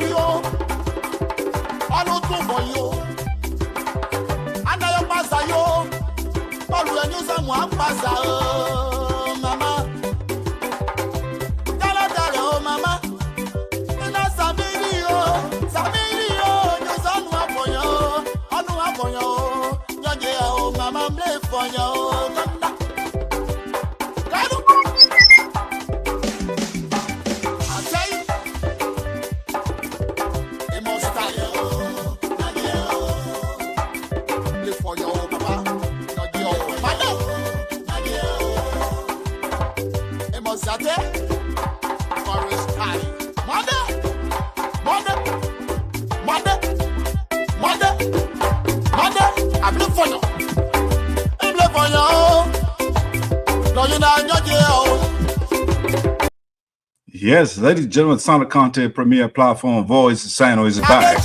yo. I don't do for you. And I pass yo. All when you someone pass mama. Tell oh mama. In a Sabirio, you son for you. I know for you. Oh mama, play for you. Yes, ladies and gentlemen, Sonic Content Premier Platform Voice Sinoe is back.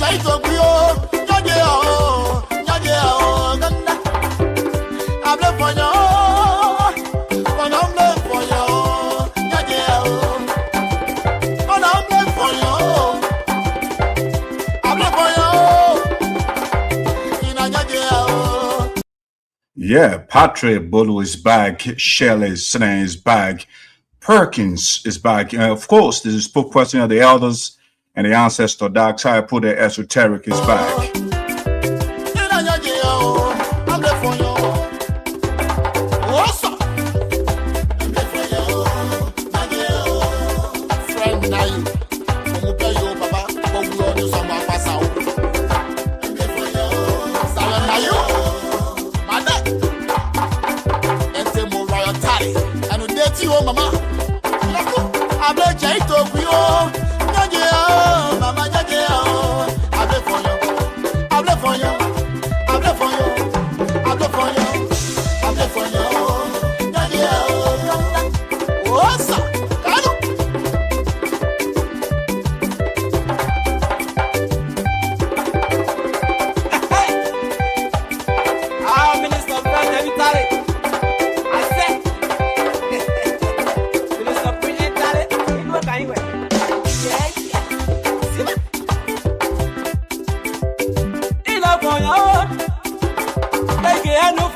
Yeah, Patrick Bolu is back. Shirley is back. Perkins is back. Of course, this is spokesperson of the elders and the ancestor dark side put the Esoteric is back. Mama,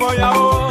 for you.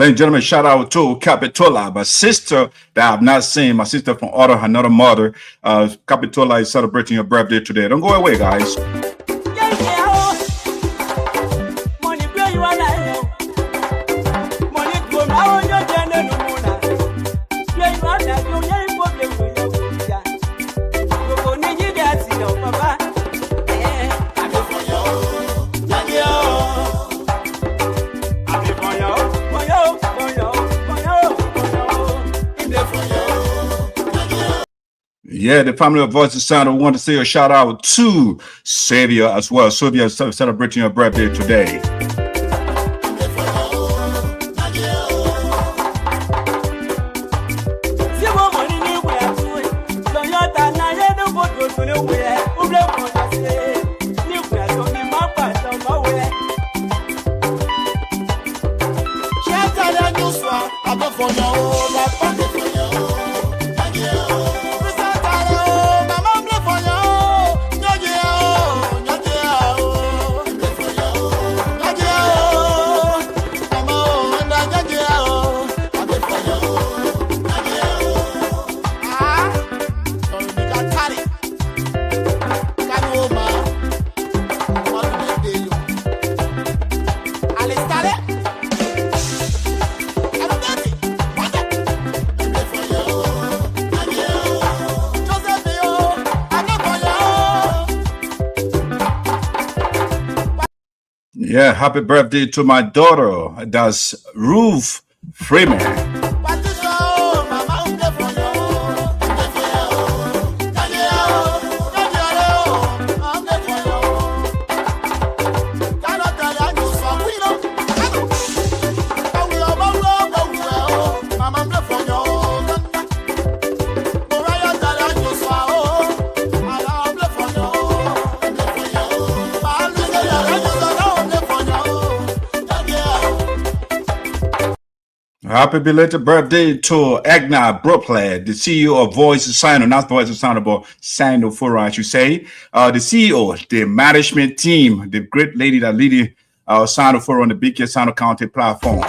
Ladies and gentlemen, shout out to Capitola, my sister that I've not seen, my sister from another mother. Capitola is celebrating her birthday today. Don't go away, guys. Yeah, the family of Voices Sound, I want to say a shout out to Savior as well. Savior is celebrating her birthday today. Yeah, happy birthday to my daughter. That's Ruth Freeman. Happy belated birthday to Agna Brooklyn, the CEO of Voices Sinoe, not Voices Sinoe, but Sinoe Forum, I should say. The CEO, the management team, the great lady that leading Sinoe Forum on the biggest Sinoe County platform.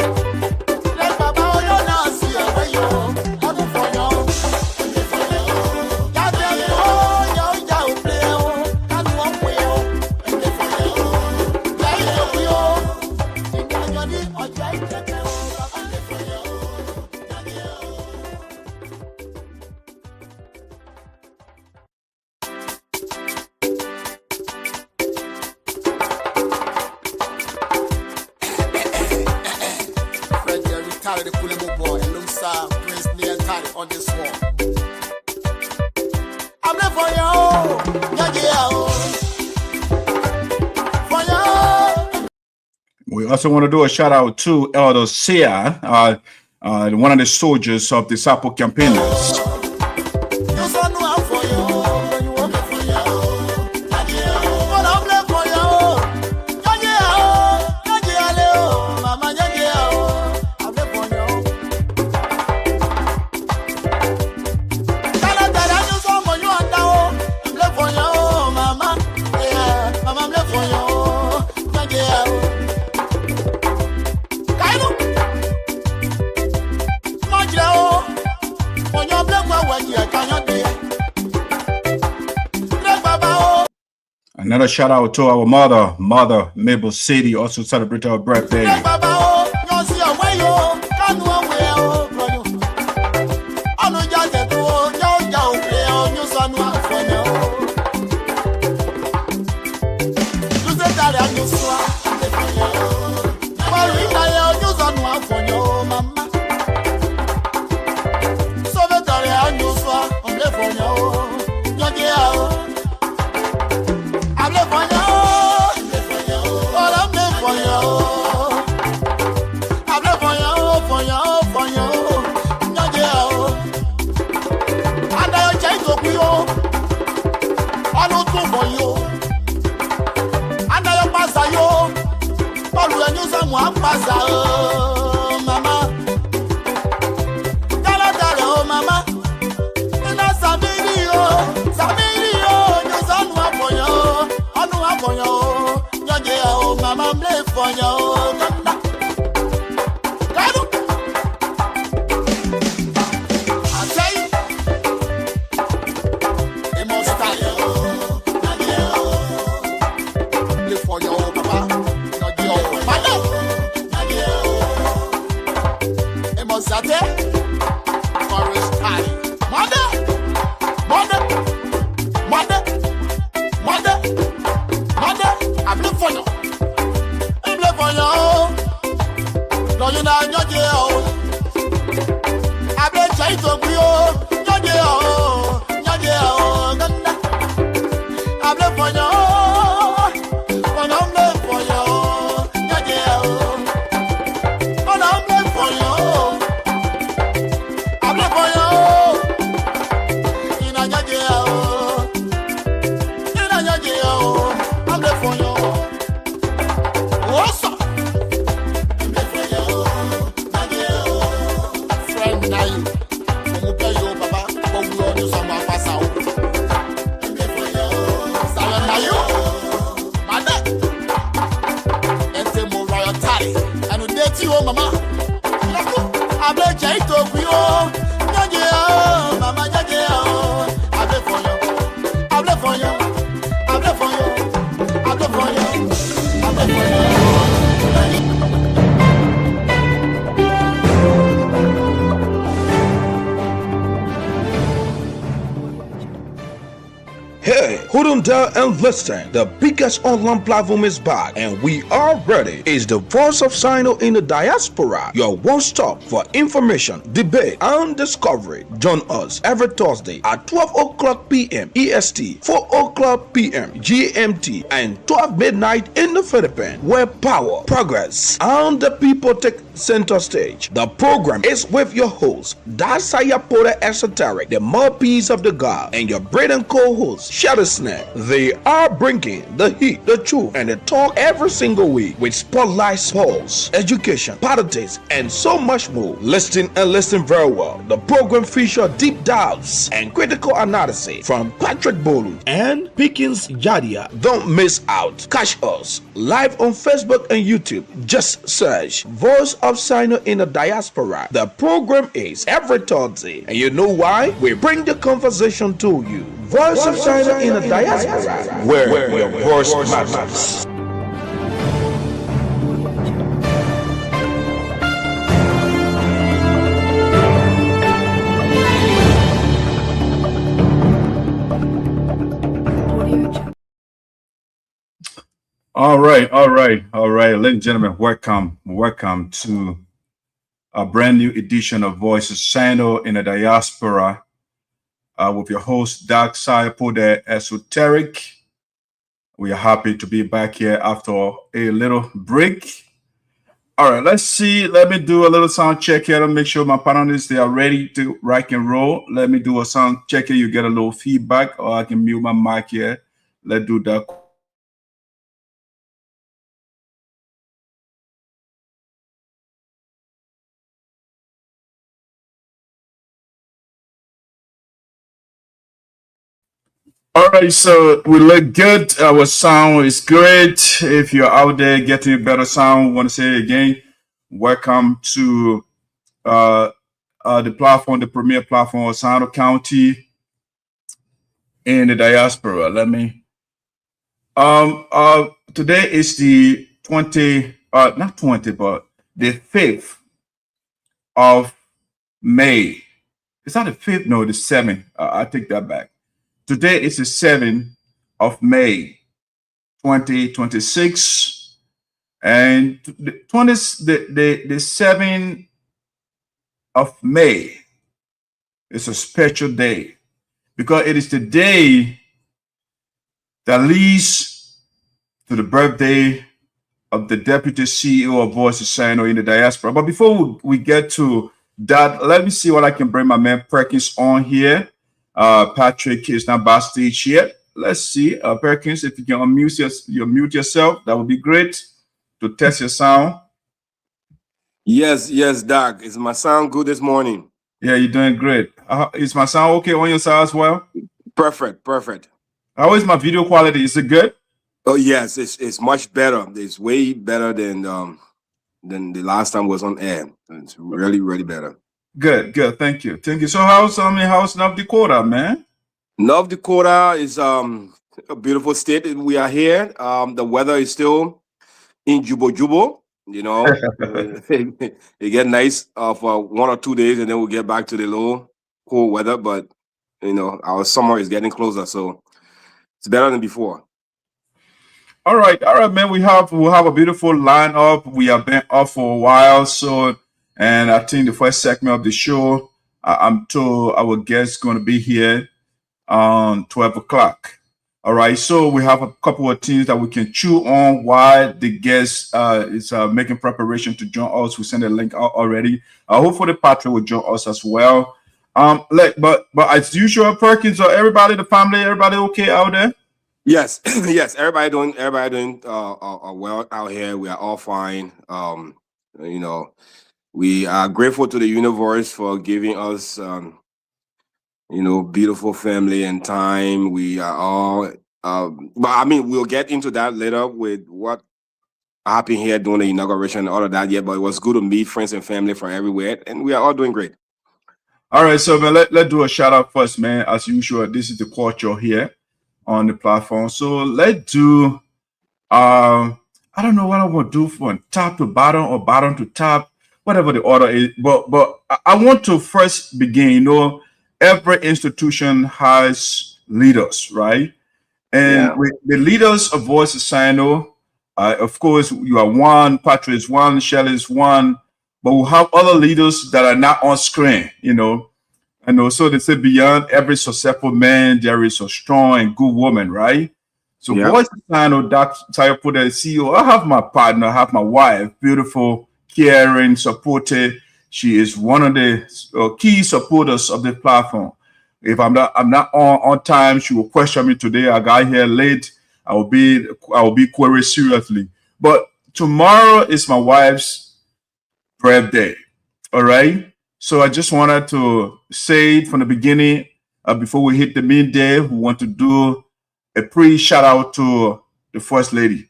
We also want to do a shout out to Elder Sia, one of the soldiers of the Sapo campaigners. Another shout out to our mother Mabel City, also celebrated her birthday. mama. Able jai to kuyo. Nyaje mama nyaje able for you. Able for you. Able for you. Able for you. Able for you. Hey, hold on there and listen. The biggest online platform is back and we are ready. It's the voice of Sinoe in the diaspora. Your one stop for information, debate, and discovery. Join us every Thursday at 12 o'clock p.m. EST, 4 o'clock p.m. GMT, and 12 midnight in the Philippines, where power, progress, and the people take center stage. The program is with your host, Diaspora Esoteric, the mouthpiece of the God, and your bread and co-host, Shirley. They are bringing the heat, the truth, and the talk every single week with spotlight, sports, education, politics, and so much more. Listen and listen very well. The program features deep dives and critical analysis from Patrick Bolu and Perkins. Don't miss out. Catch us live on Facebook and YouTube. Just search Voice of Sinoe in the Diaspora. The program is every Thursday, and you know why? We bring the conversation to you. Voice of Sinoe in the Diaspora, where your voice matters. All right. Ladies and gentlemen, welcome to a brand new edition of Voices Sinoe in the Diaspora with your host, Diaspora Esoteric. We are happy to be back here after a little break. All right, let's see. Let me do a little sound check here to make sure my panelists, they are ready to rock and roll. Let me do a sound check here. You get a little feedback, or I can mute my mic here. Let's do that. All right, so we look good. Our sound is great. If you're out there getting a better sound, want to say again, welcome to the platform, the premier platform of Sinoe County in the diaspora. Let me. Today is the 20, not 20, but the 5th of May. It's not the 5th, no, the 7th. I take that back. Today is the 7th of May, 2026, and the 7th of May is a special day because it is the day that leads to the birthday of the Deputy CEO of Voices Sinoe in the Diaspora. But before we get to that, let me see what I can bring my man Perkins on here. Patrick is not backstage yet. Let's see, Perkins, if you can mute yourself, that would be great to test your sound. Yes, Doc. Is my sound good this morning? Yeah, you're doing great. Is my sound okay on your side as well? Perfect. How is my video quality? Is it good? Oh yes, it's much better. It's way better than the last time was on air. It's really better. Good. Thank you. So how's North Dakota, man? North Dakota is a beautiful state. We are here. The weather is still in Jubo. You know, it get nice for 1 or 2 days, and then we'll get back to the low cold weather. But you know, our summer is getting closer, so it's better than before. All right, man. We'll have a beautiful lineup. We have been off for a while, so. And I think the first segment of the show, I'm told our guest is going to be here on 12 o'clock. All right, so we have a couple of things that we can chew on while the guest is making preparation to join us. We sent a link out already. Hopefully Patrick will join us as well. But as usual, Perkins, everybody, the family, everybody okay out there? Yes, everybody doing well out here. We are all fine. You know. We are grateful to the universe for giving us, beautiful family and time. We are all, but I mean, we'll get into that later with what happy here doing the inauguration and all of that yet, but it was good to meet friends and family from everywhere, and we are all doing great. All right, so man, let's do a shout out first, man. As usual, this is the culture here on the platform. So let's do I don't know what I want to do from top to bottom or bottom to top, whatever the order is. But I want to first begin. You know, every institution has leaders, right? And with the leaders of Voice of Sinoe, of course, you are one, Patrick is one, Shirley is one, but we have other leaders that are not on screen, you know. And also they say beyond every successful man, there is a strong and good woman, right? So Voice of Sinoe, Dr. put the CEO, I have my partner, I have my wife, beautiful, caring, supportive. She is one of the key supporters of the platform. If I'm not on time, she will question me today. I got here late. I will be queried seriously. But tomorrow is my wife's birthday. All right. So I just wanted to say from the beginning, before we hit the midday, we want to do a pre-shout out to the First Lady,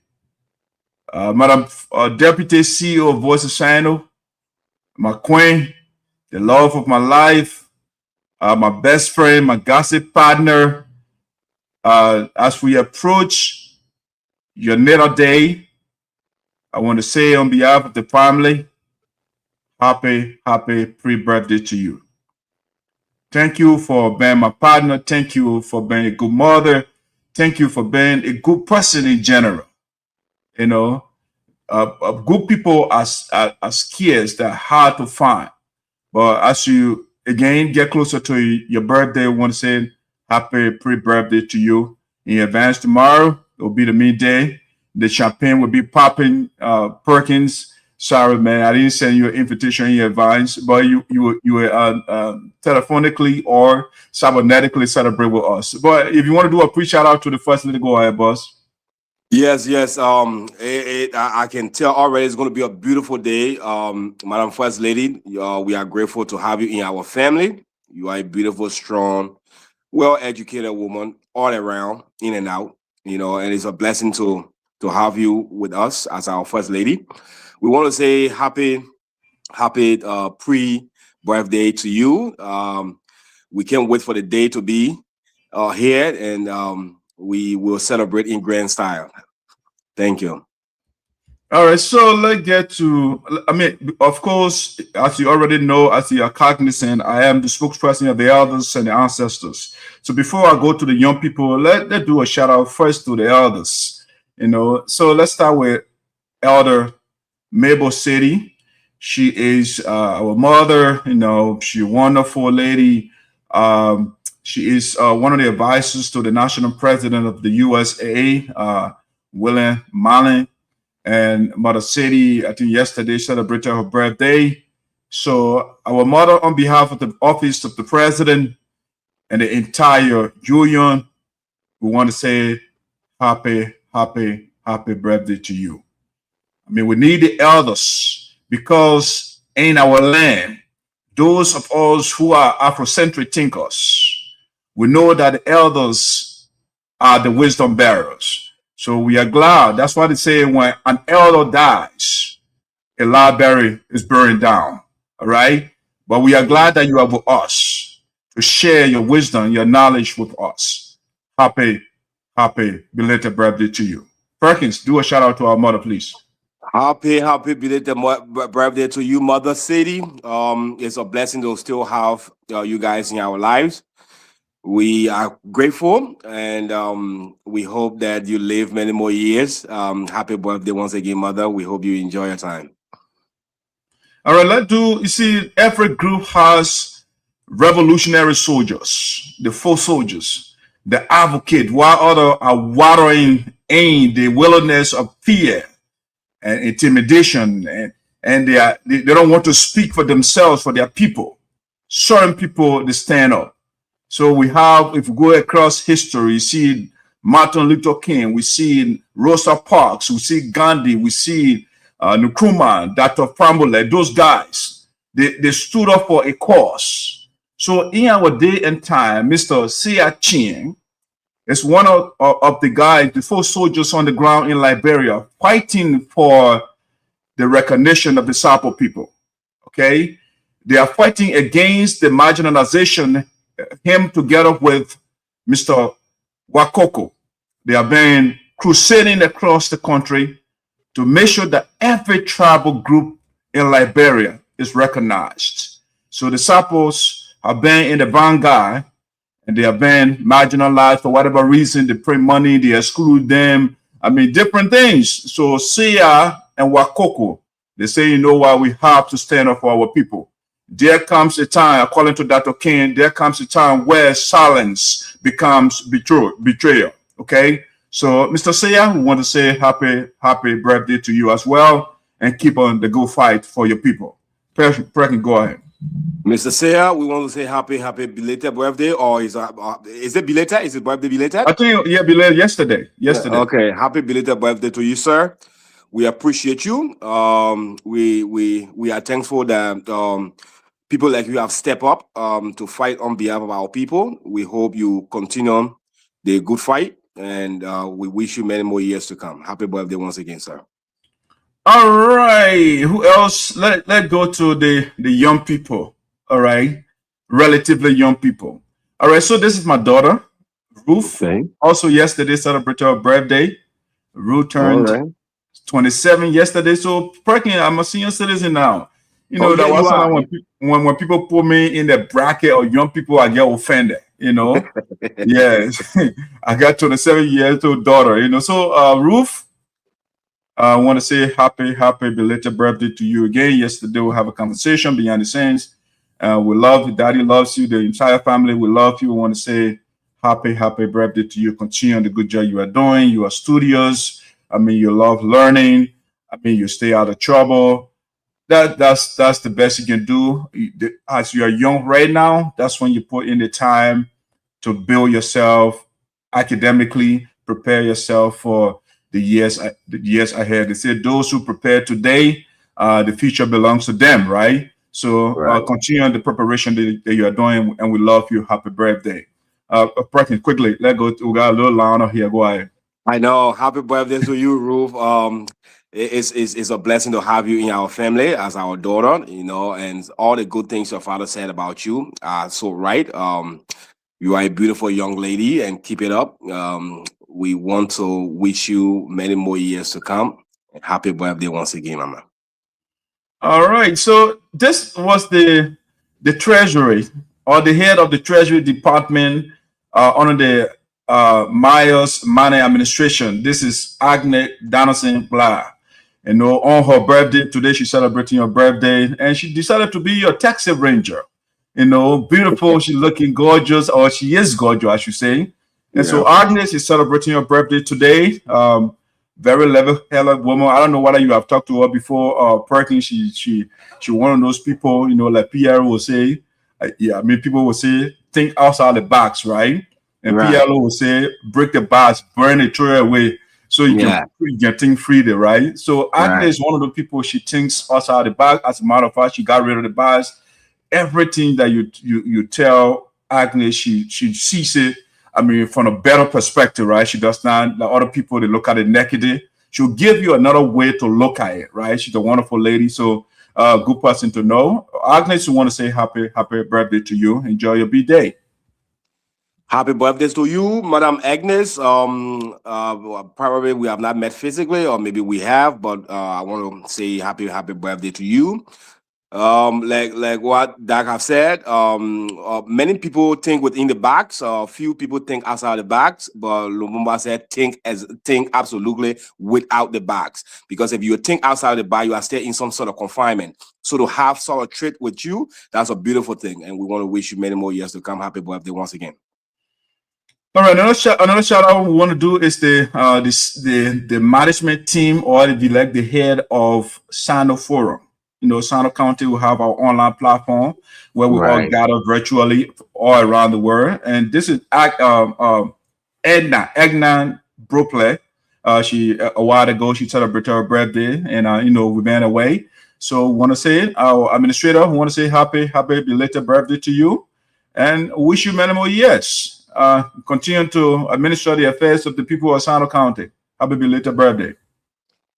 Madam Deputy CEO of Voice of Sinoe, my queen, the love of my life, my best friend, my gossip partner. As we approach your natal day, I want to say on behalf of the family, happy pre-birthday to you. Thank you for being my partner. Thank you for being a good mother. Thank you for being a good person in general. You know, good people are scarce, they're hard to find. But as you again get closer to your birthday, I want to say happy pre-birthday to you in advance. Tomorrow it will be the midday. The champagne will be popping. Perkins, sorry man, I didn't send you an invitation in advance, but you will telephonically or cybernetically celebrate with us. But if you want to do a pre-shout out to the First Lady, go ahead, boss. Yes. I can tell already it's going to be a beautiful day. Madam First Lady, we are grateful to have you in our family. You are a beautiful, strong, well-educated woman all around, in and out, you know, and it's a blessing to have you with us as our First Lady. We want to say happy pre-birthday to you. We can't wait for the day to be here, and we will celebrate in grand style. Thank you. All right, so let's get to, I mean, of course, as you already know, as you are cognizant, I am the spokesperson of the elders and the ancestors. So before I go to the young people, let's do a shout out first to the elders, you know. So let's start with Elder Mabel City. She is our mother, you know, she's a wonderful lady. She is one of the advisors to the national president of the USA, William Manneh. And Mother City, I think yesterday celebrated her birthday. So our mother, on behalf of the office of the president and the entire union, we want to say happy birthday to you. I mean, we need the elders because in our land, those of us who are Afrocentric thinkers, we know that the elders are the wisdom bearers. So we are glad. That's why they say when an elder dies, a library is burned down. All right. But we are glad that you are with us to share your wisdom, your knowledge with us. Happy belated birthday to you. Perkins, do a shout out to our mother, please. Happy belated birthday to you, Mother City. It's a blessing to still have you guys in our lives. We are grateful, and we hope that you live many more years. Happy birthday once again, Mother. We hope you enjoy your time. All right, let's do, you see, every group has revolutionary soldiers, the foot soldiers, the advocate, while others are watering in the wilderness of fear and intimidation, and they don't want to speak for themselves, for their people. Certain people, they stand up. So we have, if we go across history, we see Martin Luther King, we see Rosa Parks, we see Gandhi, we see Nkrumah, Dr. Prambolet, those guys, they stood up for a cause. So in our day and time, Mr. Sia Chin, is one of the guys, the 4 soldiers on the ground in Liberia, fighting for the recognition of the Sapo people. Okay, they are fighting against the marginalization. Him together with Mr. Wakoko, they have been crusading across the country to make sure that every tribal group in Liberia is recognized. So the Sapos have been in the vanguard, and they have been marginalized for whatever reason. They pay money, they exclude them. I mean, different things. So Sia and Wakoko, they say, you know what, we have to stand up for our people. There comes a time, according to Dr. King, there comes a time where silence becomes betrayal. Okay? So, Mr. Sia, we want to say happy birthday to you as well, and keep on the good fight for your people. Perkins, go ahead. Mr. Sia, we want to say happy belated birthday, or is it belated? Is it birthday belated? I think, yeah, belated yesterday. Okay, happy belated birthday to you, sir. We appreciate you. We are thankful that people like you have stepped up to fight on behalf of our people. We hope you continue the good fight, and we wish you many more years to come. Happy birthday once again, sir. All right. Who else? Let's go to the young people. All right. Relatively young people. All right. So this is my daughter, Ruth. Okay. Also yesterday celebrated her birthday. Ruth turned 27 yesterday. So Perkins, I'm a senior citizen now. You know, that was when people put me in the bracket of young people, I get offended, you know. Yes. I got 27 years old daughter, you know. So Ruth, I want to say happy belated birthday to you again. Yesterday we have a conversation behind the scenes. We love you. Daddy loves you. The entire family, we love you. We want to say happy birthday to you. Continue on the good job you are doing. You are studious. I mean, you love learning. I mean, you stay out of trouble. That's the best you can do. As you are young right now, that's when you put in the time to build yourself academically, prepare yourself for the years ahead. They say those who prepare today, the future belongs to them, right? So continue on the preparation that you are doing, and we love you. Happy birthday. Perkins, quickly, let's go. We got a little louder here. Go ahead. I know. Happy birthday to you, Ruth. It's a blessing to have you in our family as our daughter, you know, and all the good things your father said about you are so right. You are a beautiful young lady, and keep it up. We want to wish you many more years to come. Happy birthday once again, Mama. All right. So this was the Treasury, or the head of the Treasury Department under the MANNEH administration. This is Agnes Donaldson Blah. You know, on her birthday today, she's celebrating her birthday, and she decided to be your taxi ranger. You know, beautiful. She's looking gorgeous, or she is gorgeous, I should say. And so Agnes is celebrating her birthday today. Very level-headed woman. I don't know whether you have talked to her before. Perkins, she one of those people, you know, like Pierre will say. Yeah, I mean, people will say, think outside the box, right? And Pierre will say, break the box, burn it, throw it away, so you can think freely, right? So Agnes is one of the people, she thinks outside the box. As a matter of fact, she got rid of the box. Everything that you tell Agnes, she sees it, I mean, from a better perspective, right? She does not, like other people, they look at it naked. She'll give you another way to look at it, right? She's a wonderful lady. So good person to know. Agnes, we want to say happy birthday to you. Enjoy your B-Day. Happy birthday to you, Madam Agnes. Probably we have not met physically, or maybe we have, but I want to say happy birthday to you. Like what Doc have said, many people think within the box. Few people think outside the box, but Lumumba said think absolutely without the box. Because if you think outside the box, you are still in some sort of confinement. So to have sort of treat with you, that's a beautiful thing, and we want to wish you many more years to come. Happy birthday once again. All right, another shout out we want to do is the management team, or the head of Sinoe Forum. You know, Sinoe County will have our online platform where we all gather virtually all around the world. And this is Edna Brooklet. She a while ago she celebrated her birthday, and you know, we went away. So we want to say, our administrator, we want to say happy belated birthday to you, and wish you many more years. continue to administer the affairs of the people of Sinoe County. Happy belated birthday.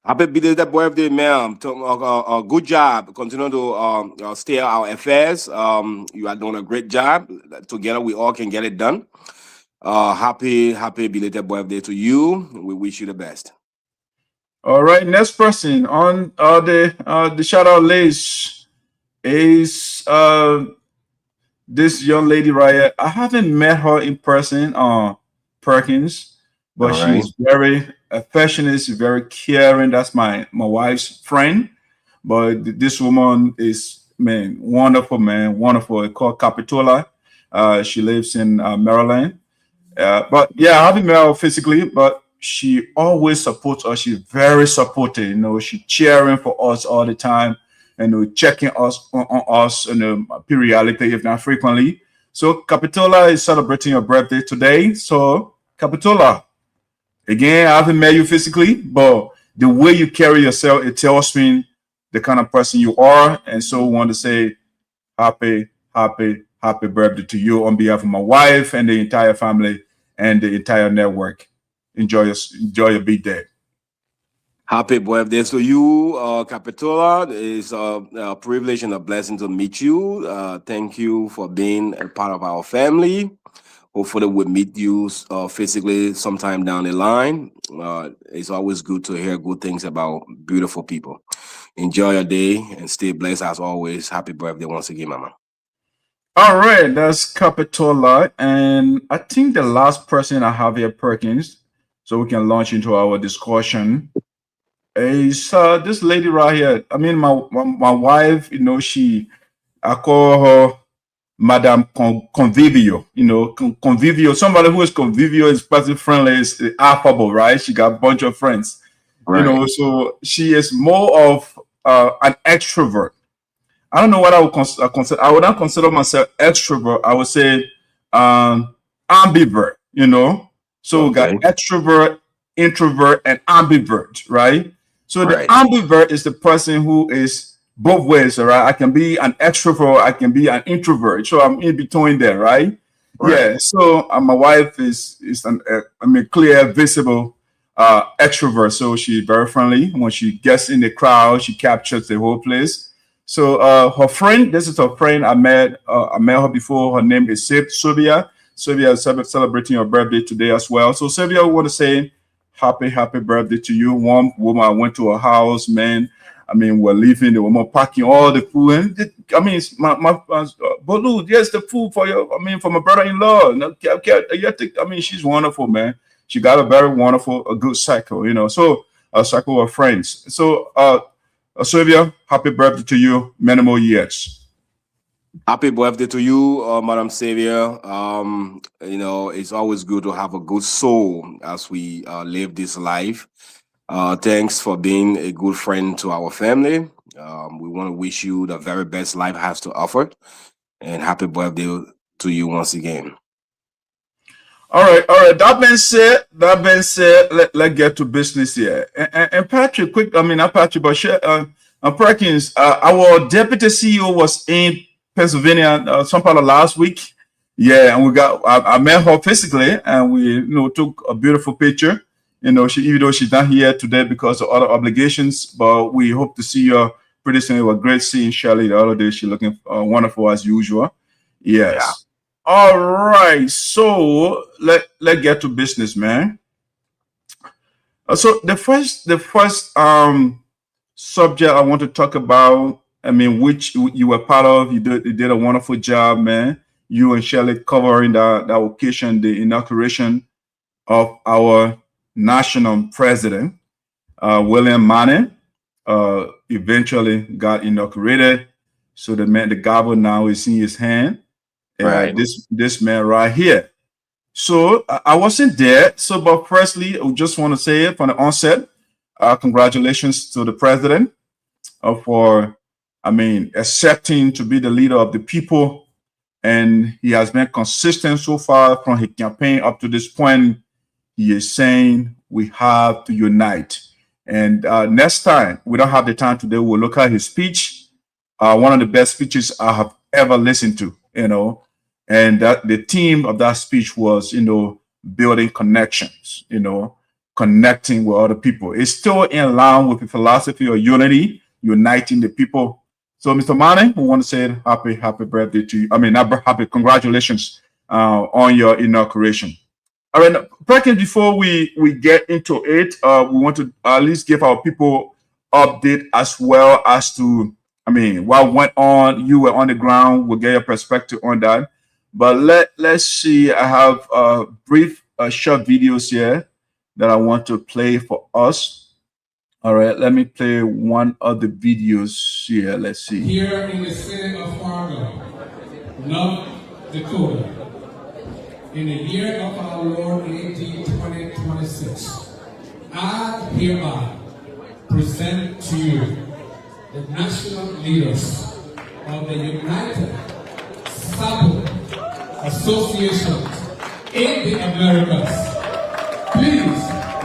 Happy belated birthday, ma'am. Good job. Continue to steer our affairs. You are doing a great job. Together, we all can get it done. Happy belated birthday to you. We wish you the best. All right, next person on the shout out list is this young lady right here. I haven't met her in person, Perkins, but she's very affectionate, she's very caring. That's my wife's friend. But this woman is, man, wonderful, man, wonderful. It's called Capitola. She lives in Maryland. But yeah, I haven't met her physically, but she always supports us. She's very supportive. You know, she's cheering for us all the time, and checking us on us periodically, if not frequently. So Capitola is celebrating her birthday today. So Capitola, again, I haven't met you physically, but the way you carry yourself, it tells me the kind of person you are. And so I want to say happy birthday to you on behalf of my wife and the entire family and the entire network. Enjoy your big day. Happy birthday to you, Capitola. It's a privilege and a blessing to meet you. Thank you for being a part of our family. Hopefully we'll meet you physically sometime down the line. It's always good to hear good things about beautiful people. Enjoy your day and stay blessed as always. Happy birthday once again, Mama. All right, that's Capitola. And I think the last person I have here, Perkins, so we can launch into our discussion, is this lady right here. I mean, my wife, you know, I call her Madame Convivio, you know, Convivio. Somebody who is convivial, is person friendly, is affable, right? She got a bunch of friends, right. You know, so she is more of an extrovert. I don't know what I would consider. I would not consider myself extrovert. I would say ambivert, you know. So we got extrovert, introvert, and ambivert, right? So the ambivert is the person who is both ways, all right? I can be an extrovert, I can be an introvert. So I'm in between there, right? Yeah. So my wife is a clear, visible extrovert. So she's very friendly. When she gets in the crowd, she captures the whole place. So her friend, this is her friend. I met her before. Her name is Sylvia. Sylvia is celebrating her birthday today as well. So Sylvia, I want to say happy birthday to you. One woman, I went to her house, man. I mean, we're leaving. They were packing all the food. And I mean, Bolu, yes, the food for your, I mean, for my brother-in-law. I mean, she's wonderful, man. She got a very wonderful, a good cycle, you know. So a cycle of friends. So Sylvia, happy birthday to you. Many more years. Happy birthday to you, Madam Savior. You know, it's always good to have a good soul as we live this life. Thanks for being a good friend to our family. We want to wish you the very best life has to offer. And happy birthday to you once again. All right. That being said, let's get to business here. And Patrick, quick, I mean, not Patrick, but Perkins, our deputy CEO was in Pennsylvania some part of last week. Yeah, and I met her physically, and we, you know, took a beautiful picture. You know, even though she's not here today because of other obligations, but we hope to see her pretty soon. It was great seeing Shirley the other day. She's looking wonderful as usual. Yes. Yeah. All right. So let's get to business, man. So the first subject I want to talk about, I mean, which you were part of, you did a wonderful job, man. You and Shirley covering that occasion, the inauguration of our national president, William Manneh, eventually got inaugurated. So the gavel now is in his hand. Right. This man right here. So I wasn't there. So, but firstly, I just want to say from the onset, congratulations to the president for, I mean, accepting to be the leader of the people. And he has been consistent so far from his campaign up to this point. He is saying we have to unite. And next time, we don't have the time today, we'll look at his speech. One of the best speeches I have ever listened to, you know. And that the theme of that speech was, building connections, connecting with other people. It's still in line with the philosophy of unity, uniting the people. So, Mr. Manneh, we want to say happy birthday to you. I mean, happy congratulations on your inauguration. All right, Perkins, before we get into it, we want to at least give our people update as well as to, what went on. You were on the ground. We'll get your perspective on that. But let's see. I have brief, short videos here that I want to play for us. All right, let me play one of the videos here. Let's see. Here in the city of Fargo, North Dakota, in the year of our Lord AD 2026, I hereby present to you the national leaders of the United Sabo Associations in the Americas. Please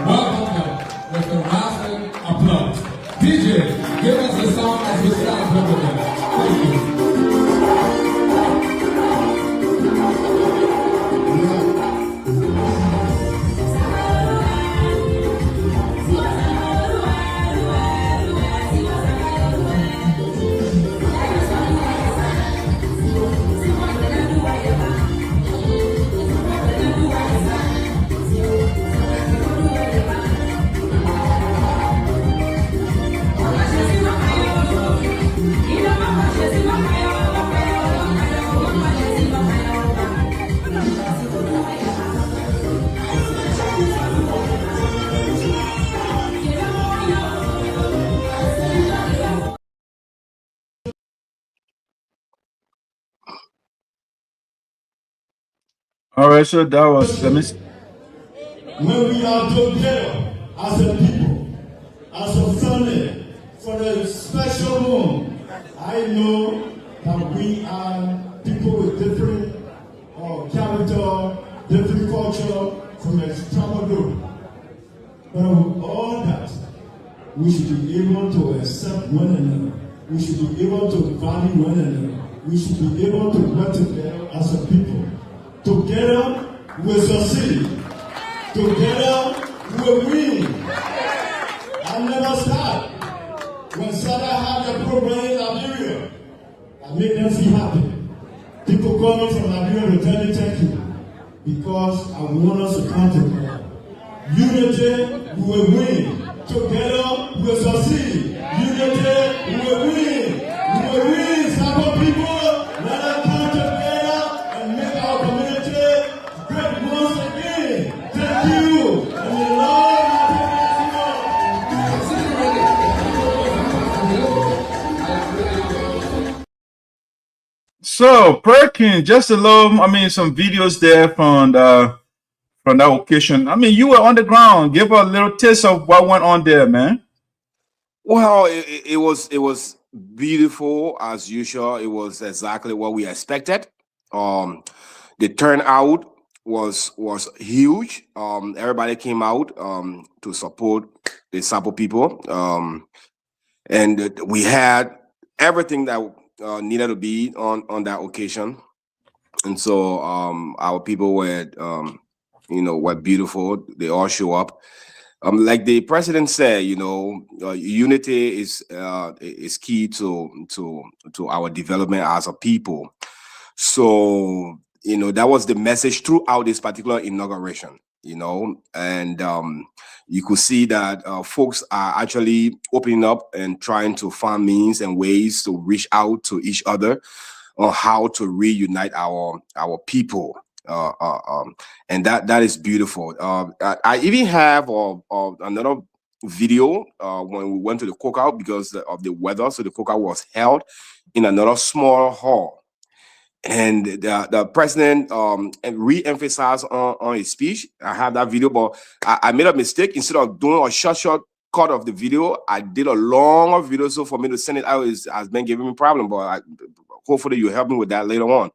welcome them with a rousing applause. DJ, give us a song as we start with them. Thank you. All right, so that was, let me see. When we are together as a people, as a family, for the special moment, I know that we are people with different character, different culture from a travel group. But with all that, we should be able to accept one another. We should be able to value one another. We should be able to work together as a people. Together, we succeed. Together, we win. I never stop. When Sada had a program in Liberia, I made them feel happy. People coming from Liberia to tell me thank you. Because I want us to come together. Unity, we will win. Together, we will succeed. Unity, we will win. We will win. Some people, let us come together and make our community great once again. Thank you. And the Lord So Perkins, just a little, some videos there from that occasion. You were on the ground. Give a little taste of what went on there, man. Well, it was beautiful as usual. It was exactly what we expected. The turnout was huge. Everybody came out to support the Sabo people, and we had everything that needed to be on that occasion. And so our people were were beautiful. They all show up. Like the president said, unity is key to our development as a people. So that was the message throughout this particular inauguration. And you could see that folks are actually opening up and trying to find means and ways to reach out to each other on how to reunite our people. And that is beautiful. I even have another video when we went to the cookout because of the weather. So the cookout was held in another small hall. And the president re-emphasized on his speech. I have that video, but I made a mistake. Instead of doing a short cut of the video, I did a longer video. So for me to send it out has been giving me a problem, but hopefully you help me with that later on.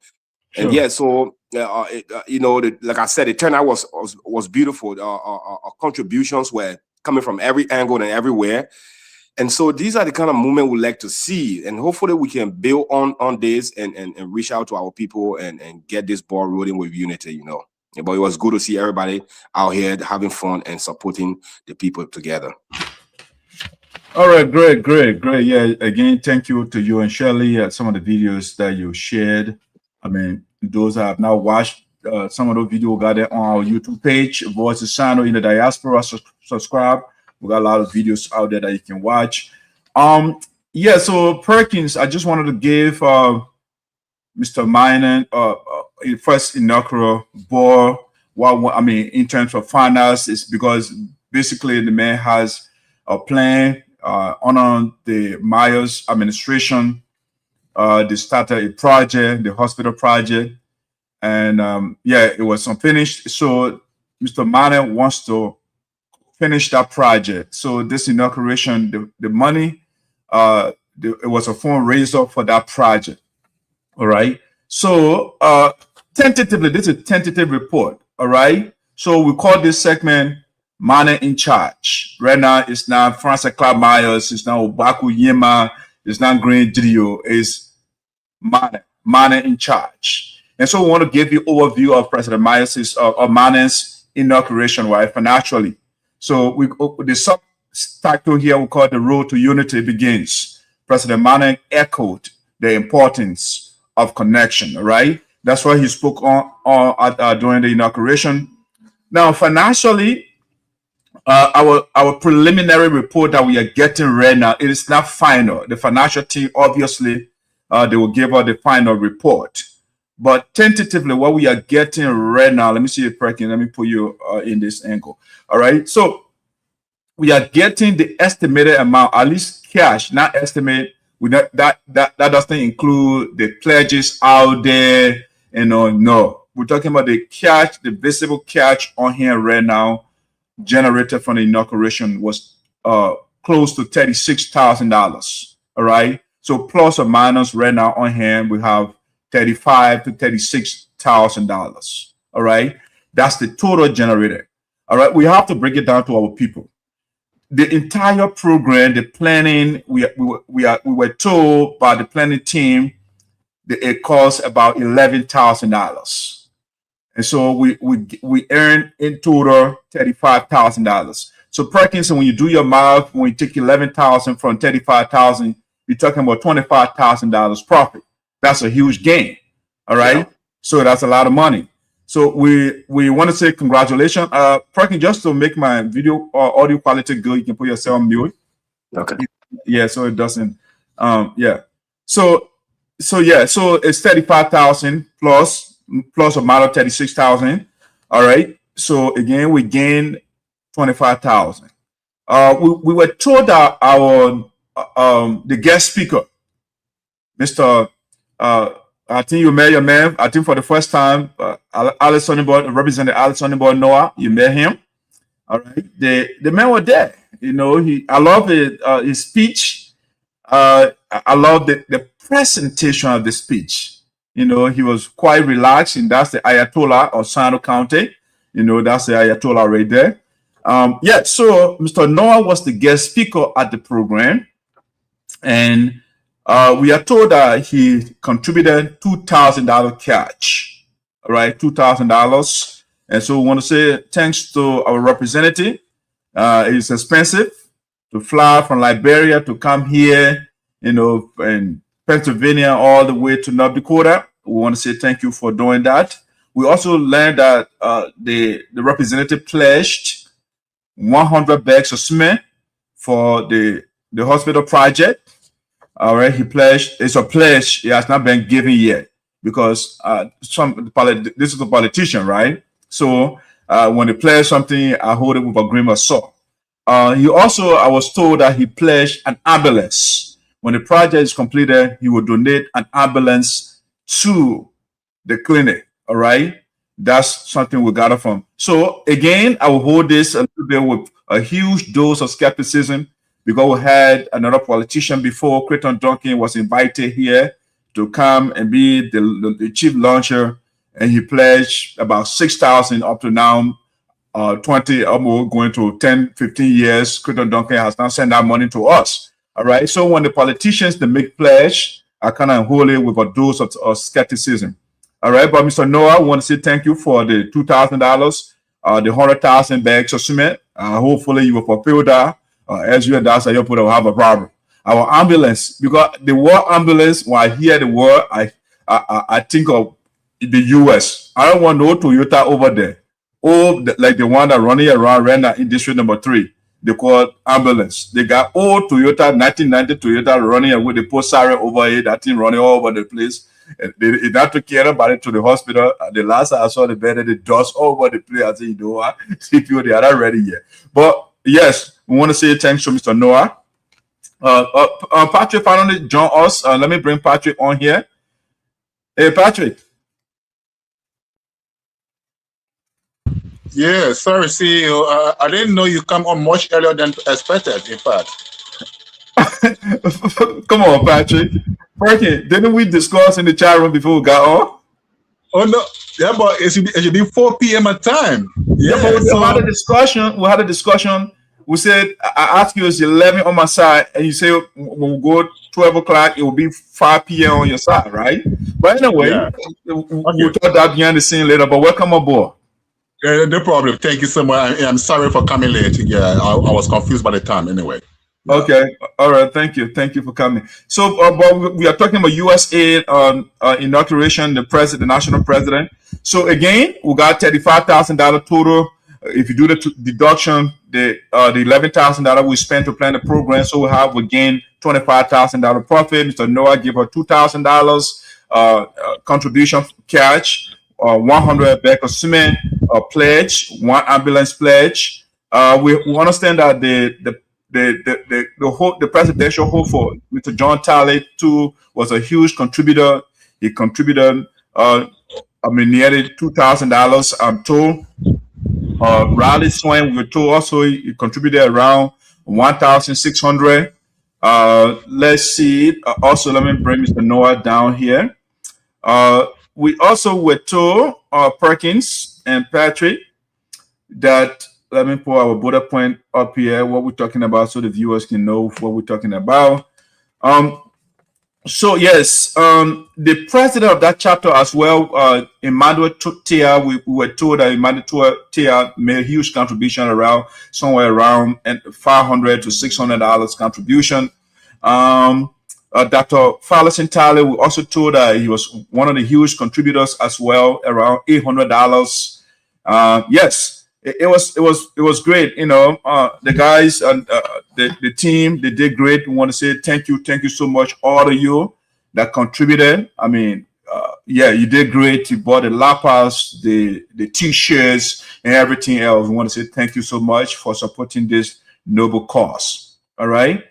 Sure. And yeah, so like I said, the turnout was beautiful. Contributions were coming from every angle and everywhere. And so these are the kind of movement we like to see, and hopefully we can build on this and reach out to our people and get this ball rolling with unity, you know. But it was good to see everybody out here having fun and supporting the people together. All right, great. Yeah, again, thank you to you and Shirley. Some of the videos that you shared. I mean, those that have now watched some of those videos got there on our YouTube page, Voice of Sinoe in the Diaspora. Subscribe. We got a lot of videos out there that you can watch. Yeah, so Perkins, I just wanted to give Mr. Manneh first inaugural ball. What I mean in terms of finance is because basically the man has a plan under the Myers administration. They started a project, the hospital project, and yeah, it was unfinished. So Mr. Manneh wants to finish that project. So this inauguration, the money, it was a fundraiser for that project. All right. So tentatively, this is a tentative report. All right. So we call this segment "Maneh in Charge." Right now, it's not Francis Clark Myers, it's not Obaku Yema, it's not Green Dio, it's Maneh in Charge. And so we want to give you overview of President Myers' of Manneh's inauguration, right, financially. So the subtitle here we call "The Road to Unity Begins." President Manneh echoed the importance of connection, right? That's what he spoke on during the inauguration. Now, financially, our preliminary report that we are getting right now, it is not final. The financial team, obviously, they will give us the final report. But tentatively, what we are getting right now, let me see if Perkins, let me put you in this angle. All right. So we are getting the estimated amount, at least cash, not estimate. That doesn't include the pledges out there. You know, no. We're talking about the cash, the visible cash on here right now, generated from the inauguration was close to $36,000. All right. So plus or minus right now on hand, we have $35,000 to $36,000. All right. That's the total generated. All right. We have to break it down to our people. The entire program, the planning, we were told by the planning team that it costs about $11,000. And so we earned in total $35,000. So Perkins, when you do your math, when you take 11,000 from 35,000, you're talking about $25,000 profit. That's a huge gain. All right. Yeah. So that's a lot of money. So we want to say congratulations. Perkins, just to make my video audio quality good, you can put yourself on mute. Okay. Yeah, so it doesn't yeah. So yeah, so it's 35,000 plus or minus 36,000. All right. So again, we gained 25,000. We were told that our the guest speaker, Mr. I think you met your man. I think for the first time, Alex Sonpon, Representative Alex Sonpon Noah, you met him. All right. The man was there. You know, I love his speech. I love the presentation of the speech. You know, he was quite relaxed, and that's the Ayatollah of Sinoe County. You know, that's the Ayatollah right there. Yeah, so Mr. Noah was the guest speaker at the program, and we are told that he contributed $2,000 cash. All right, $2,000. And so we want to say thanks to our representative. It's expensive to fly from Liberia to come here, you know, and Pennsylvania all the way to North Dakota. We want to say thank you for doing that. We also learned that the representative pledged 100 bags of cement for the hospital project. All right, he pledged. It's a pledge. It has not been given yet because this is a politician, right? So when they pledge something, I hold it with a grain of salt. He also, I was told that he pledged an ambulance. When the project is completed, he will donate an ambulance to the clinic. All right, that's something we got it from. So again, I will hold this a little bit with a huge dose of skepticism, because we had another politician before, Creighton Duncan, was invited here to come and be the chief launcher, and he pledged about 6,000 up to now. 20 or more, going to 10, 15 years, Creighton Duncan has not sent that money to us. All right. So when the politicians they make pledge, I kind of hold it with a dose of skepticism. All right. But Mr. Noah, I want to say thank you for the $2,000, the 100,000 bags of cement. Hopefully you will fulfill that. As you and that's you will have a problem. Our ambulance, because the word ambulance, when I hear the word, I think of the US. I don't want no Toyota over there. Oh, like the one that running around right now in district number 3. They call ambulance. They got old Toyota, 1990 Toyota running with the post siren over here, that thing running all over the place. They not took care about it to the hospital. The last I saw the bed, the dust all over the place. I said, you know what? CPO, they are not ready yet. But yes, we want to say thanks to Mr. Noah. Patrick finally joined us. Let me bring Patrick on here. Hey, Patrick. Yeah, sorry, CEO. I didn't know you come on much earlier than expected, in fact. Come on, Patrick. Perkins, didn't we discuss in the chat room before we got on? Oh, no. Yeah, but it should be 4 p.m. at time. Yeah, but we had a discussion. We had a discussion. We said, I asked you, it's 11 on my side, and you say when we go 12 o'clock, it will be 5 p.m. on your side, right? But anyway, we'll talk that behind the scene later, but welcome aboard. No problem. Thank you so much. I'm sorry for coming late. Yeah, I was confused by the time anyway. Okay. All right. Thank you. Thank you for coming. So, but we are talking about USA inauguration, the national president. So again, we got $35,000 total. If you do the deduction, the $11,000 we spent to plan the program, so we gain $25,000 profit. Mr. Noah gave her $2,000 contribution cash, 100 bag of cement pledge, 1 ambulance pledge. We understand that the presidential hopeful, Mr. John Talley too, was a huge contributor. He contributed, nearly $2,000. I'm told. Riley Swain, we were told also he contributed around 1,600. Let's see. Also, let me bring Mr. Noah down here. We also were told, Perkins and Patrick, that let me put our bullet point up here, what we're talking about, so the viewers can know what we're talking about. So yes, the president of that chapter as well, Emmanuel Teahjay, we were told that Emmanuel Teahjay made a huge contribution somewhere around $500 to $600 contribution. Dr. Fallerson Tyler, we also told that he was one of the huge contributors as well, around $800. Yes. It was great, you know. The guys and the team, they did great. We want to say thank you so much, all of you that contributed. I mean, yeah, you did great. You bought the lapas, the t-shirts, and everything else. We want to say thank you so much for supporting this noble cause. All right,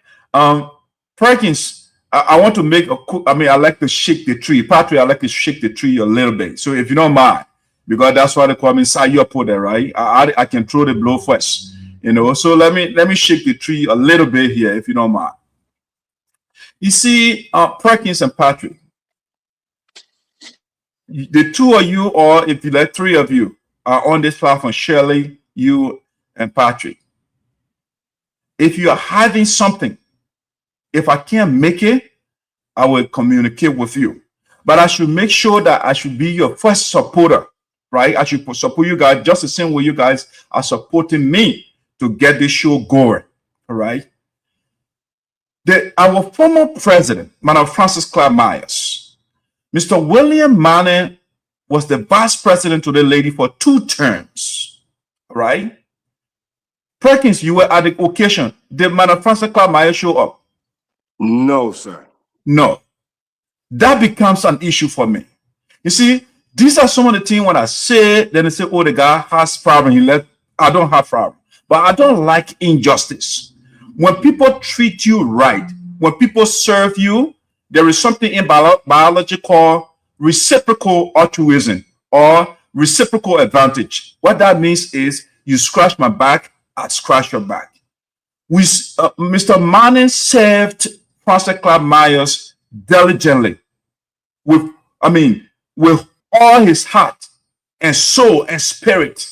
Perkins, I want to make I like to shake the tree. Patrick, I like to shake the tree a little bit. So if you don't mind. Because that's why they call me inside your put there, right? I can throw the blow first, you know. So let me shake the tree a little bit here, if you don't mind. You see, Perkins and Patrick, the two of you, or if you like 3 of you, are on this platform. Shirley, you, and Patrick. If you are having something, if I can't make it, I will communicate with you. But I should make sure that I should be your first supporter. Right? I should support you guys just the same way you guys are supporting me to get this show going. All right. Our former president, Madam Frances Clark Myers, Mr. William Manneh was the vice president to the lady for 2 terms. All right. Perkins, you were at the occasion. Did Madam Frances Clark Myers show up? No, sir. No. That becomes an issue for me. You see, these are some of the things when I say, then they say, oh, the guy has problem. I don't have problem. But I don't like injustice. When people treat you right, when people serve you, there is something in biology called reciprocal altruism or reciprocal advantage. What that means is you scratch my back, I scratch your back. Mr. Manneh served Frances Clark Myers diligently with all his heart and soul and spirit.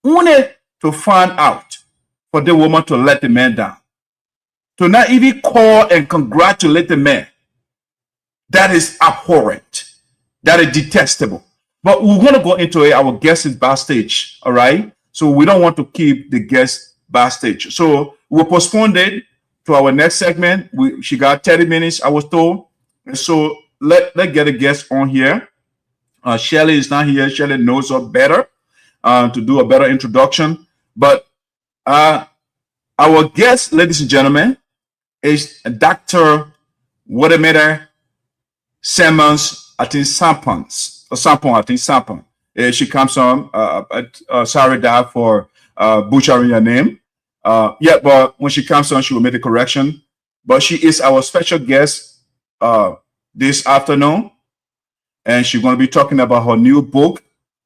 only to find out for the woman to let the man down. To not even call and congratulate the man. That is abhorrent. That is detestable. But we're going to go into it. Our guest is backstage, all right? So we don't want to keep the guest backstage. So we'll postpone it to our next segment. She got 30 minutes, I was told. And so let's get a guest on here. Shirley is not here. Shirley knows her better to do a better introduction. But our guest, ladies and gentlemen, is Dr. Williametta Simmons Sonpon. She comes on. Sorry, Dad, for butchering your name. Yeah, but when she comes on, she will make the correction. But she is our special guest this afternoon, and she's going to be talking about her new book.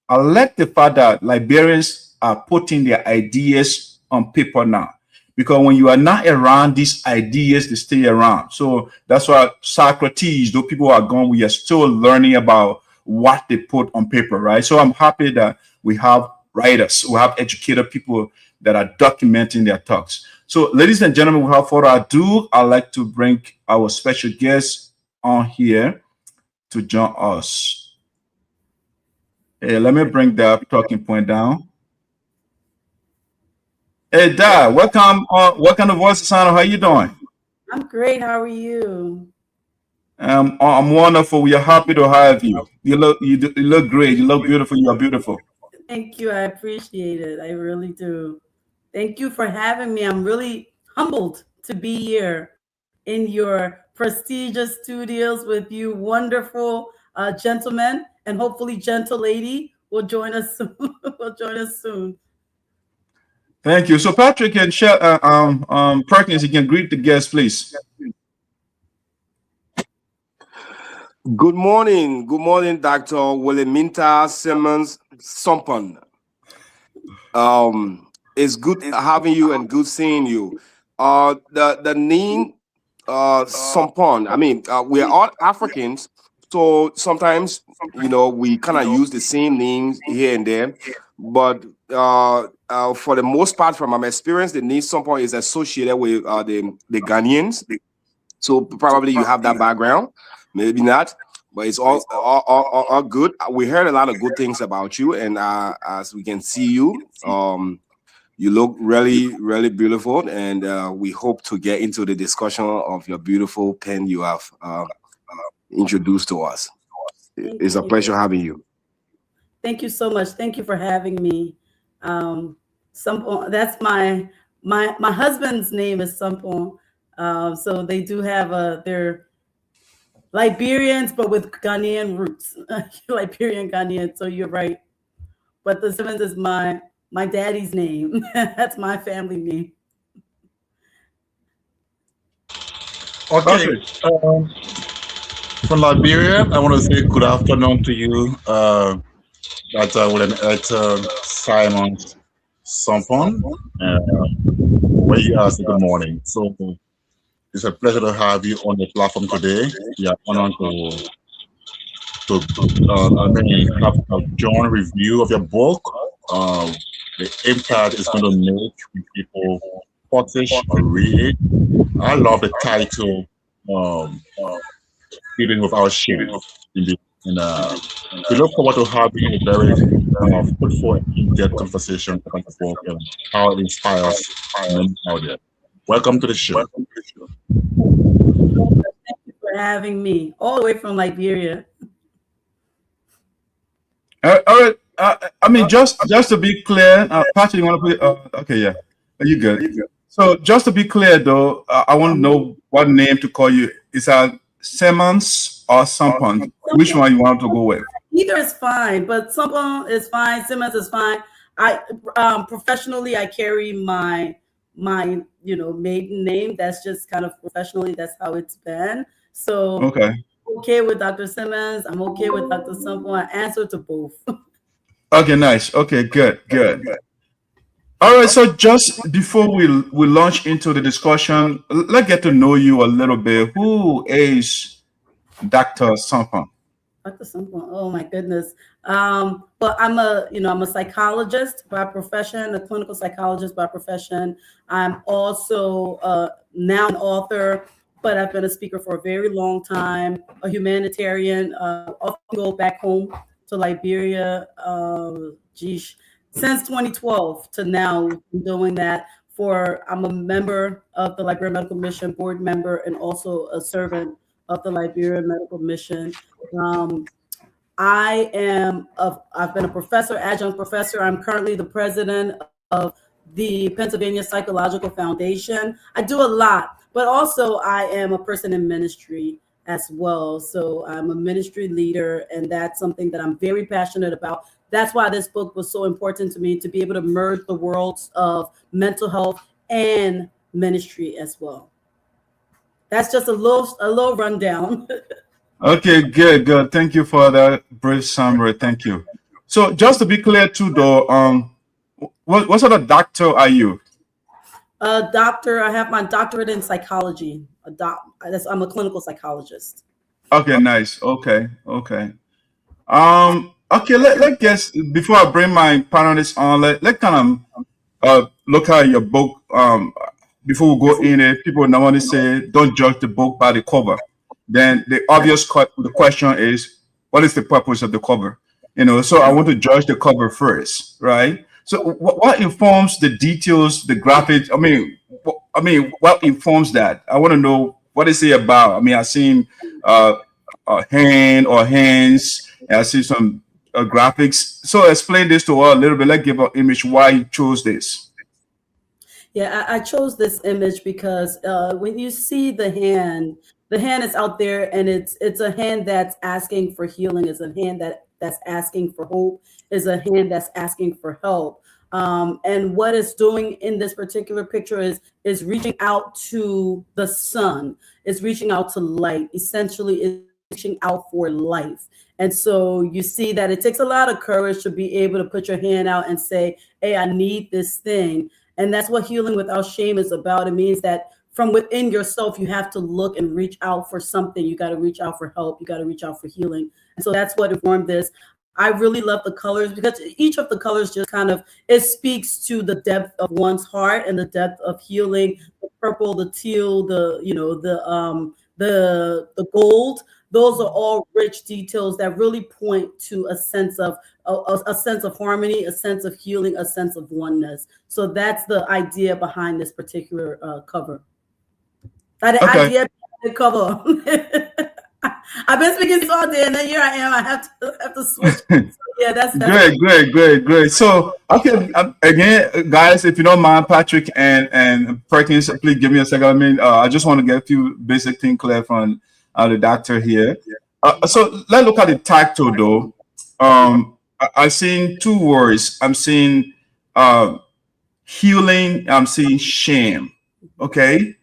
I like the fact that Liberians are putting their ideas on paper now, because when you are not around, these ideas, they stay around. So that's why Socrates, though people are gone, we are still learning about what they put on paper, right? So I'm happy that we have writers, we have educated people that are documenting their talks. So ladies and gentlemen, without further ado, I'd like to bring our special guest on here to join us. Hey, let me bring that talking point down. Hey, Dad, welcome. Welcome to Voice of Sound. How you doing? I'm great. How are you? I'm wonderful. We are happy to have you. You look great. You look beautiful. You are beautiful. Thank you. I appreciate it. I really do. Thank you for having me. I'm really humbled to be here in your prestigious studios with you wonderful gentlemen, and hopefully gentle lady will join us soon. Will join us soon. Thank you. So Patrick and Perkins, you can greet the guests, please. Good morning, Dr. Williametta Simmons Sonpon. It's good having you and good seeing you. The name Sonpon. I mean, we are all Africans, so sometimes we kind of use the same names here and there, but for the most part, from my experience, the name Sonpon is associated with the Ghanaians. So probably you have that background, maybe not, but it's all good. We heard a lot of good things about you, and as we can see you, you look really, really beautiful, and we hope to get into the discussion of your beautiful pen you have introduced to us. It's a pleasure having you. Thank you so much. Thank you for having me. Sonpon, that's my husband's name is Sonpon. So they do have they're Liberians, but with Ghanaian roots. Liberian Ghanaian. So you're right. But the Simmons is my daddy's name. That's my family name. Okay. From Liberia, I want to say good afternoon to you, Dr. Williametta Simmons Sonpon, where you are, good morning. So it's a pleasure to have you on the platform today. We are honored to have a joint review of your book. The impact is going to make when people purchase or read. I love the title, Dealing with Our Shame. We look forward to having a very fruitful and in-depth conversation about the book and how it inspires men out there. Welcome to the show. Thank you for having me, all the way from Liberia. All right. I mean, just to be clear, Patrick, you want to put? Okay, yeah, you good. So just to be clear, though, I want to know what name to call you. Is that Simmons or Sonpon? Which one you want to go with? Either is fine, but Sonpon is fine. Simmons is fine. I professionally, I carry my maiden name. That's just kind of professionally. That's how it's been. So okay with Dr. Simmons. I'm okay with Dr. Sonpon. I answer to both. Okay, nice. Okay, good. All right, so just before we launch into the discussion, let's get to know you a little bit. Who is Dr. Sonpon? Dr. Sonpon, oh my goodness. But I'm a psychologist by profession, a clinical psychologist by profession. I'm also now an author, but I've been a speaker for a very long time, a humanitarian, often go back home to Liberia, since 2012 to now, doing that I'm a member of the Liberia Medical Mission, board member, and also a servant of the Liberia Medical Mission. I've been a professor, adjunct professor. I'm currently the president of the Pennsylvania Psychological Foundation. I do a lot, but also I am a person in ministry as well. So I'm a ministry leader, and that's something that I'm very passionate about. That's why this book was so important to me, to be able to merge the worlds of mental health and ministry as well. That's just a little rundown. Okay, good. Thank you for that brief summary. Thank you. So just to be clear too, though, what sort of doctor are you? Doctor, I have my doctorate in psychology. I'm a clinical psychologist. Okay, nice. Okay. Okay, let guess, before I bring my panelists on, let kind of look at your book. Before we go in it, people normally say, don't judge the book by the cover. Then the obvious the question is, what is the purpose of the cover? So I want to judge the cover first, right? So what informs the details, the graphics? I mean, what informs that? I want to know what is it about. I mean, I've seen a hand or hands, and I see some graphics. So explain this to us a little bit. Let's give an image why you chose this. Yeah, I chose this image because when you see the hand is out there, and it's a hand that's asking for healing, it's a hand that's asking for hope, is a hand that's asking for help. And what it's doing in this particular picture is reaching out to the sun, is reaching out to light, essentially is reaching out for life. And so you see that it takes a lot of courage to be able to put your hand out and say, hey, I need this thing. And that's what healing without shame is about. It means that from within yourself, you have to look and reach out for something. You got to reach out for help. You got to reach out for healing. And so that's what informed this. I really love the colors because each of the colors just it speaks to the depth of one's heart and the depth of healing. The purple, the teal, the gold. Those are all rich details that really point to a sense of harmony, a sense of healing, a sense of oneness. So that's the idea behind this particular cover. Idea behind the cover. I've been speaking this all day, and then here I am. I have to switch. So yeah, that's great. So okay, again, guys, if you don't mind, Patrick and Perkins, please give me a second. I just want to get a few basic things clear from the doctor here. So let's look at the title, though. I've seen two words. I'm seeing healing. I'm seeing shame. Okay.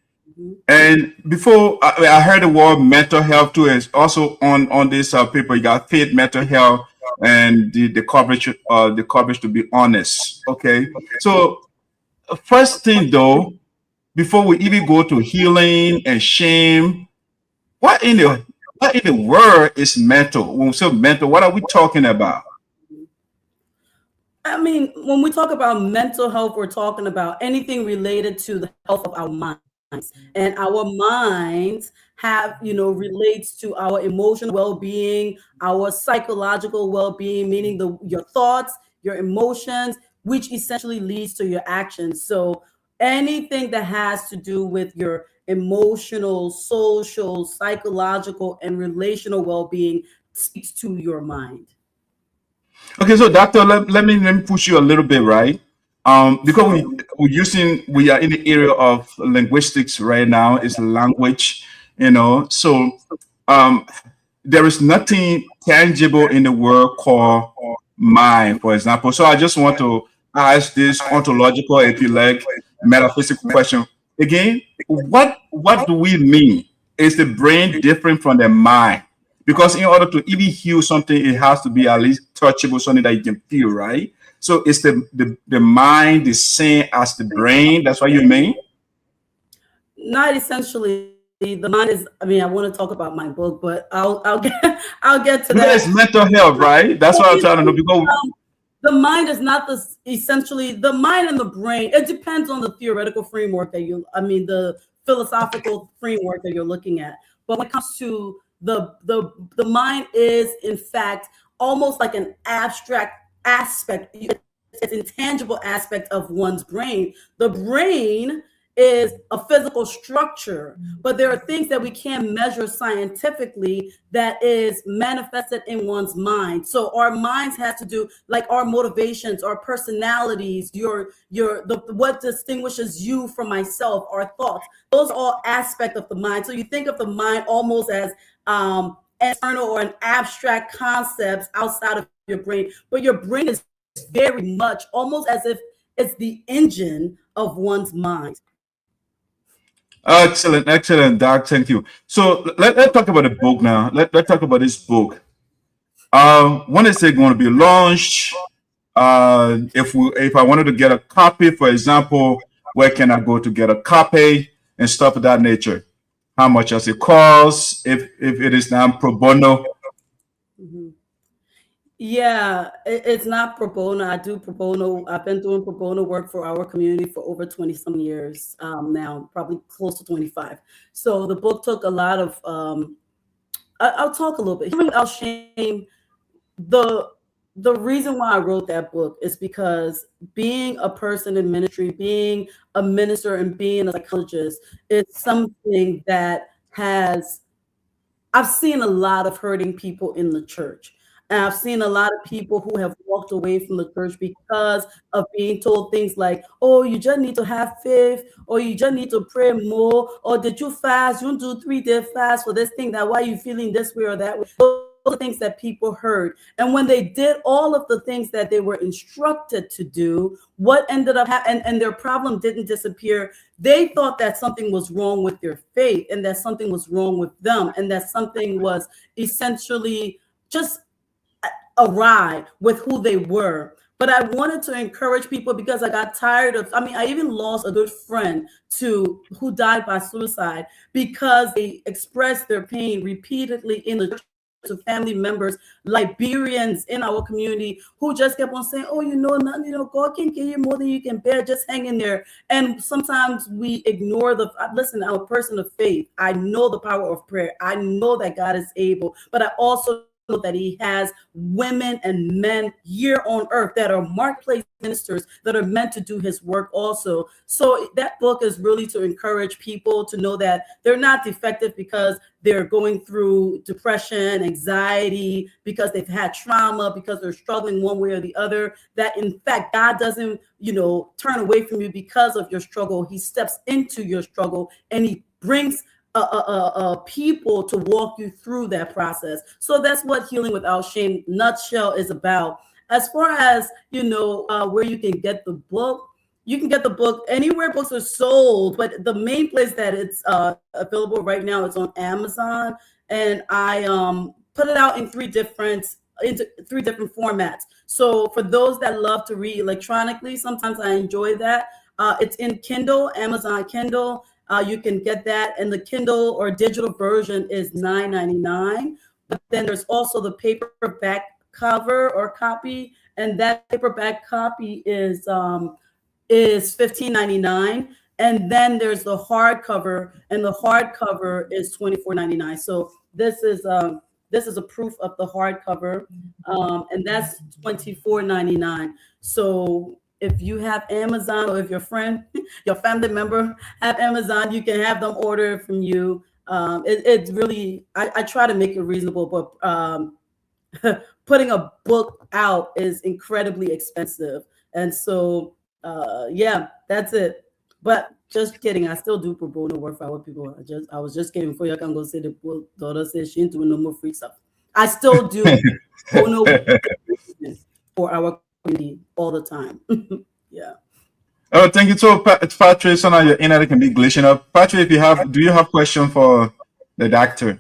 And before I heard the word mental health too, is also on this paper. You got faith, mental health, and the coverage to be honest. Okay. So first thing though, before we even go to healing and shame, what in the world is mental? When we say mental, what are we talking about? I mean, when we talk about mental health, we're talking about anything related to the health of our mind. And our minds relates to our emotional well-being, our psychological well-being, meaning your thoughts, your emotions, which essentially leads to your actions. So anything that has to do with your emotional, social, psychological, and relational well-being speaks to your mind. Okay, so doctor, let me push you a little bit, right? Because we are in the area of linguistics right now. It's language, so there is nothing tangible in the world called mind, for example. So I just want to ask this ontological, if you like, metaphysical question again. What do we mean? Is the brain different from the mind? Because in order to even heal something, it has to be at least touchable, something that you can feel, right? So is the mind the same as the brain? That's what you mean? Not essentially the mind is, I mean, I want to talk about my book, but I'll get to that. That is mental health, right? That's what I'm trying to know, because the mind is not essentially the mind and the brain. It depends on the theoretical framework that the philosophical framework that you're looking at. But when it comes to the mind is in fact almost like an abstract aspect. It's an intangible aspect of one's brain. The brain is a physical structure, but there are things that we can't measure scientifically that is manifested in one's mind. So our minds have to do, like, our motivations, our personalities, what distinguishes you from myself, our thoughts. Those are all aspects of the mind. So you think of the mind almost as external or an abstract concepts outside of your brain, but your brain is very much almost as if it's the engine of one's mind. Excellent, Doc. Thank you. So let's talk about the book now. Let's talk about this book. When is it going to be launched? If I wanted to get a copy, for example, where can I go to get a copy and stuff of that nature? How much does it cost? If it is not pro bono? Yeah, it's not pro bono. I do pro bono. I've been doing pro bono work for our community for over 20 some years now, probably close to 25. So the book took a lot of, I'll talk a little bit. Without shame, the reason why I wrote that book is because being a person in ministry, being a minister and being a psychologist is something that I've seen a lot of hurting people in the church. And I've seen a lot of people who have walked away from the church because of being told things like, oh, you just need to have faith, or you just need to pray more, or did you fast? You do 3-day fast for this thing, that why you feeling this way or that way. Those are things that people heard. And when they did all of the things that they were instructed to do, what ended up happening, and their problem didn't disappear, they thought that something was wrong with their faith, and that something was wrong with them, and that something was essentially just awry with who they were. But I wanted to encourage people because I got tired of, I even lost a good friend who died by suicide because they expressed their pain repeatedly in the church to family members, Liberians in our community, who just kept on saying, oh, God can give you more than you can bear, just hang in there. And sometimes we ignore listen, I'm a person of faith. I know the power of prayer. I know that God is able, but I also that he has women and men here on earth that are marketplace ministers that are meant to do his work also. So that book is really to encourage people to know that they're not defective because they're going through depression, anxiety, because they've had trauma, because they're struggling one way or the other, that in fact, God doesn't, turn away from you because of your struggle. He steps into your struggle and he brings people to walk you through that process. So that's what Healing Without Shame nutshell is about. As far as where you can get the book, you can get the book anywhere books are sold, but the main place that it's available right now is on Amazon, and I put it out in three different formats. So for those that love to read electronically, sometimes I enjoy that. It's in Kindle, Amazon Kindle. You can get that, and the Kindle or digital version is $9.99. But then there's also the paperback cover or copy, and that paperback copy is $15.99. And then there's the hardcover, and the hardcover is $24.99. So this is a proof of the hardcover, and that's $24.99. So if you have Amazon, or if your friend, your family member have Amazon, you can have them order from you. It's really, I try to make it reasonable, but putting a book out is incredibly expensive. And so, yeah, that's it. But just kidding, I still do pro bono work for our people. I was just kidding before you can go say the daughter says she ain't doing no more free stuff. I still do pro bono for our community all the time. Yeah. Oh, thank you. So, Patrick, so now your internet can be glitching up. Patrick, do you have question for the doctor?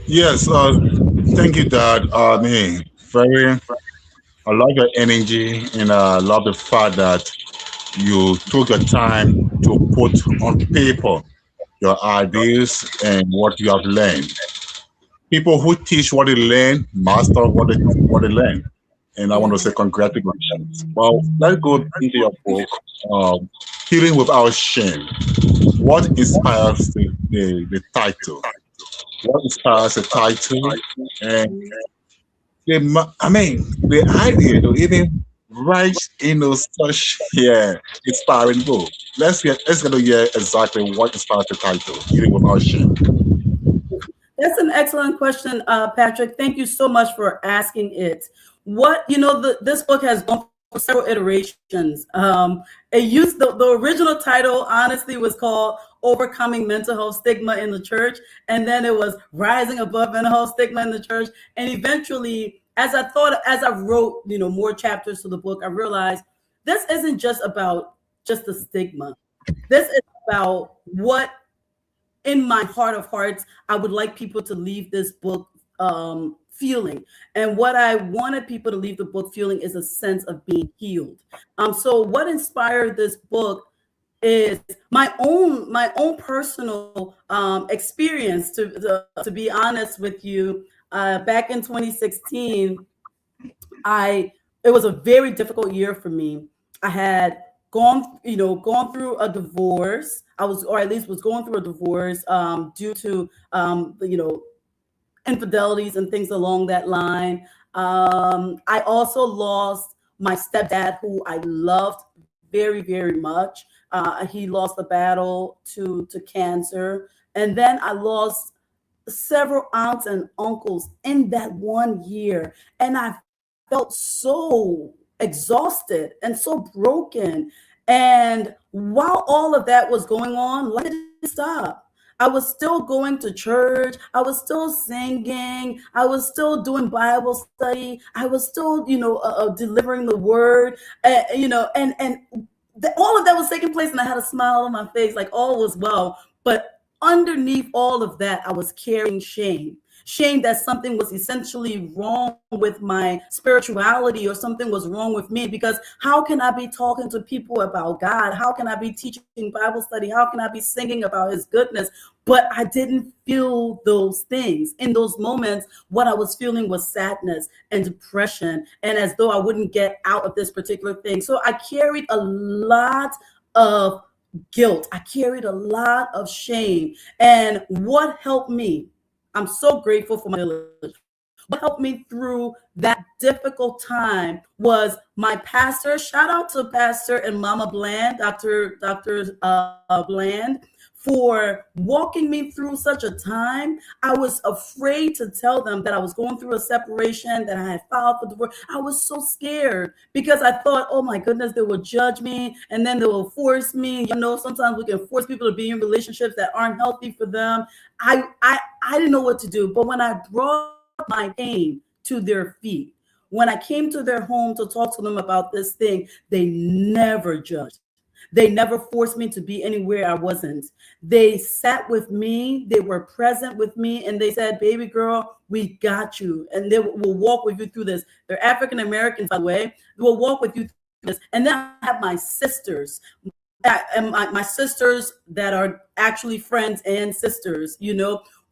Yes. Thank you, Dad. I love your energy, and I love the fact that you took your time to put on paper your ideas and what you have learned. People who teach what they learn master what they learn. And I want to say congratulations. Well, let's go into your book, Healing Without Shame. What inspires the title? What inspires the title? And the idea to even write such inspiring book. Let's get to hear exactly what inspires the title, Healing Without Shame. That's an excellent question, Patrick. Thank you so much for asking it. This book has gone through several iterations. It used the original title, honestly, was called Overcoming Mental Health Stigma in the Church. And then it was Rising Above Mental Health Stigma in the Church. And eventually, as I wrote, more chapters to the book, I realized this isn't just about just the stigma. This is about what, in my heart of hearts, I would like people to leave this book feeling. And what I wanted people to leave the book feeling is a sense of being healed. So what inspired this book is my own personal experience. To be honest with you, back in 2016, it was a very difficult year for me. I had gone through a divorce. Was going through a divorce due to infidelities and things along that line. I also lost my stepdad, who I loved very, very much. He lost the battle to cancer. And then I lost several aunts and uncles in that 1 year. And I felt so exhausted and so broken. And while all of that was going on, life didn't stop. I was still going to church. I was still singing. I was still doing Bible study. I was still, delivering the word, and all of that was taking place. And I had a smile on my face, like all was well. But underneath all of that, I was carrying shame. Shame that something was essentially wrong with my spirituality, or something was wrong with me, because how can I be talking to people about God? How can I be teaching Bible study? How can I be singing about his goodness? But I didn't feel those things. In those moments, what I was feeling was sadness and depression, and as though I wouldn't get out of this particular thing. So I carried a lot of guilt. I carried a lot of shame. And what helped me, I'm so grateful for my village. What helped me through that difficult time was my pastor. Shout out to Pastor and Mama Bland, Dr. Bland, for walking me through such a time. I was afraid to tell them that I was going through a separation, that I had filed for divorce. I was so scared because I thought, oh my goodness, they will judge me, and then they will force me. Sometimes we can force people to be in relationships that aren't healthy for them. I didn't know what to do. But when I brought my pain to their feet, when I came to their home to talk to them about this thing, they never judged. They never forced me to be anywhere I wasn't. They sat with me, they were present with me, and they said, baby girl, we got you. And they will walk with you through this. They're African Americans, by the way. They will walk with you through this. And then I have my sisters, and my sisters that are actually friends and sisters,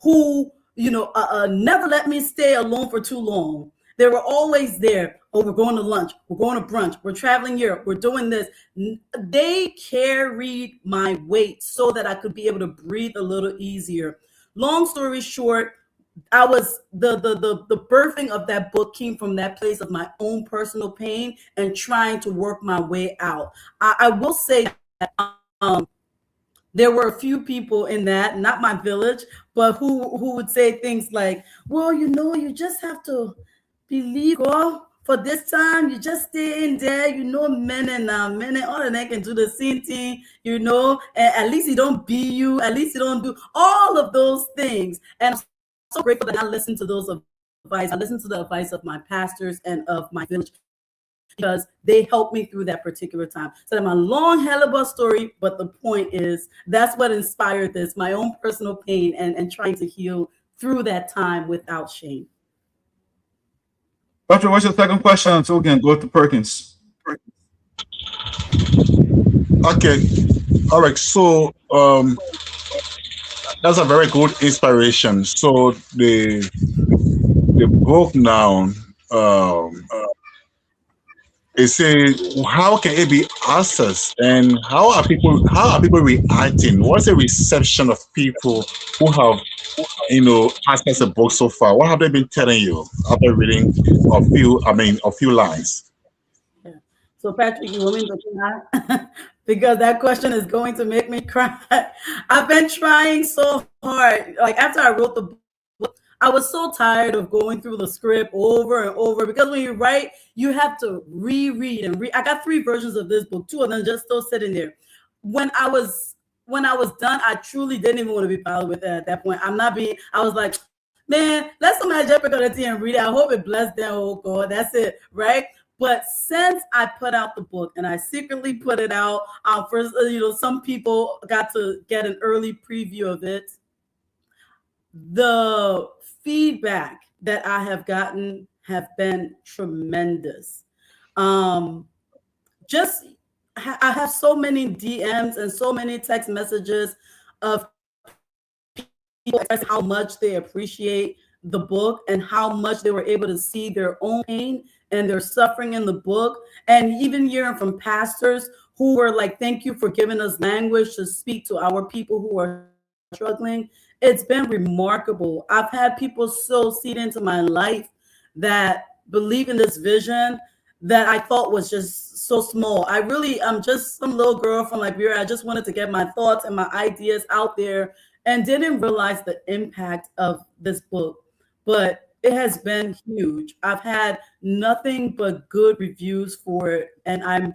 who, never let me stay alone for too long. They were always there. Oh, we're going to lunch. We're going to brunch. We're traveling here. We're doing this. They carried my weight so that I could be able to breathe a little easier. Long story short, I was the birthing of that book came from that place of my own personal pain and trying to work my way out. I will say that there were a few people in that, not my village, but who would say things like, well, you just have to believe, girl, for this time, you just stay in there, Manneh, all they can do the same thing, and at least he don't beat you, at least he don't do all of those things. And I'm so grateful that I listened to those advice. I listened to the advice of my pastors and of my village, because they helped me through that particular time. So that's my long hell of a story, but the point is, that's what inspired this, my own personal pain and trying to heal through that time without shame. Patrick, what's your second question? So we can go to Perkins. Okay. All right. So that's a very good inspiration. So the book now it says how can it be accessed and how are people reacting? What's the reception of people who have accessed the book so far? What have they been telling you after reading a few lines? Yeah. So Patrick, you want me to cry? Because that question is going to make me cry. I've been trying so hard. Like after I wrote the book, I was so tired of going through the script over and over, because when you write, you have to reread and read. I got 3 versions of this book, 2 of them just still sitting there. When I was done, I truly didn't even want to be bothered with it at that point. I was like, man, let somebody jump into the and read it. I hope it blessed them. Oh God, that's it, right? But since I put out the book and I secretly put it out, first, some people got to get an early preview of it. The feedback that I have gotten have been tremendous. I have so many DMs and so many text messages of people expressing how much they appreciate the book and how much they were able to see their own pain and their suffering in the book. And even hearing from pastors who were like, thank you for giving us language to speak to our people who are struggling. It's been remarkable. I've had people sow seed into my life that believe in this vision that I thought was just so small. I'm just some little girl from Liberia. I just wanted to get my thoughts and my ideas out there and didn't realize the impact of this book. But it has been huge. I've had nothing but good reviews for it. And I'm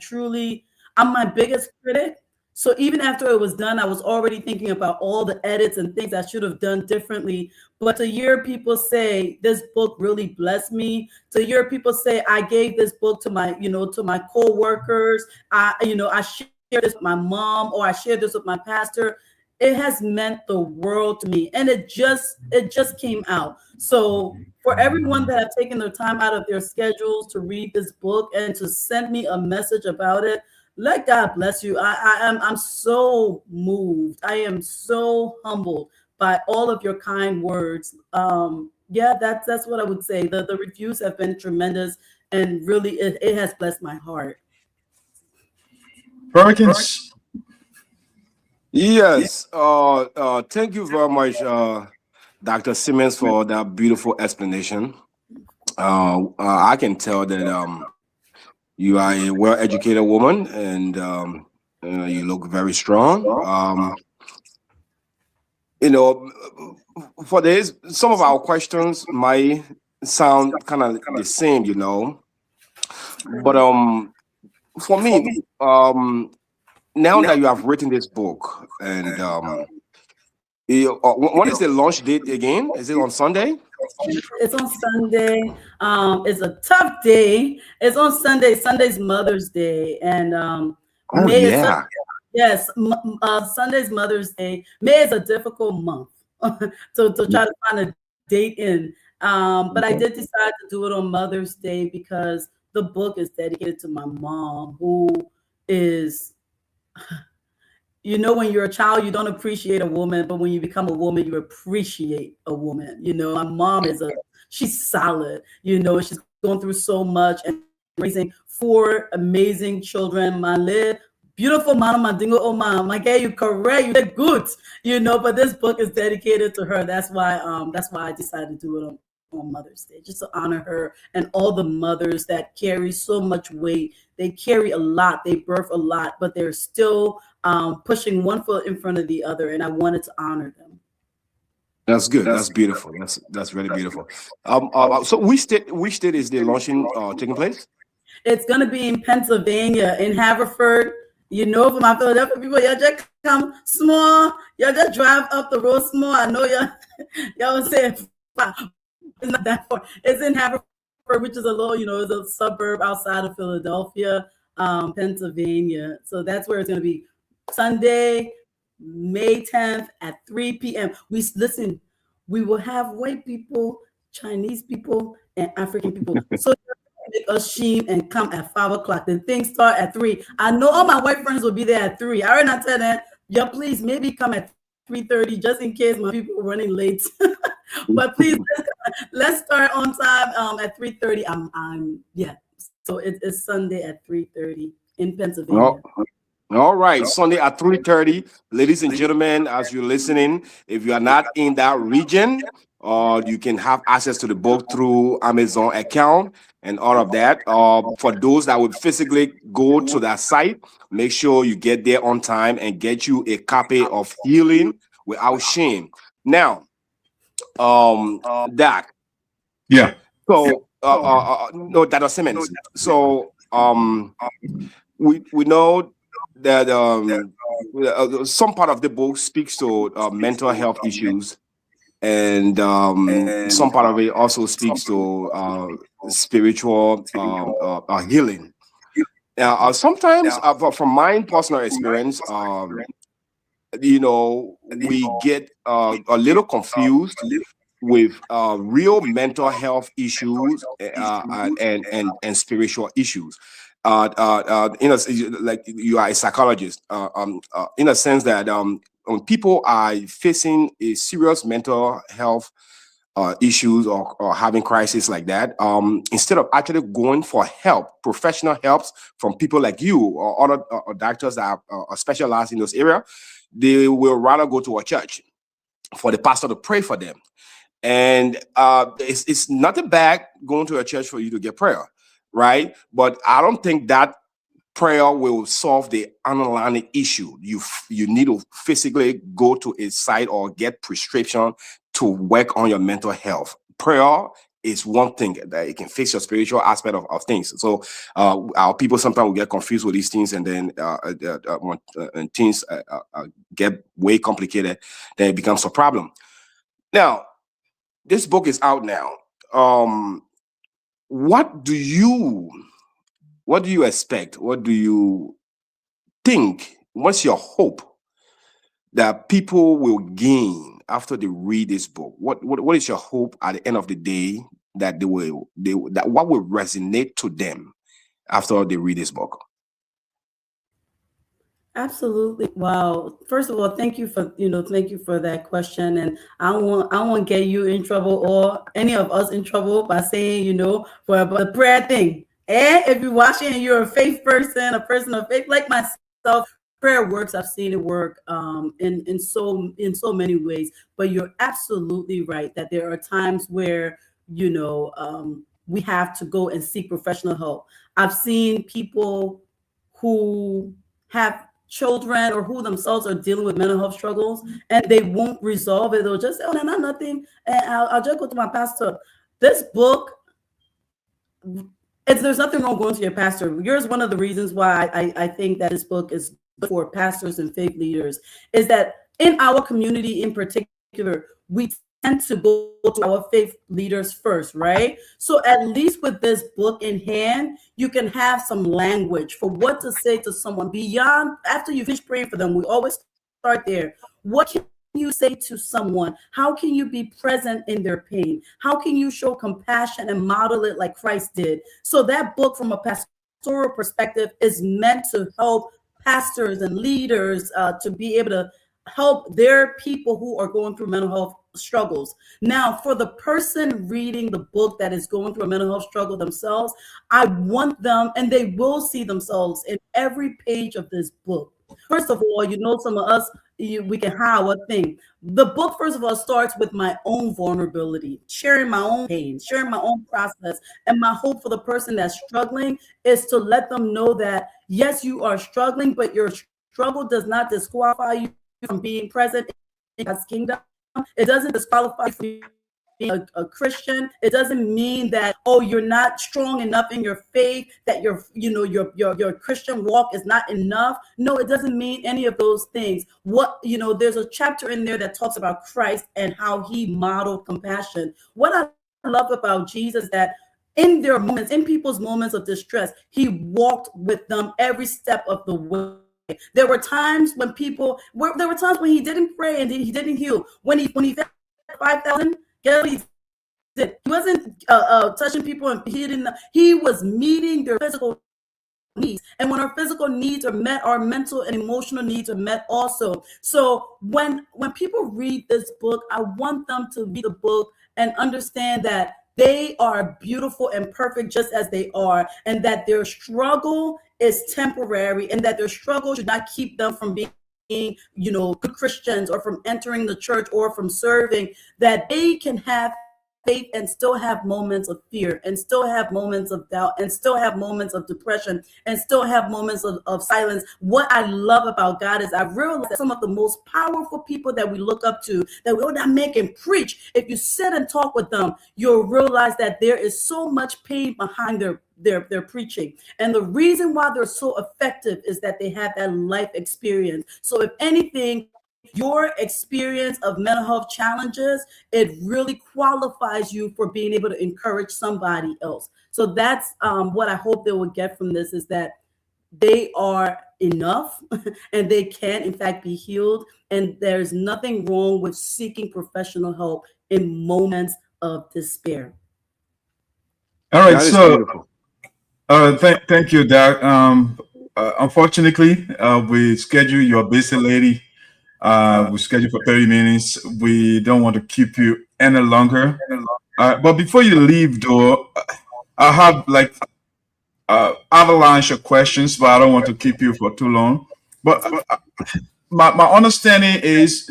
my biggest critic. So even after it was done, I was already thinking about all the edits and things I should have done differently. But to hear people say this book really blessed me, to hear people say I gave this book to my co-workers, I shared this with my mom, or I shared this with my pastor, it has meant the world to me. And it just came out. So for everyone that have taken their time out of their schedules to read this book and to send me a message about it, let God bless you. I'm so moved. I am so humbled by all of your kind words. Yeah, that's what I would say. The reviews have been tremendous, and really it has blessed my heart. Perkins. Yes. Thank you very much, Dr. Simmons, for that beautiful explanation. I can tell that you are a well-educated woman, and you look very strong. For this, some of our questions might sound kind of the same, but for me, now that you have written this book, and when is the launch date again? Is it on Sunday? It's on Sunday. It's a tough day. It's on Sunday. Sunday's Mother's Day, and Sunday's Mother's Day. May is a difficult month to try to find a date in. But I did decide to do it on Mother's Day because the book is dedicated to my mom, who is. When you're a child, you don't appreciate a woman, but when you become a woman, you appreciate a woman. My mom she's solid. She's going through so much and raising 4 amazing children. My beautiful mama Mandingo, oh my girl, you correct, you did good. But this book is dedicated to her. That's why I decided to do it on Mother's Day, just to honor her and all the mothers that carry so much weight. They carry a lot, they birth a lot, but they're still pushing one foot in front of the other, and I wanted to honor them. That's good. That's beautiful. That's really beautiful. So which state is the launching taking place? It's gonna be in Pennsylvania, in Haverford. For my Philadelphia people, y'all just come small. Y'all just drive up the road small. I know y'all will say it's not that far. It's in Haverford, which is a little, it's a suburb outside of Philadelphia, Pennsylvania. So that's where it's gonna be. Sunday, May 10th at 3 p.m. We will have white people, Chinese people, and African people. So make a sheen and come at 5 o'clock. Then things start at 3. I know all my white friends will be there at 3. I already not tell them, yeah, please maybe come at 3:30 just in case my people are running late. But please let's start on time at 3:30. Yeah. So it's Sunday at 3:30 in Pennsylvania. All right, Sunday at 3:30, ladies and gentlemen, as you're listening, if you are not in that region, you can have access to the book through Amazon account and all of that. For those that would physically go to that site, make sure you get there on time and get you a copy of Healing Without Shame. Now, Doc. Yeah. So, no, Dr. Simmons. So, we know that some part of the book speaks to mental health issues, and some part of it also speaks to spiritual healing. Sometimes, from my personal experience, you know, we get a little confused with real mental health issues and spiritual issues. Like you are a psychologist, in a sense that when people are facing a serious mental health issues or having crisis like that, instead of actually going for help, professional helps from people like you or other doctors that are specialized in those areas, they will rather go to a church for the pastor to pray for them. And it's nothing bad going to a church for you to get prayer, right? But I don't think that prayer will solve the underlying issue. You need to physically go to a site or get prescription to work on your mental health. Prayer is one thing that it can fix your spiritual aspect of things. So our people sometimes will get confused with these things, and then when things get way complicated, then it becomes a problem. Now, this book is out now. What do you expect? What do you think? What's your hope that people will gain after they read this book? What is your hope at the end of the day that what will resonate to them after they read this book? Absolutely. Wow. First of all, thank you for that question. And I won't get you in trouble or any of us in trouble by saying, for the prayer thing. And if you're watching and you're a faith person, a person of faith like myself, prayer works. I've seen it work in so many ways. But you're absolutely right that there are times where, we have to go and seek professional help. I've seen people who have children or who themselves are dealing with mental health struggles, and they won't resolve it. They'll just say, oh, no, not nothing. And I'll just go to my pastor. This book, there's nothing wrong going to your pastor. Here's one of the reasons why I think that this book is for pastors and faith leaders, is that in our community in particular, we tend to go to our faith leaders first, right? So at least with this book in hand, you can have some language for what to say to someone beyond, after you finish praying for them. We always start there. What can you say to someone? How can you be present in their pain? How can you show compassion and model it like Christ did? So that book, from a pastoral perspective, is meant to help pastors and leaders to be able to help their people who are going through mental health struggles. Now, for the person reading the book that is going through a mental health struggle themselves, I want them, and they will see themselves in every page of this book. First of all, some of us, we can hide one thing. The book, first of all, starts with my own vulnerability, sharing my own pain, sharing my own process. And my hope for the person that's struggling is to let them know that, yes, you are struggling, but your struggle does not disqualify you from being present in God's kingdom. It doesn't disqualify you from being a Christian. It doesn't mean that, you're not strong enough in your faith, that your Christian walk is not enough. No, it doesn't mean any of those things. There's a chapter in there that talks about Christ and how he modeled compassion. What I love about Jesus, that in their moments, in people's moments of distress, he walked with them every step of the way. There were times when he didn't pray and he didn't heal. When he fed 5,000, did. He wasn't touching people and he was meeting their physical needs. And when our physical needs are met, our mental and emotional needs are met also. So when people read this book, I want them to read the book and understand that they are beautiful and perfect just as they are, and that their struggle is temporary, and that their struggle should not keep them from being, good Christians, or from entering the church, or from serving, that they can have faith and still have moments of fear, and still have moments of doubt, and still have moments of depression, and still have moments of silence. What I love about God is I've realized that some of the most powerful people that we look up to, that we that man can preach, if you sit and talk with them, you'll realize that there is so much pain behind their preaching. And the reason why they're so effective is that they have that life experience. So if anything, your experience of mental health challenges, it really qualifies you for being able to encourage somebody else. So that's what I hope they will get from this, is that they are enough and they can in fact be healed. And there's nothing wrong with seeking professional help in moments of despair. All right, so thank you, Doc. Unfortunately, we schedule your busy lady. We scheduled for 30 minutes. We don't want to keep you any longer. But before you leave, though, I have like avalanche of questions, but I don't want to keep you for too long. But my understanding is,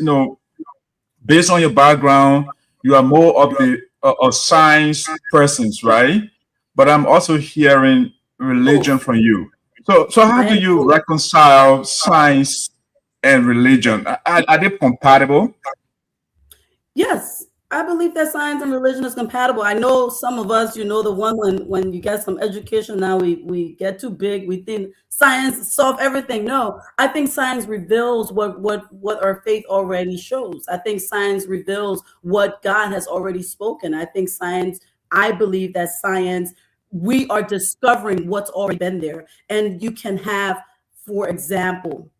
based on your background, you are more of the science persons, right? But I'm also hearing religion from you. So how do you reconcile science and religion? Are they compatible? Yes, I believe that science and religion is compatible. I know some of us, the one when you get some education, now we get too big. We think science solve everything. No, I think science reveals what our faith already shows. I think science reveals what God has already spoken. I believe that science, we are discovering what's already been there. And you can have, for example,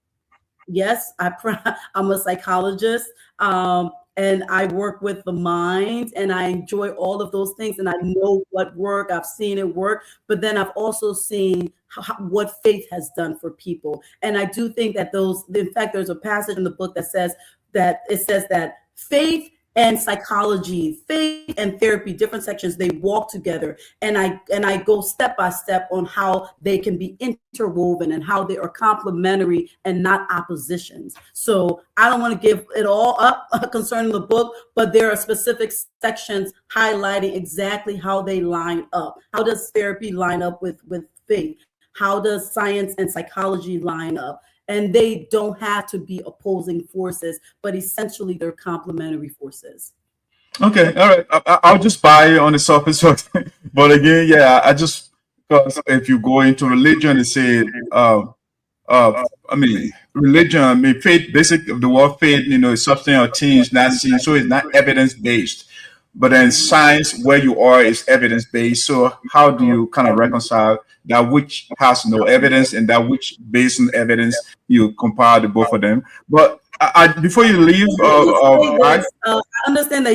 yes, I'm a psychologist, and I work with the mind, and I enjoy all of those things, and I know what work. I've seen it work, but then I've also seen what faith has done for people. And I do think that in fact, there's a passage in the book that says that faith and psychology, faith and therapy, different sections, they walk together. And I go step by step on how they can be interwoven and how they are complementary and not oppositions. So I don't want to give it all up concerning the book, but there are specific sections highlighting exactly how they line up. How does therapy line up with faith? How does science and psychology line up? And they don't have to be opposing forces, but essentially they're complementary forces. Okay, all right. I'll just buy it on the surface. But again, yeah, because if you go into religion and say, religion, faith, basic of the word faith, is something or things not seen, so it's not evidence based. But then science, where you are, is evidence based. So how do you kind of reconcile that which has no evidence and that which based on evidence? You compare the both of them. But before you leave, I understand that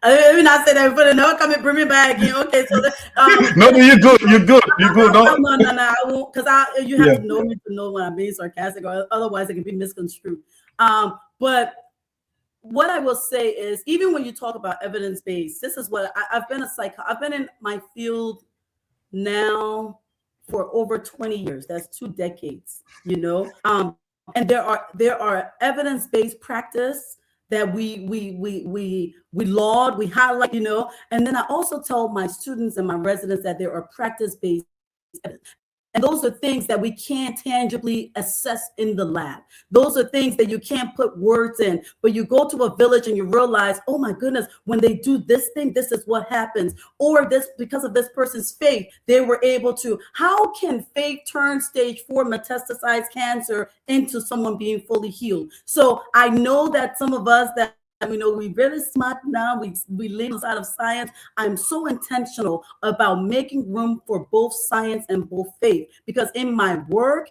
I mean, not say that, but no, come and bring me back again. Okay, so no, you're good. No, I won't, because you have to know me to know when I'm being sarcastic, or otherwise it can be misconstrued. But what I will say is, even when you talk about evidence-based, this is what I've been in my field now for over 20 years. That's 2 decades, and there are evidence-based practice that we laud, we highlight, and then I also tell my students and my residents that there are practice-based evidence. And those are things that we can't tangibly assess in the lab. Those are things that you can't put words in, but you go to a village and you realize, oh my goodness, when they do this thing, this is what happens. Or this, because of this person's faith, they were able to. How can faith turn stage 4 metastasized cancer into someone being fully healed? So I know that some of us that we really smart now. We lean outside of science. I'm so intentional about making room for both science and both faith, because in my work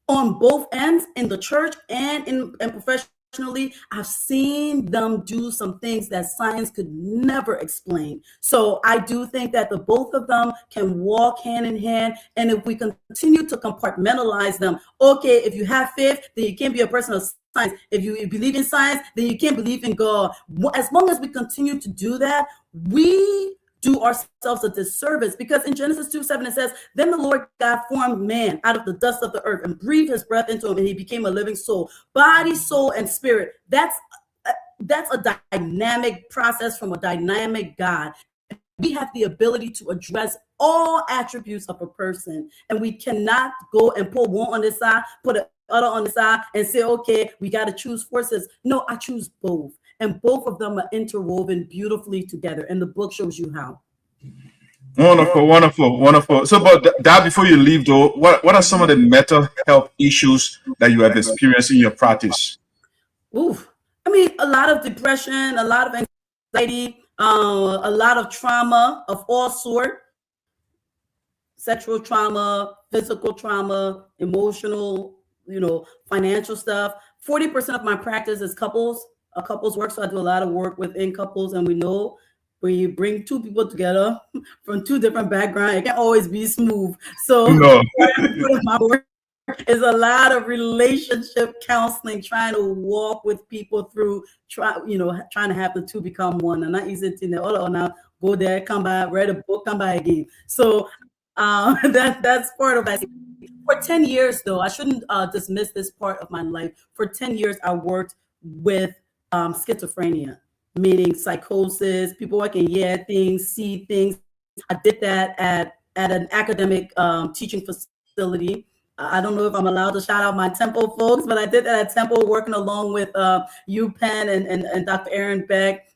on both ends, in the church and in professional professionally, I've seen them do some things that science could never explain. So I do think that the both of them can walk hand in hand. And if we continue to compartmentalize them, okay, if you have faith, then you can't be a person of science. If you believe in science, then you can't believe in God. As long as we continue to do that, we do ourselves a disservice, because in Genesis 2:7 it says, then the Lord God formed man out of the dust of the earth and breathed his breath into him, and he became a living soul, body, soul, and spirit. That's a dynamic process from a dynamic God. We have the ability to address all attributes of a person, and we cannot go and put one on this side, put the other on the side, and say, okay, we got to choose forces. No, I choose both. And both of them are interwoven beautifully together. And the book shows you how. Wonderful, wonderful, wonderful. So, but that before you leave, though, what are some of the mental health issues that you have experienced in your practice? Oof. I mean, a lot of depression, a lot of anxiety, a lot of trauma of all sorts. Sexual trauma, physical trauma, emotional, financial stuff. 40% of my practice is couples work. So I do a lot of work within couples, and we know when you bring two people together from two different backgrounds, it can't always be smooth. So my work is a lot of relationship counseling, trying to walk with people through trying to have the two become one. And not easy to know, now go there, come by, read a book, come by again. So that's part of that. For 10 years, though, I shouldn't dismiss this part of my life. For 10 years, I worked with schizophrenia, meaning psychosis, people who can hear things, see things. I did that at an academic teaching facility. I don't know if I'm allowed to shout out my Temple folks, but I did that at Temple, working along with UPenn and Dr. Aaron Beck,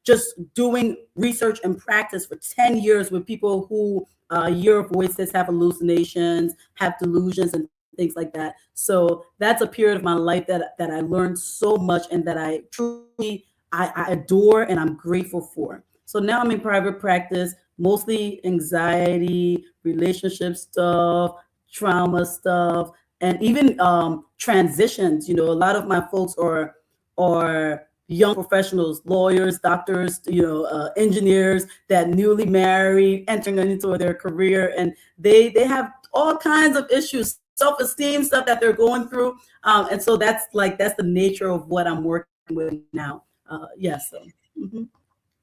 just doing research and practice for 10 years with people who hear voices, have hallucinations, have delusions, and things like that. So that's a period of my life that I learned so much, and that I truly I adore and I'm grateful for. So now I'm in private practice, mostly anxiety, relationship stuff, trauma stuff, and even transitions. A lot of my folks are young professionals, lawyers, doctors, engineers that newly married, entering into their career, and they have all kinds of issues, self-esteem stuff that they're going through, and so that's the nature of what I'm working with now. Yes.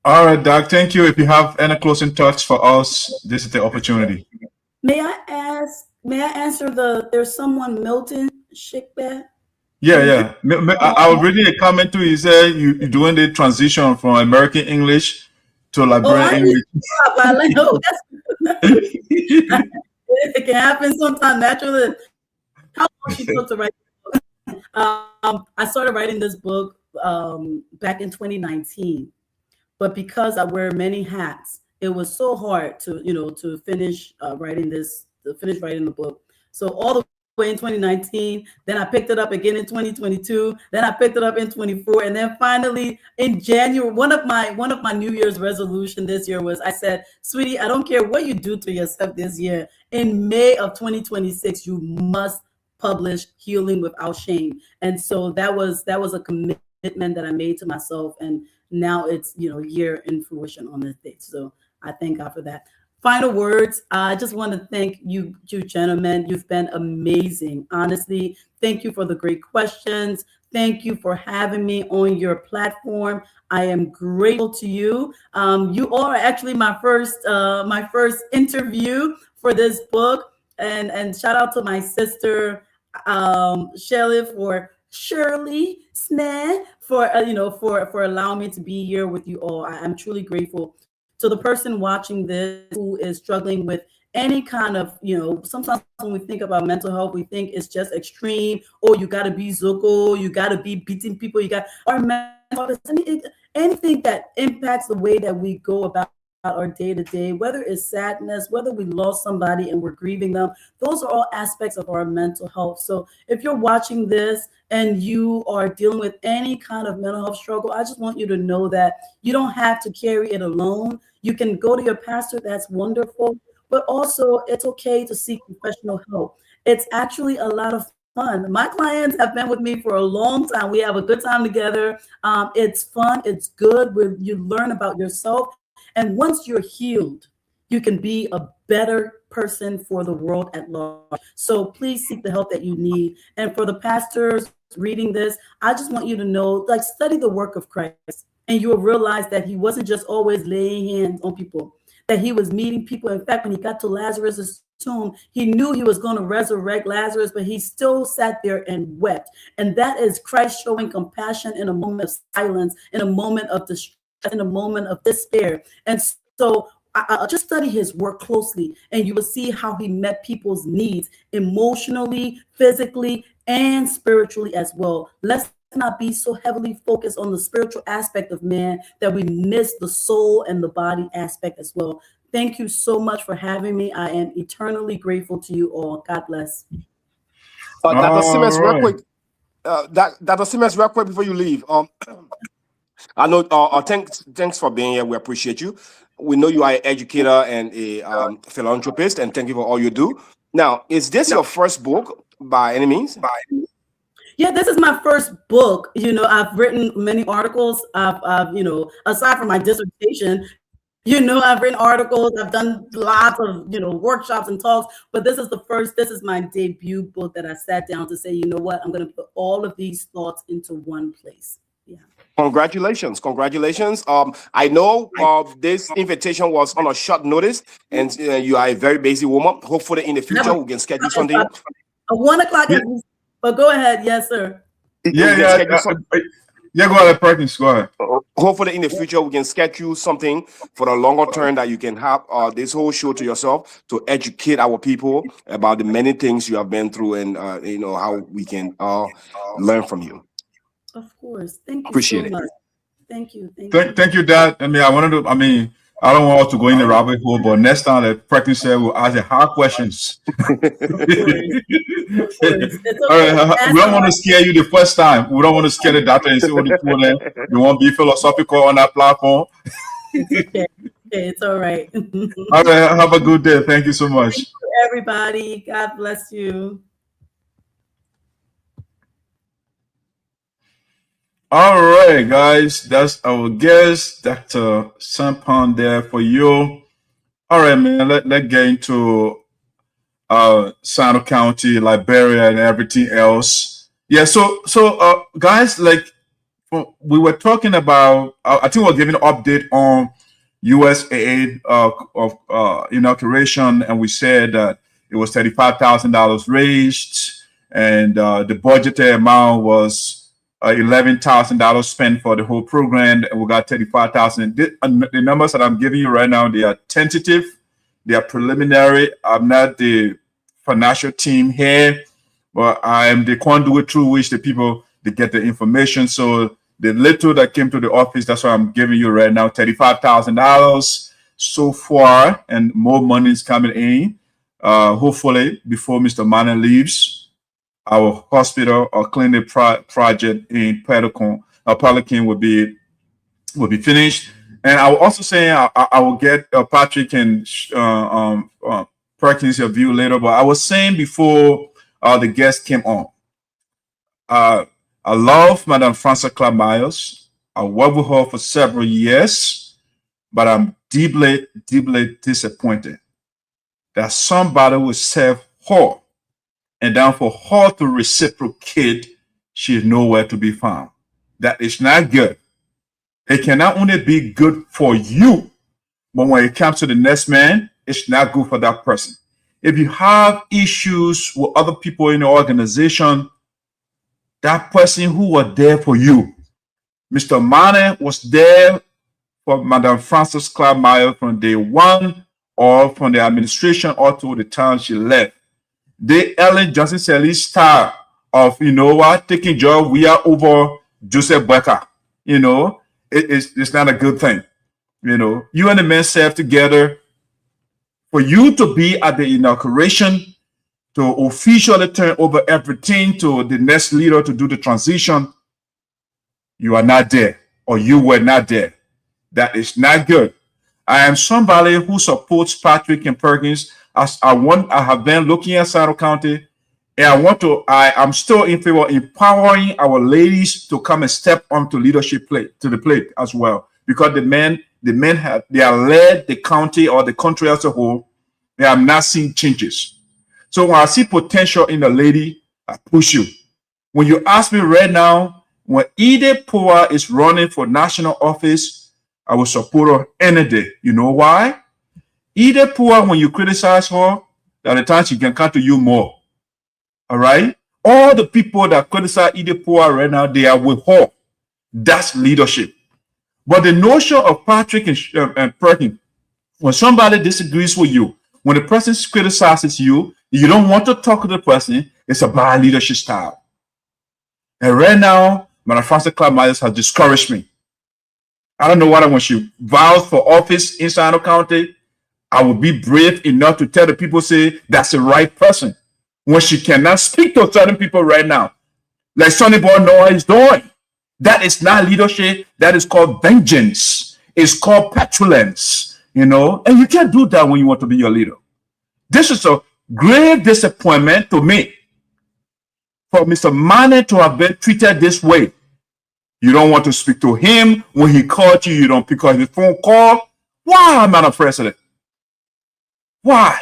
All right, Doc. Thank you. If you have any closing thoughts for us, this is the opportunity. May I answer there's someone, Milton Teahjay? Yeah. I was reading a comment too. He said you're doing the transition from American English to Liberian English. It can happen sometimes naturally. How long she took to write the book? I started writing this book back in 2019, but because I wear many hats, it was so hard to finish writing the book. So all the way in 2019, then I picked it up again in 2022, then I picked it up in 24, and then finally in January, one of my New Year's resolution this year was, I said, sweetie, I don't care what you do to yourself this year. In May of 2026, you must publish Healing Without Shame. And so that was a commitment that I made to myself, and now it's a year in fruition on this date. So I thank God for that. Final words. I just want to thank you gentlemen. You've been amazing. Honestly, thank you for the great questions. Thank you for having me on your platform. I am grateful to you. You are actually my first interview for this book, and shout out to my sister Shirley Snoe for allowing me to be here with you all. I'm truly grateful. So the person watching this who is struggling with any kind of, sometimes when we think about mental health, we think it's just extreme. Oh, you got to be Zoko, you got to be beating people, our mental health, anything that impacts the way that we go about our day-to-day, whether it's sadness, whether we lost somebody and we're grieving them, those are all aspects of our mental health. So if you're watching this and you are dealing with any kind of mental health struggle, I just want you to know that you don't have to carry it alone. You can go to your pastor, that's wonderful, but also it's okay to seek professional help. It's actually a lot of fun. My clients have been with me for a long time. We have a good time together. It's fun. It's good. Where you learn about yourself. And once you're healed, you can be a better person for the world at large. So please seek the help that you need. And for the pastors reading this, I just want you to know, like, study the work of Christ. And you will realize that he wasn't just always laying hands on people, that he was meeting people. In fact, when he got to Lazarus' tomb, he knew he was going to resurrect Lazarus, but he still sat there and wept. And that is Christ showing compassion in a moment of silence, in a moment of distress, in a moment of despair. And so I just study his work closely, and you will see how he met people's needs emotionally, physically, and spiritually as well. Let's not be so heavily focused on the spiritual aspect of man that we miss the soul and the body aspect as well. Thank you so much for having me. I am eternally grateful to you all. God bless. Dr. Simmons, real quick. Dr. Simmons, real quick before you leave. I know. Thanks for being here. We appreciate you. We know you are an educator and a philanthropist, and thank you for all you do. Now, is this your first book by any means? Yeah, this is my first book. I've written many articles. I've aside from my dissertation, I've written articles. I've done lots of, workshops and talks. But this is my debut book that I sat down to say, you know what, I'm going to put all of these thoughts into one place. Yeah. Congratulations. I know this invitation was on a short notice, and you are a very busy woman. Hopefully in the future we can schedule something. 1 o'clock. But go ahead. Yes, sir. Yeah, go ahead, Perkins. Go ahead. Hopefully in the future we can schedule something for the longer term that you can have this whole show to yourself to educate our people about the many things you have been through, and how we can learn from you. Of course. Thank you. Appreciate so much. it. Thank you. Thank you, Dad. I don't want to go in the rabbit hole, but next time that Perkins said we'll ask the hard questions. All right, we don't want to scare you the first time. We don't want to scare the doctor and say what you put in. You won't be philosophical on that platform. Okay, it's all right. All right, have a good day. Thank you so much. Thank you, everybody. God bless you. All right, guys, that's our guest, Dr. Sonpon, there for you. All right, man, let's get into Sinoe County, Liberia, and everything else. Yeah, so guys, like we were talking about, I think we're giving an update on USAID of inauguration, and we said that it was $35,000 raised, and the budgeted amount was $11,000 spent for the whole program, and we got $35,000. The numbers that I'm giving you right now, they are tentative, they are preliminary. I'm not the financial team here, but I am the conduit through which the people they get the information. So the little that came to the office, that's what I'm giving you right now, $35,000 so far, and more money is coming in. Hopefully before Mr. Manneh leaves, our hospital or clinic project in Pelican will be finished. And I will also say I will get Patrick and Perkins' view later. But I was saying before the guest came on, I love Madam Frances Clark Myers. I worked with her for several years, but I'm deeply, deeply disappointed that somebody will serve her, and then for her to reciprocate, she is nowhere to be found. That is not good. It can not only be good for you, but when it comes to the next man, it's not good for that person. If you have issues with other people in the organization, that person who was there for you, Mr. Manneh was there for Madam Frances Clark Myers from day one, or from the administration, or to the time she left. The Ellen Johnson Sirleaf's style of, taking job, we are over Joseph Boakai. It's not a good thing. You and the men serve together. For you to be at the inauguration, to officially turn over everything to the next leader to do the transition, you are not there, or you were not there. That is not good. I am somebody who supports Patrick and Perkins. As I have been looking at Sinoe County, And I'm still in favor of empowering our ladies to come and step onto leadership to the plate as well. Because the men they are led the county or the country as a whole. They have not seen changes. So when I see potential in a lady, I push you. When you ask me right now, when Ide Poa is running for national office, I will support her any day. You know why? Ide Poa, when you criticize her, at the time she can come to you more. All right? All the people that criticize Ide Poa right now, they are with her. That's leadership. But the notion of Patrick and Perkins, when somebody disagrees with you, when the person criticizes you, you don't want to talk to the person, it's a bad leadership style. And right now, Madam Frances Clark Myers has discouraged me. I don't know whether when she vows for office in Sinoe County, I will be brave enough to tell the people, say, that's the right person. When she cannot speak to certain people right now, like Sonny Boy Noah is doing. That is not leadership. That is called vengeance. It's called petulance, you know. And you can't do that when you want to be your leader. This is a great disappointment to me for Mr. Manneh to have been treated this way. You don't want to speak to him. When he called you, you don't pick up his phone call. Why, Madam President? Why?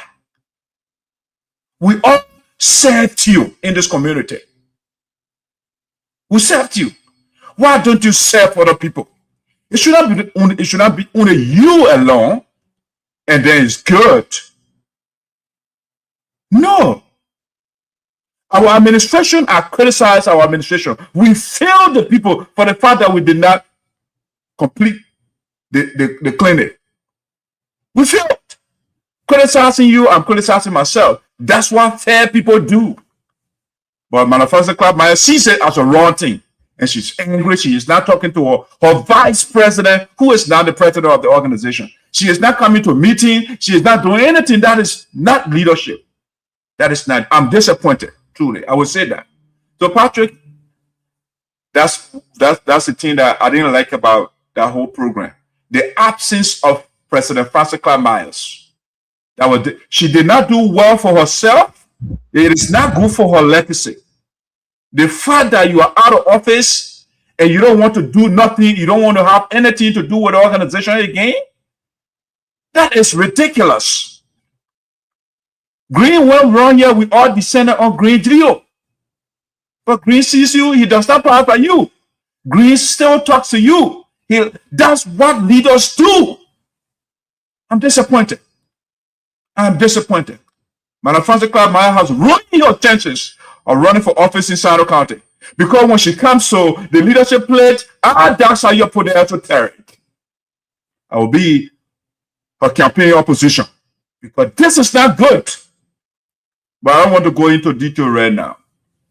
We all served you in this community. We served you. Why don't you serve other people? It should not be only you alone, and then it's good. No. Our administration, I criticize our administration. We failed the people for the fact that we did not complete the clinic. We failed. Criticizing you, I'm criticizing myself. That's what fair people do. But Madam Frances Clark Myers sees it as a wrong thing. And she's angry. She is not talking to her vice president, who is now the president of the organization. She is not coming to a meeting. She is not doing anything. That is not leadership. That is not. I'm disappointed, truly. I would say that. So, Patrick, that's the thing that I didn't like about that whole program. The absence of President Frances Clark Myers. She did not do well for herself. It is not good for her legacy. The fact that you are out of office and you don't want to do nothing, you don't want to have anything to do with the organization again, that is ridiculous. Green went wrong here. We all descended on Green Geo. But Green sees you, he does not pass by you. Green still talks to you. That's what leaders do. I'm disappointed. I'm disappointed. Madam Frances Clark Myers has ruined your chances of running for office in Sinoe County. Because when she comes to the leadership plate, that's how you put the Esoteric. I will be her campaign opposition. Because this is not good. But I don't want to go into detail right now.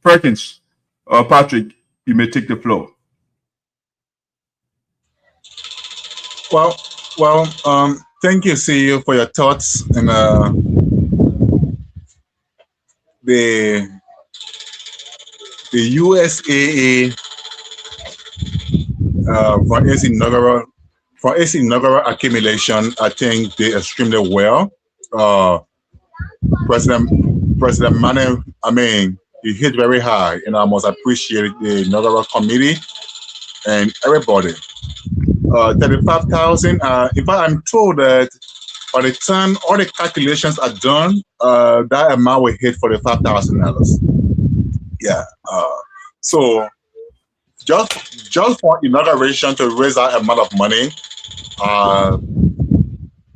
Perkins, Patrick, you may take the floor. Well, thank you, CEO, for your thoughts and the USAA for its inaugural accumulation. I think they extremely well. President Manneh, I mean, he hit very high, and I must appreciate the inaugural committee and everybody. 35,000. In fact, I'm told that by the time all the calculations are done, that amount will hit $45,000. Yeah. So just for inauguration to raise that amount of money,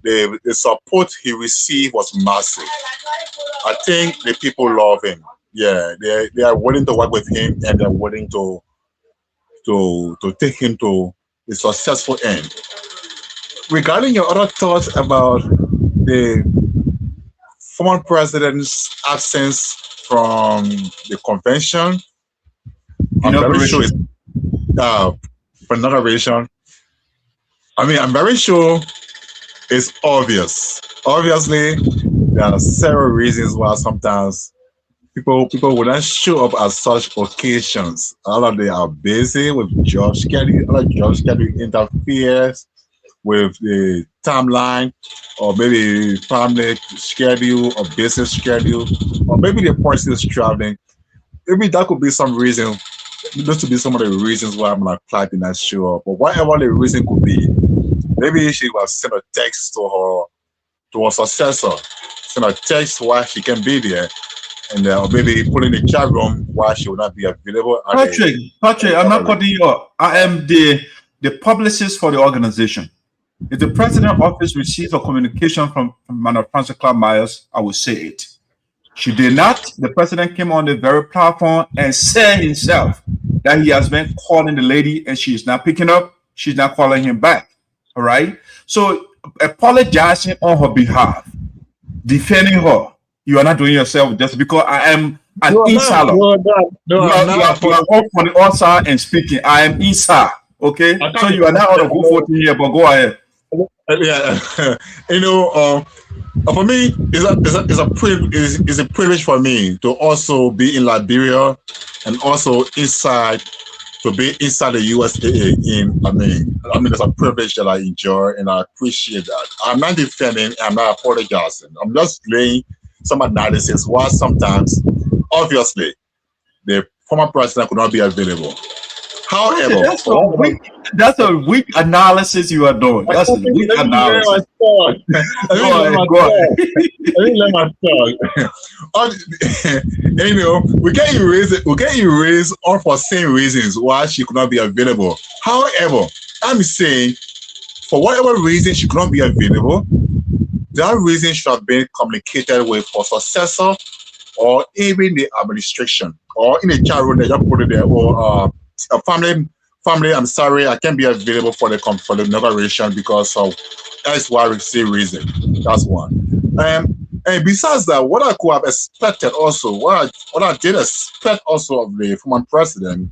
the support he received was massive. I think the people love him. Yeah, they are willing to work with him, and they're willing to take him to a successful end. Regarding your other thoughts about the former president's absence from the convention, I'm very sure it's for inauguration. I mean, I'm very sure it's obvious. Obviously, there are several reasons why sometimes people wouldn't show up at such occasions. All of them are busy with job schedule. A lot of job schedule interferes. with the timeline, or maybe family schedule or business schedule, or maybe the person is traveling. Maybe that could be some reason. Those to be some of the reasons why I'm not applying in that show. But whatever the reason could be, maybe she will send a text to her successor, send a text why she can be there, and or maybe put in the chat room why she will not be available. Patrick, I'm not cutting you off. I am the publicist for the organization. If the president office receives a communication from Madam Frances Clark Myers, I will say it. She did not. The president came on the very platform and said himself that he has been calling the lady and she is not picking up. She's not calling him back. All right. So apologizing on her behalf, defending her, you are not doing yourself just because I am an insider. You are on the outside and speaking. I am inside. Okay. So you are not on the go 14 here, but go ahead. Yeah, you know, for me, it's a privilege for me to also be in Liberia and also to be inside the USAA. I mean, it's a privilege that I enjoy and I appreciate that. I'm not defending, I'm not apologizing. I'm just laying some analysis why sometimes, obviously, the former president could not be available. However, that's a weak analysis you are doing. That's a weak analysis. Go ahead. Let my talk. You know, we can erase unforeseen reasons why she could not be available. However, I'm saying, for whatever reason she could not be available, that reason should have been communicated with her successor or even the administration, or in a chat room they just put it there, or family, I'm sorry, I can't be available for the inauguration because of that's why we see reason. That's one. And besides that, what I could have expected also, what I did expect also of the former president,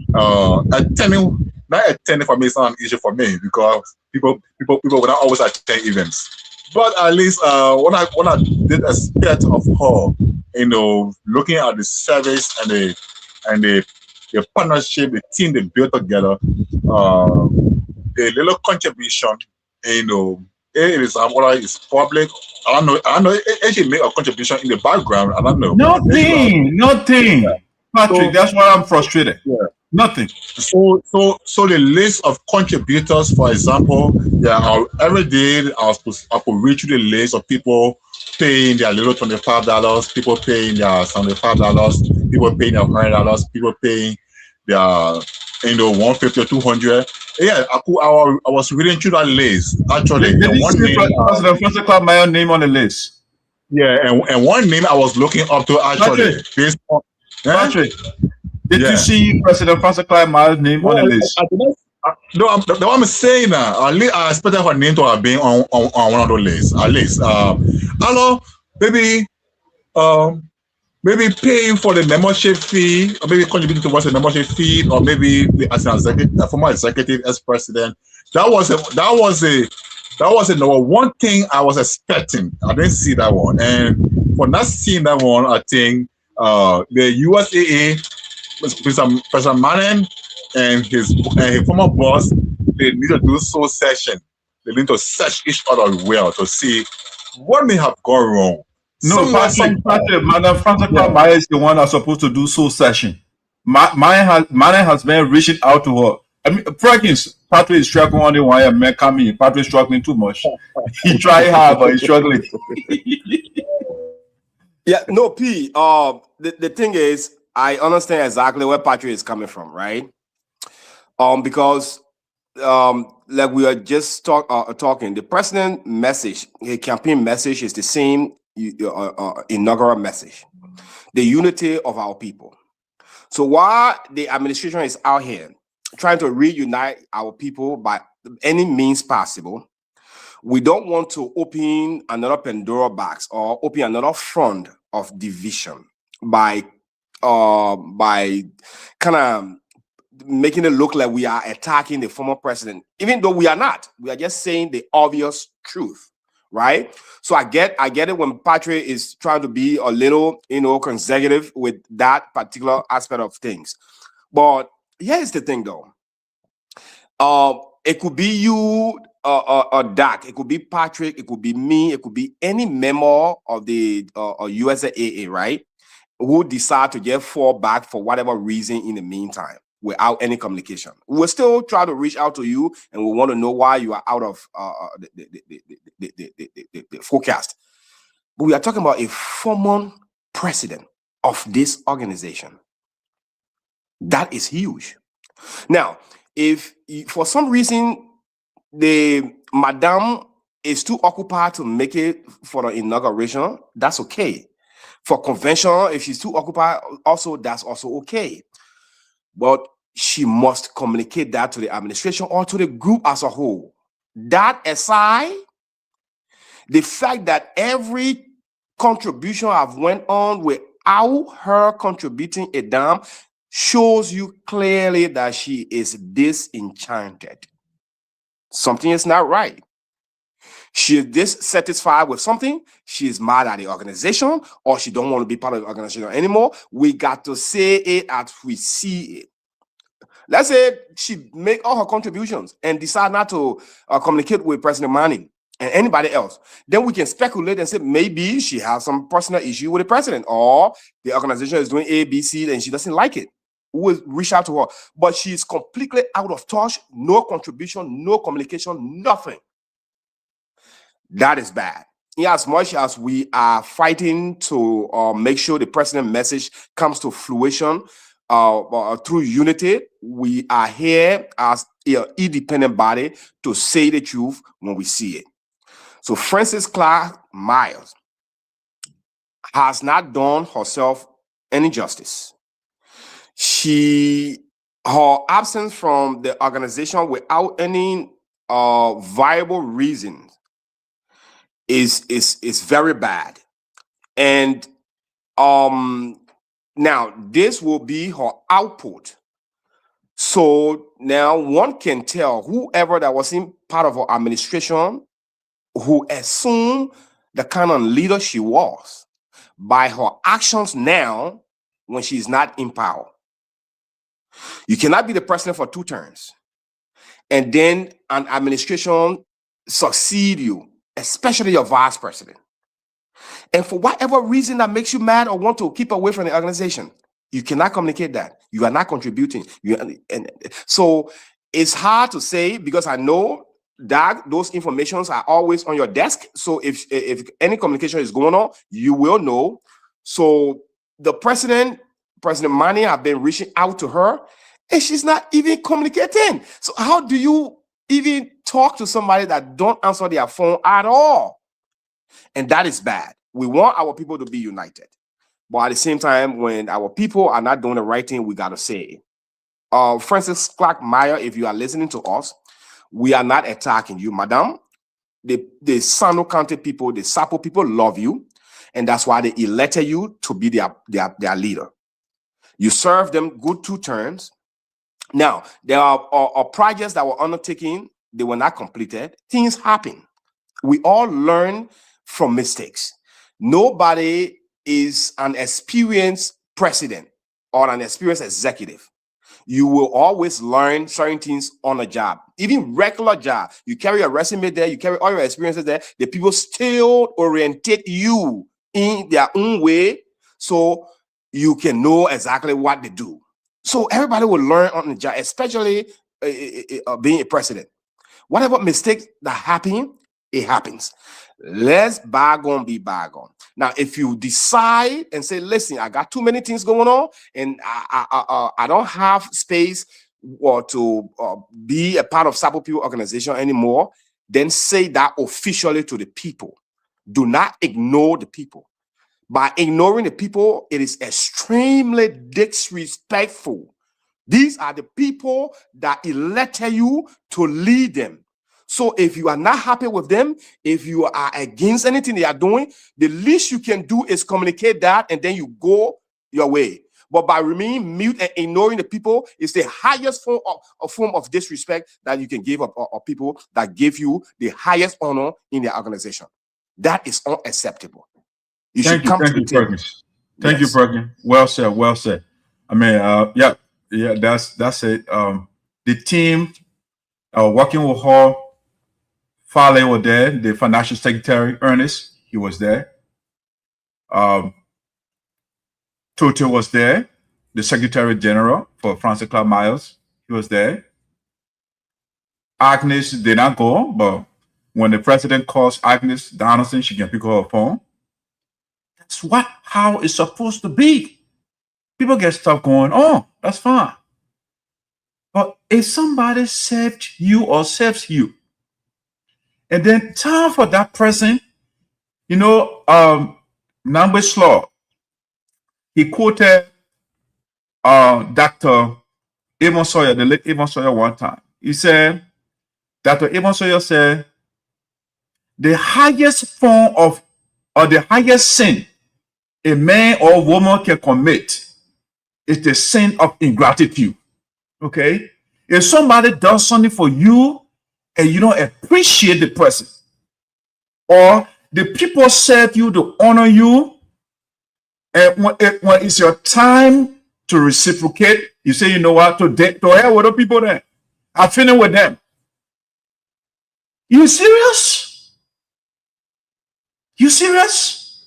not attending for me is not an issue for me because people will not always attend events. But at least what I did expect of her, you know, looking at the service and the partnership, the team they built together, a little contribution, you know, it is whether it's public. I don't know. It should make a contribution in the background. I don't know. Nothing. Yeah. Patrick, so, that's why I'm frustrated. Yeah. Nothing. So the list of contributors, for example, every day I could read through the list of people paying their little $25, people paying their $75, people paying their $100, people paying their $150 or $200. Yeah, I was reading through that list. Actually, President Frances Clark Myers name on the list. Yeah, and one name I was looking up to actually based on Patrick. Did you see President Frances Clark Myers' name on the list? No, I'm saying that. I expected her name to have been on one of those lists. At least, hello, maybe paying for the membership fee, or maybe contributing towards the membership fee, or maybe as an executive, a former executive as president. That was the number one thing I was expecting. I didn't see that one, and for not seeing that one, I think the USAA. President Manneh and his former boss, they need to do soul session. They need to search each other well to see what may have gone wrong. No, Patrick, Madam Frances Clark Myers is the one that's supposed to do soul session. Manneh has been reaching out to her. I mean, Perkins, Patrick is struggling on the wire, man, come in. Patrick is struggling too much. He tried hard, but he's struggling. Yeah, no, P. The thing is, I understand exactly where Patrick is coming from, right? Because like we are just talking, the president message, the campaign message is the same inaugural message, the unity of our people. So while the administration is out here trying to reunite our people by any means possible, we don't want to open another Pandora box or open another front of division by kind of making it look like we are attacking the former president, even though we are not. We are just saying the obvious truth, right? So I get it when Patrick is trying to be a little, consecutive with that particular aspect of things. But here's the thing, though. It could be you Doc, it could be Patrick, it could be me, it could be any member of the USAA, right? Who decide to just fall back for whatever reason in the meantime without any communication. We'll still try to reach out to you, and we want to know why you are out of the forecast. But we are talking about a former president of this organization. That is huge. Now, if for some reason the madam is too occupied to make it for the inauguration, that's okay. For convention, if she's too occupied, also that's also okay. But she must communicate that to the administration or to the group as a whole. That aside, the fact that every contribution I've went on without her contributing a dime shows you clearly that she is disenchanted. Something is not right. She is dissatisfied with something. She is mad at the organization, or she don't want to be part of the organization anymore. We got to say it as we see it. Let's say she make all her contributions and decide not to communicate with President Manneh and anybody else. Then we can speculate and say maybe she has some personal issue with the president, or the organization is doing A, B, C, and she doesn't like it. We will reach out to her. But she's completely out of touch, no contribution, no communication, nothing. That is bad. Yeah, as much as we are fighting to make sure the president's message comes to fruition through unity, we are here as an independent body to say the truth when we see it. So Frances Clark Myers has not done herself any justice. Her absence from the organization without any viable reason is very bad. And now this will be her output. So now one can tell whoever that was in part of her administration who assumed the kind of leader she was by her actions now when she's not in power. You cannot be the president for 2 terms and then an administration succeed you, especially your vice president. And for whatever reason that makes you mad or want to keep away from the organization, you cannot communicate that. You are not contributing. So it's hard to say, because I know that those informations are always on your desk. So if any communication is going on, you will know. So the President Manneh, have been reaching out to her, and she's not even communicating. So how do you even talk to somebody that don't answer their phone at all? And that is bad. We want our people to be united. But at the same time, when our people are not doing the right thing, we got to say it. Frances Clark Myers, if you are listening to us, we are not attacking you, madam. The Sinoe County people, the Sapo people love you. And that's why they elected you to be their leader. You served them good 2 terms. Now, there are projects that were undertaken, they were not completed. Things happen. We all learn from mistakes. Nobody is an experienced president or an experienced executive. You will always learn certain things on a job, even regular job. You carry a resume there, you carry all your experiences there. The people still orientate you in their own way so you can know exactly what they do. So everybody will learn on the job, especially being a president. Whatever mistakes that happen, it happens. Let's bygone be bygone. Now, if you decide and say, listen, I got too many things going on, and I don't have space or to be a part of Sapo People organization anymore, then say that officially to the people. Do not ignore the people. By ignoring the people, it is extremely disrespectful. These are the people that elected you to lead them. So if you are not happy with them, if you are against anything they are doing, the least you can do is communicate that, and then you go your way. But by remaining mute and ignoring the people is the highest form of disrespect that you can give of people that give you the highest honor in their organization. That is unacceptable. Thank you, Perkins. Thank you, Perkins. Well said, well said. I mean, yeah, that's it. The team working with her Fale was there, the financial secretary, Ernest, he was there. Toto was there, the secretary general for Francis Clark Myers, he was there. Agnes did not go, but when the president calls Agnes Donaldson, she can pick up her phone. That's how it's supposed to be. People get stuff going on, that's fine. But if somebody saved you or saves you, and then time for that person, you know, Nambwe Slaw, he quoted Dr. Avon Sawyer, the late Avon Sawyer, one time. He said, Dr. Avon Sawyer said, the highest form of, or the highest sin a man or woman can commit is the sin of ingratitude. Okay? If somebody does something for you and you don't appreciate the person, or the people serve you to honor you, and when it's your time to reciprocate, you say, you know what, to hell with the people there. I'm finished with them. You serious? You serious?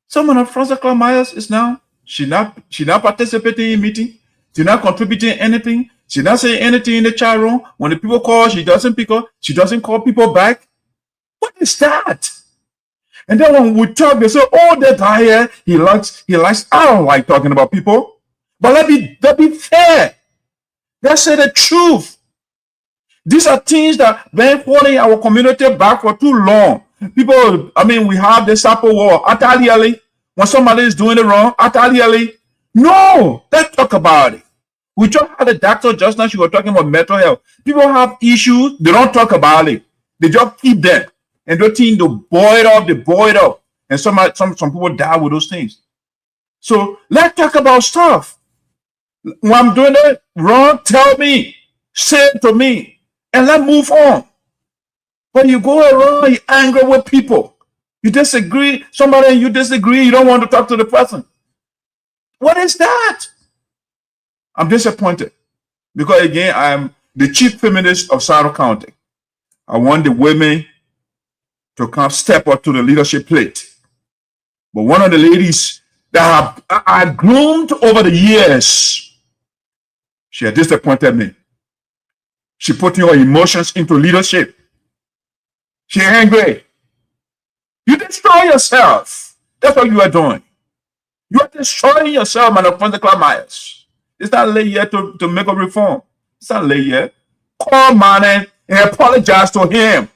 Someone of Francis Clark Myers is now, she not participating in meeting, she not contributing anything, she not saying anything in the chat room. When the people call, she doesn't pick up, she doesn't call people back. What is that? And then when we talk, they say, oh, that guy here, he likes, I don't like talking about people. But let be fair. Let's say the truth. These are things that been holding our community back for too long. People, I mean, we have the Sapo war, Ataliali. When somebody is doing it wrong, Ataliali. No, let's talk about it. We just had a doctor just now, she was talking about mental health. People have issues, they don't talk about it. They just keep them. And they think they boil it up. And some people die with those things. So let's talk about stuff. When I'm doing it wrong, tell me. Say it to me. And let's move on. But you go around, you're angry with people. You disagree, somebody and you disagree, you don't want to talk to the person. What is that? I'm disappointed. Because again, I'm the chief feminist of Sinoe County. I want the women to come step up to the leadership plate. But one of the ladies that I groomed over the years, she had disappointed me. She put her emotions into leadership. She's angry. You destroy yourself. That's what you are doing. You are destroying yourself, man, of Francis Clark Myers. It's not late yet to make a reform. It's not late yet. Call Manneh and apologize to him.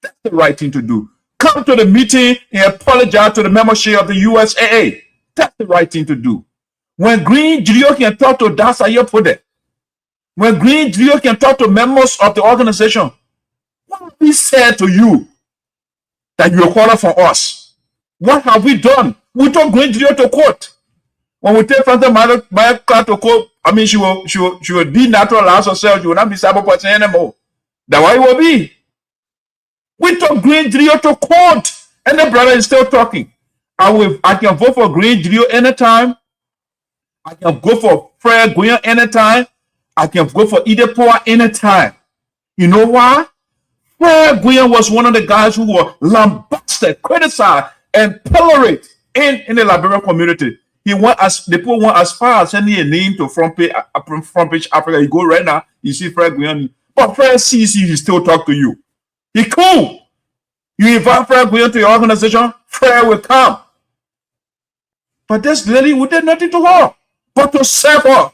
That's the right thing to do. Come to the meeting and apologize to the membership of the USAA. That's the right thing to do. When Green Grio can talk to Dasa Yopode, when Green Grio can talk to members of the organization, what have we said to you that you are calling for us? What have we done? We took Green Grio to court. When we take Francis Clark to court, I mean, she will denaturalize herself. She will not be cyber person anymore. That's why it will be. We took Green Grio to court, and the brother is still talking. I can vote for Green Grio anytime. I can go for Fred Guyan anytime. I can go for Idepoa anytime. You know why? Fred Guyan was one of the guys who were lambasted, criticized, and pilloried in the Liberian community. The people went as far as sending a name to front page Africa. You go right now, you see Fred Guyan. But Fred sees you, he still talk to you. He cool. You invite Fred Guyan to your organization, Fred will come. But this lady, we did nothing to her but to serve her.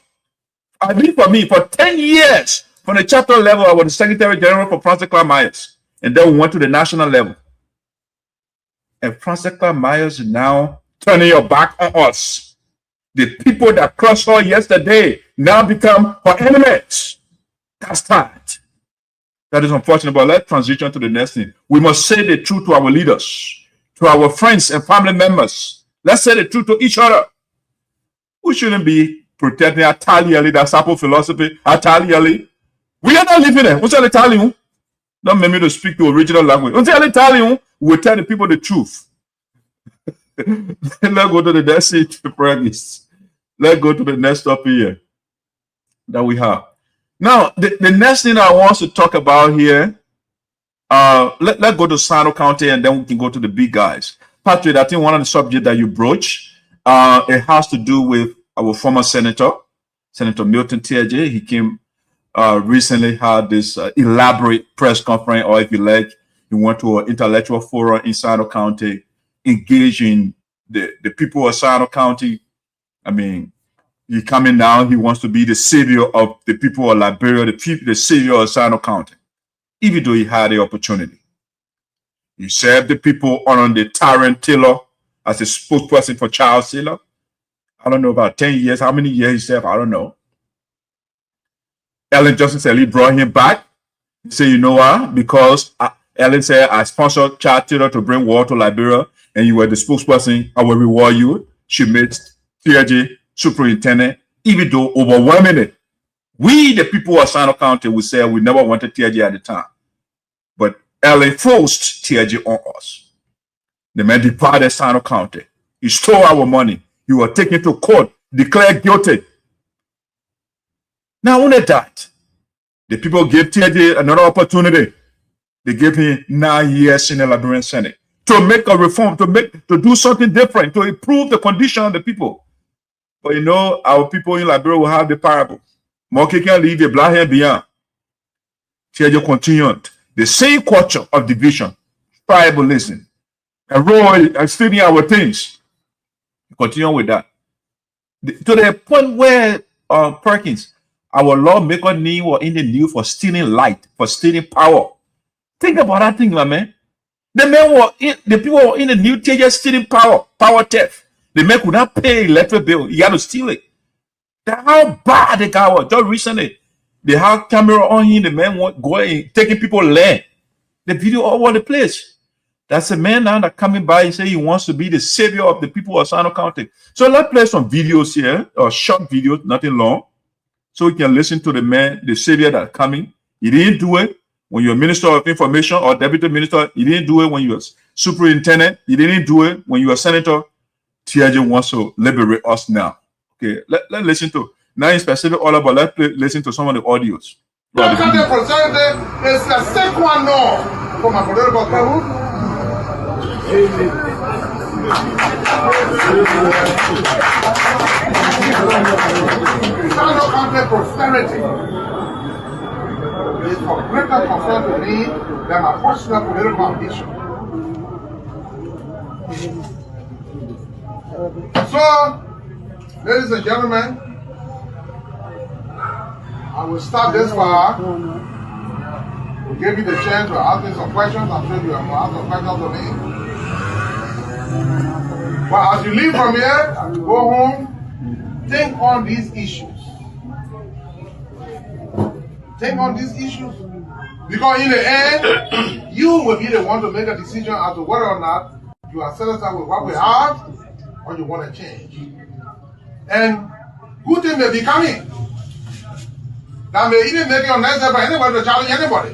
I mean, for me, for 10 years, from the chapter level, I was the Secretary General for Francis Clark Myers. And then we went to the national level. And Francis Clark Myers is now turning your back on us. The people that crushed her yesterday now become her enemies. That's sad. That is unfortunate, but let's transition to the next thing. We must say the truth to our leaders, to our friends and family members. Let's say the truth to each other. We shouldn't be protecting Ataliali, that Sapo philosophy, Ataliali. We are not living there. What's Italian? Don't make me to speak the original language. What's Italian? We'll tell the people the truth. Let's go to the next Perkins. Let's go to the next topic here that we have. Now, the next thing I want to talk about here Let's go to Sinoe County and then we can go to the big guys. Patrick, I think one of the subjects that you broach, it has to do with our former senator, Senator Milton Teahjay. He came recently, had this elaborate press conference, or if you like, he went to an intellectual forum in Sinoe County, engaging the people of Sinoe County. I mean, he coming down, he wants to be the savior of the people of Liberia, the savior of Sinoe County, even though he had the opportunity. He served the people on the Tyrant Taylor as a spokesperson for Charles Taylor. I don't know, about 10 years. How many years he served? I don't know. Ellen Johnson said he brought him back. He said, you know why? Because Ellen said, I sponsored Charles Taylor to bring war to Liberia, and you were the spokesperson. I will reward you. She made Teahjay superintendent, even though overwhelmingly, we, the people of Sinoe County, would say we never wanted Teahjay at the time. But Ellen forced Teahjay on us. The man departed Sinoe County. He stole our money. He was taken to court, declared guilty. Not only that, the people gave Teahjay another opportunity. They gave him 9 years in the Liberian Senate to make a reform, to do something different, to improve the condition of the people. But you know, our people in Liberia will have the parable. Monkey can leave a black hand behind. Teahjay continued. The same culture of division, tribalism, and royal and stealing our things. Continue with that. To the point where Perkins, our lawmaker name was in the news for stealing light, for stealing power. Think about that thing, man. The people were in the news just stealing power theft. The man could not pay electric bill. He had to steal it. That's how bad the guy was. Just recently, they had camera on him. The man was going, taking people land. The video all over the place. That's a man now that coming by and say he wants to be the savior of the people of Sinoe County. So let's play some videos here, or short videos, nothing long, so we can listen to the man, the savior that's coming. He didn't do it when you're Minister of Information or Deputy Minister. He didn't do it when you were Superintendent. He didn't do it when you were Senator. Teahjay wants to liberate us now. Okay, let's listen to, not in specific order, but let's listen to some of the audios. Sinoe County prosperity is of greater concern to me than my personal political ambition. So, ladies and gentlemen, I will start this far. We gave you the chance to ask me some questions. I'm sure you have asked some questions to me. But as you leave from here and you go home, think on these issues. Think on these issues. Because in the end, you will be the one to make a decision as to whether or not you are satisfied with what we have or you want to change. And good things may be coming. That may even make it unnecessary for anybody to challenge anybody.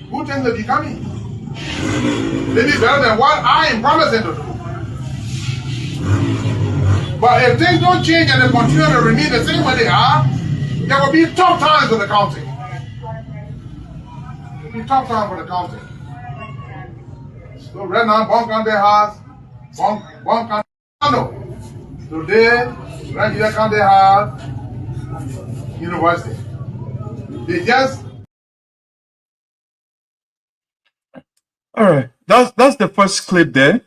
Good things may be coming. Maybe better than what I am promising to do. But if things don't change and they continue to remain the same way they are, there will be tough times for the county. There will be tough times for the county. So right now, Bon County has Bon County. Today, right here, County has university. They just. All right, that's the first clip there.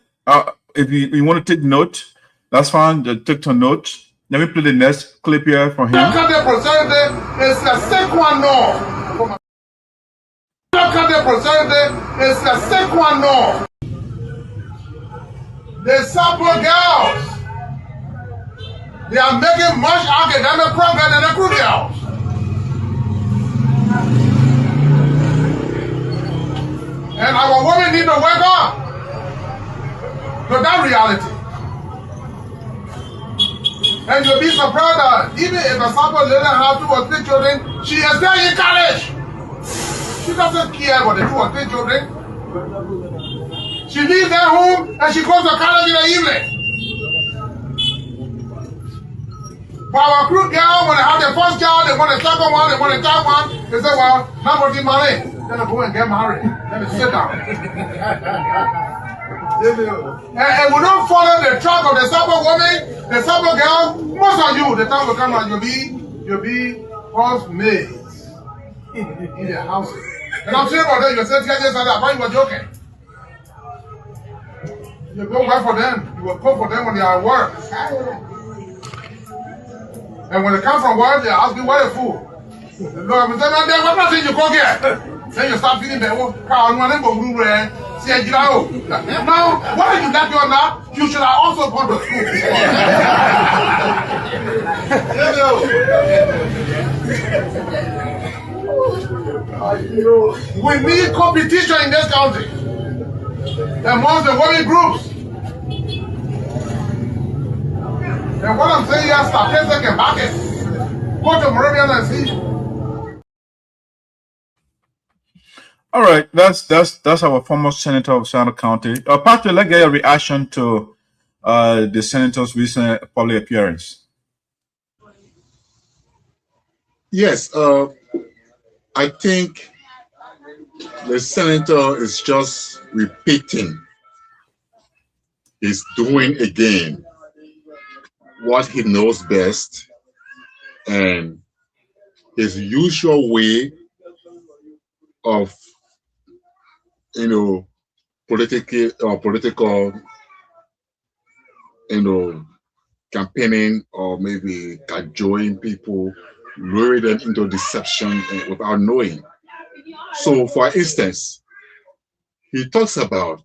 If you want to take note, that's fine. Just take to note. Let me play the next clip here from him. County president is the sick one no. County president is the sick one no. The sample girls, they are making much academic progress in the crew girls. And our women need to wake up to that reality. And you'll be surprised that even if a sample lady has 2 or 3 children, she is there in college. She doesn't care about the 2 or 3 children. She leaves their home and she goes to college in the evening. For our crew girl, when they have their first job, they want the second one, they want the third one, they say, well, not working money. Then go and get married. Then sit down. And we don't follow the track of the Sabo woman, the Sabo girl. Most of you, the time will come and you'll be housemaids in the houses. And I'm saying about that, you said TEAHJAY said that, why you were joking? You go work for them. You will cook for them when they are at work. And when they come from work, they ask me, what a fool. The Lord will say, no, what nothing you go get. Then you start feeling better. Now, whether you like it or not, you should have also gone to school. We need competition in this country amongst the women groups. And what I'm saying here, statistics can back it. Go to Moravian and see. All right, that's our former senator of Sinoe County. Patrick, let's get your reaction to the senator's recent public appearance. Yes, I think the senator is just repeating. He's doing again what he knows best, and his usual way of, political, campaigning, or maybe cajoling people, lure them into deception without knowing. So, for instance, he talks about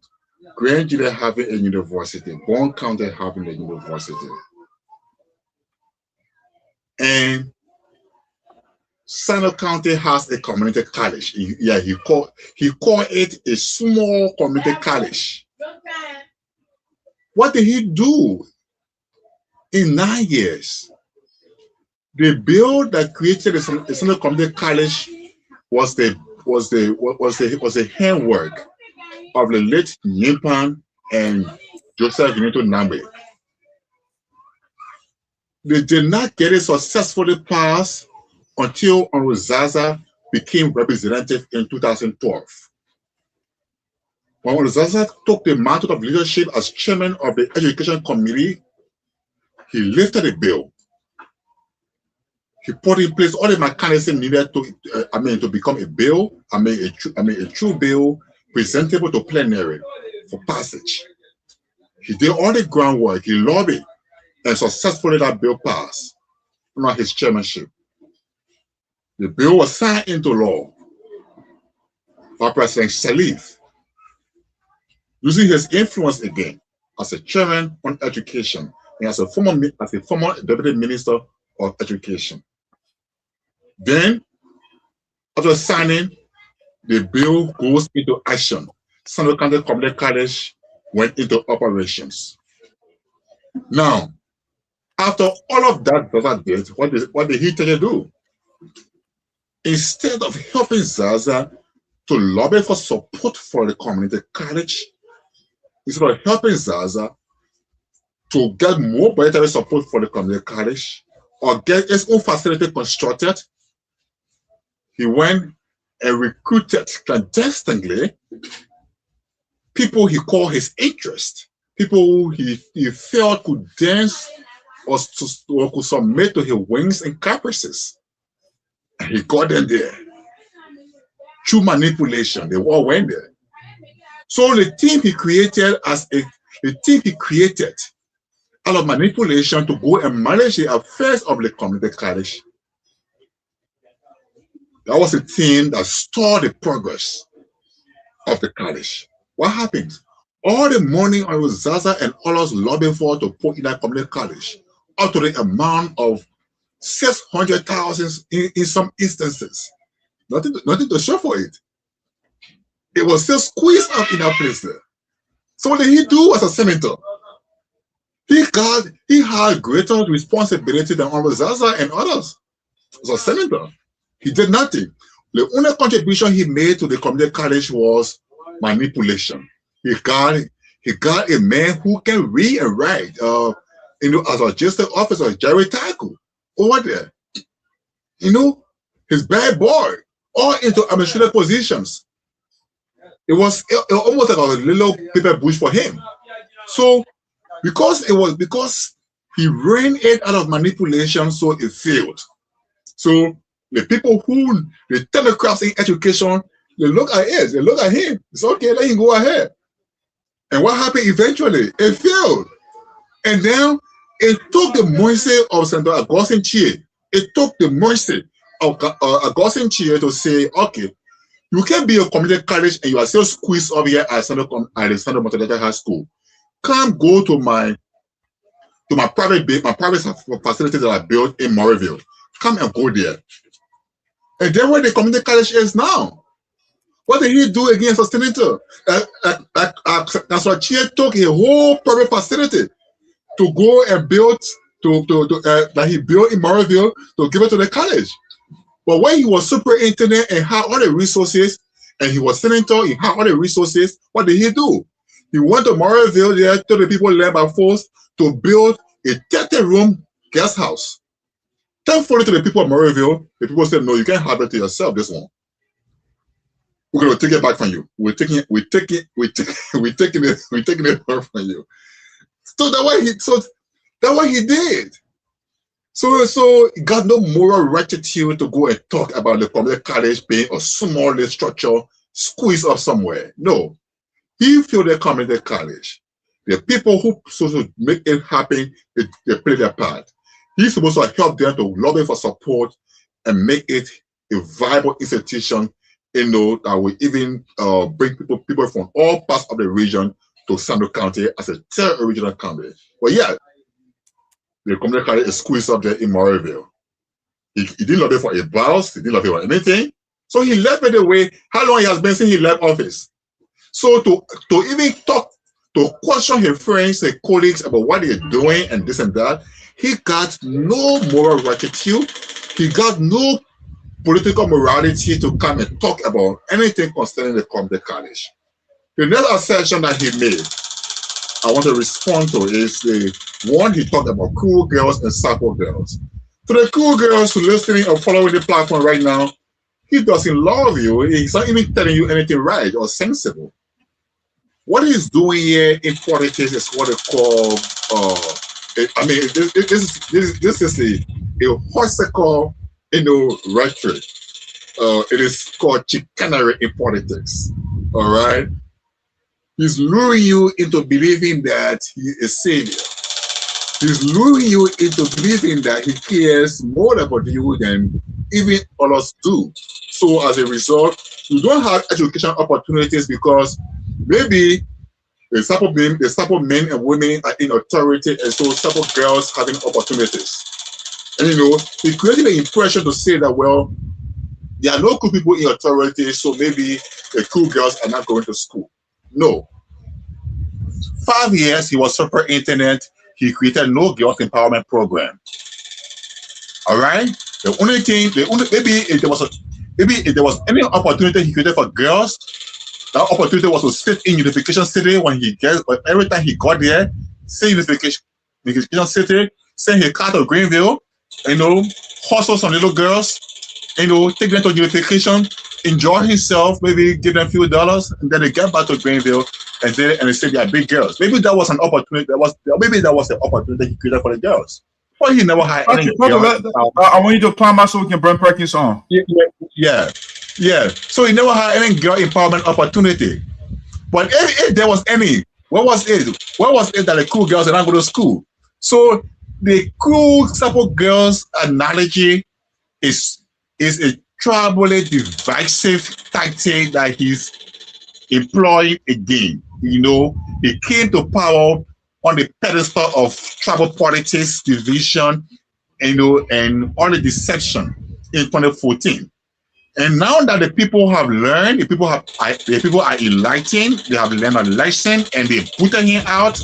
Guinea having a university, Bon County having a university, and Sinoe County has a community college. He called it a small community college. What did he do in 9 years? The bill that created the Sinoe Community College was the handwork of the late Nyimpan and Joseph Boakai-led. They did not get it successfully passed until Honorable Zaza became representative in 2012. When Honorable Zaza took the mantle of leadership as chairman of the Education Committee, he lifted the bill. He put in place all the mechanisms needed to become a bill, a true bill, presentable to plenary for passage. He did all the groundwork, he lobbied, and successfully that bill passed under his chairmanship. The bill was signed into law by President Salif, using his influence again as a chairman on education and as a former deputy minister of education. Then, after signing, the bill goes into action. Sinoe County Community College went into operations. Now, after all of that did, what did he tell you to do? Instead of helping Zaza to lobby for support for the community college, instead of helping Zaza to get more budgetary support for the community college or get its own facility constructed, he went and recruited clandestinely people he called his interest, people he felt could dance or could submit to his whims and caprices. And he got them there through manipulation. They all went there. So the team he created out of manipulation to go and manage the affairs of the community college. That was a team that stalled the progress of the college. What happened? All the money I was Zaza and others lobbying for to put in that community college, up to the amount of 600,000 in some instances. Nothing to show for it. It was still squeezed up in that place there. So what did he do as a senator? He had greater responsibility than Honorable Zaza and others. As a senator, he did nothing. The only contribution he made to the community college was manipulation. He got a man who can read and write. As a justice officer, Jerry Taku, over there. His bad boy or into administrative positions. It was almost like a little paper bush for him. So because he ran it out of manipulation, so it failed. So the people who, the technocrats in education, they look at it, they look at him. It's okay, let him go ahead. And what happened eventually? It failed. And then it took the mercy of Senator Augustine Teahjay. It took the mercy of Augustine Teahjay to say, okay, you can be a community college and you are still squeezed up here at Sinoe County High School. Come go to my private facility that I built in Morrowville. Come and go there. And then where the community college is now. What did he do against a senator? That's why Teahjay took a whole private facility to go and build that he built in Morrowville to give it to the college. But when he was superintendent and had all the resources, and he was senator, he had all the resources, what did he do? He went to Morrowville there, told the people led by force to build a 30-room guest house. Thankfully to the people of Morrowville, the people said, no, you can't have it to yourself, this one. We're going to take it back from you. We're taking it back from you. So that's what he did. So he got no moral rectitude to go and talk about the community college being a small structure squeezed up somewhere. No. He filled the community college. The people who supposed to make it happen, they play their part. He's supposed to help them to lobby for support and make it a viable institution, that will even bring people from all parts of the region to Sinoe County as a third regional county. But yeah, the community college is squeezed up there in Morrowville. He didn't lobby for a boss, he didn't lobby for anything. So he left it away. How long he has been since he left office? So to even talk, to question his friends, his colleagues about what they're doing and this and that, he got no moral rectitude. He got no political morality to come and talk about anything concerning the community college. The next assertion that he made, I want to respond to, is the one he talked about cool girls and supple girls. To the cool girls who are listening or following the platform right now, he doesn't love you. He's not even telling you anything right or sensible. What he's doing here in politics is what they call, this is a horsical, rhetoric. It is called chicanery in politics. All right. He's luring you into believing that he is savior. He's luring you into believing that he cares more about you than even others do. So as a result, you don't have education opportunities because maybe the supple men and women are in authority, and so supple girls having opportunities. And he created the impression to say that, well, there are no cool people in authority, so maybe the cool girls are not going to school. No. 5 years he was superintendent, he created no girls empowerment program. All right? Maybe if there was any opportunity he created for girls, that opportunity was to sit in Unification City every time he got there, say Unification City, send his car to Greenville, hustle some little girls, take them to Unification, enjoy himself, maybe give them a few dollars, and then they get back to Greenville and they say they are big girls. Maybe that was an opportunity. Maybe that was the opportunity he created for the girls. But he never had any girls. I want you to climb out so we can bring Perkins on. Yeah. So he never had any girl empowerment opportunity. But if there was any, what was it? What was it that the cool girls did not go to school? So the cool supple girls analogy is a troubling, divisive tactic that he's employing again. He came to power on the pedestal of tribal politics, division, and all the deception in 2014. And now that the people have learned, the people are enlightened, they have learned a lesson, and they put him out,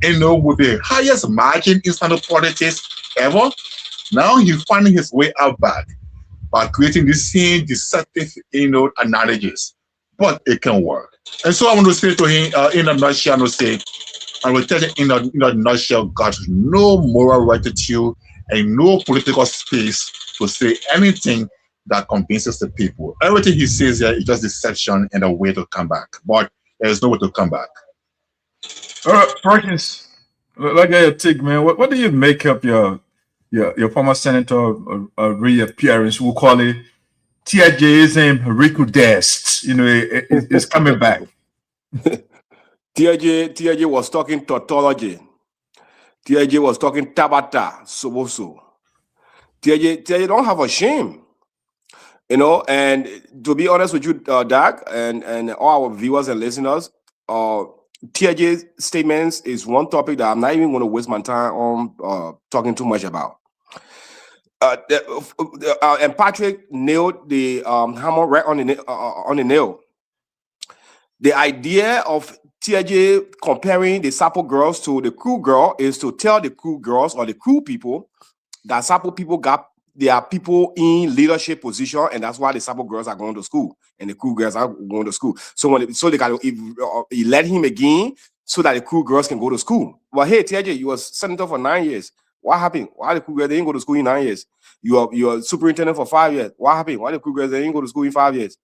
with the highest margin in standard politics ever. Now he's finding his way out back by creating these same deceptive, analogies. But it can work. And so I want to say to him, in a nutshell, I will tell you in a nutshell, got no moral rectitude and no political space to say anything that convinces the people. Everything he says here is just deception and a way to come back. But there's no way to come back. Perkins, like I take, man, what do you make up your former senator reappearance? We'll call it TEAHJAYISM RECRUDESCED. You know, it's coming back. TEAHJAY was talking tautology. TEAHJAY was talking tabata, soboso. TEAHJAY don't have a shame. You know, and to be honest with you, Doug, and all our viewers and listeners, TEAHJAY's statements is one topic that I'm not even going to waste my time on talking too much about. And Patrick nailed the hammer right on the nail. The idea of TEAHJAY comparing the Sapo girls to the crew girl is to tell the crew girls or the crew people that Sapo people they are people in leadership position, and that's why the Sapo girls are going to school and the crew girls are going to school. So they can elect him again so that the crew girls can go to school. Well, hey, TEAHJAY, you were senator for 9 years. What happened? Why the crew girls didn't go to school in 9 years? You are superintendent for 5 years. What happened? Why the crew girls didn't go to school in 5 years?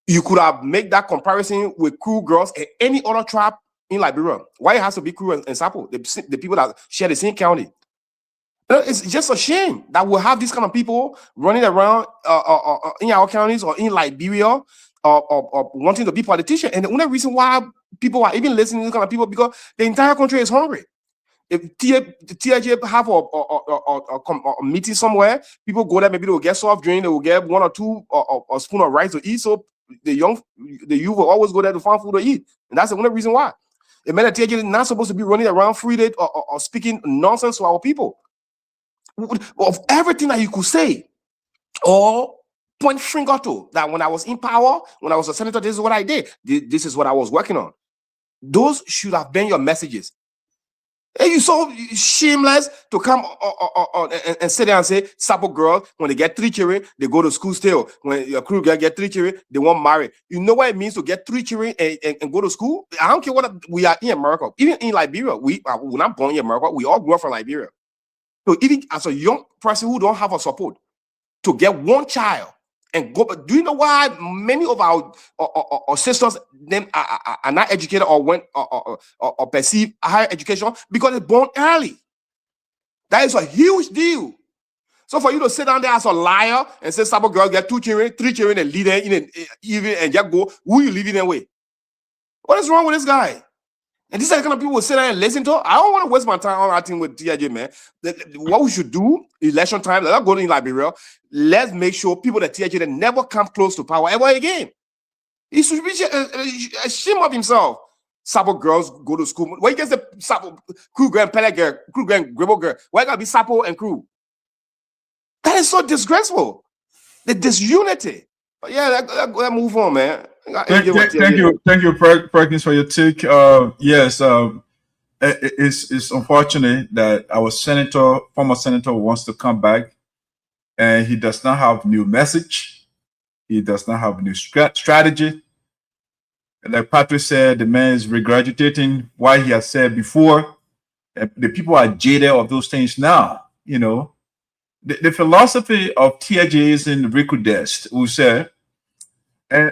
You could have made that comparison with crew girls and any other tribe in Liberia. Why it has to be crew and Sapo, the people that share the same county? It's just a shame that we'll have these kind of people running around in our counties or in Liberia or wanting to be politicians. And the only reason why people are even listening to these kind of people because the entire country is hungry. If TEAHJAY have a meeting somewhere, people go there, maybe they will get soft drink, they will get 1 or 2 a spoon of rice to eat. So the youth will always go there to find food to eat. And that's the only reason why. It meant that TEAHJAY is not supposed to be running around freely or speaking nonsense to our people. Of everything that you could say or point finger to, that when I was in power, when I was a senator, this is what I did. This is what I was working on. Those should have been your messages. And you're so shameless to come and sit there and say, Sapo girls, when they get 3 children, they go to school still. When your crew girl get 3 children, they won't marry. You know what it means to get 3 children and go to school? I don't care what we are in America. Even in Liberia, we're not born in America. We all grew up from Liberia. So even as a young person who don't have a support, to get 1 child and go, do you know why many of our sisters them are not educated or went or perceive higher education? Because they're born early. That is a huge deal. So for you to sit down there as a liar and say Sapo girls get 2 children, 3 children, and lead them in an evening and just go, who you leaving them with? What is wrong with this guy? And these are the kind of people who sit there and listen to. I don't want to waste my time on acting with TEAHJAY, man. What we should do, election time, let's go to Liberia. Let's make sure people that TEAHJAY that never come close to power ever again. He should be ashamed of himself. Sapo girls go to school. Why you get the Sapo crew girl and Pele girl, crew girl and Gribble girl? Why gotta be Sapo and crew? That is so disgraceful. The disunity. But yeah, let's move on, man. Thank you, Perkins, for your take. Yes, it's unfortunate that our former senator, wants to come back, and he does not have new message. He does not have new strategy. And like Patrick said, the man is regurgitating what he has said before. The people are jaded of those things now. You know, the philosophy of TEAHJAYISM RECRUDESCED, we say. And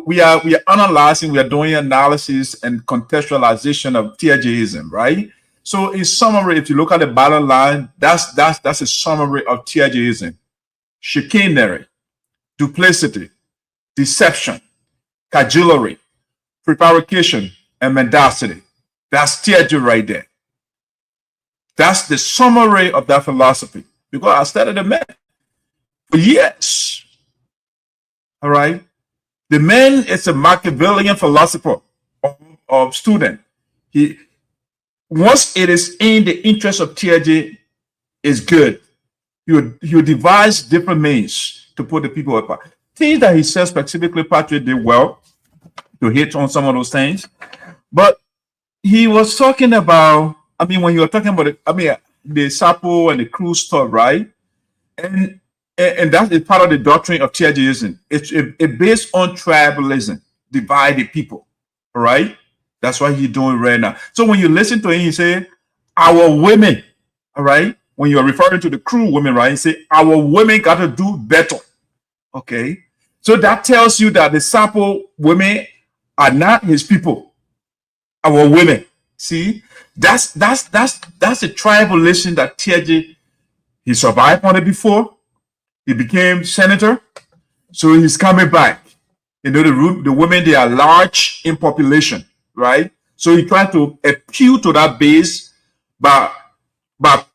we are analyzing, we are doing analysis and contextualization of TEAHJAYISM, right? So in summary, if you look at the bottom line, that's a summary of TEAHJAYISM. Chicanery, duplicity, deception, cajolery, prevarication, and mendacity. That's TEAHJAY right there. That's the summary of that philosophy. Because I studied the man for years. All right. The man is a Machiavellian philosopher of student. Once it is in the interest of TEAHJAY, is good. He will devise different means to put the people apart. Things that he says specifically, Patrick did well to hit on some of those things. But he was talking about, I mean, when you were talking about the Sapo and the crew stuff, right? And that is part of the doctrine of TEAHJAYISM. It's based on tribalism, divide the people. All right? That's what he's doing right now. So when you listen to him, he say, our women, all right? When you're referring to the crew women, right? He say, our women got to do better. Okay. So that tells you that the Sampo women are not his people, our women. See, that's the tribalism that Teahjay, he survived on it before. He became senator. So he's coming back. You know, the women, they are large in population, right? So he tried to appeal to that base by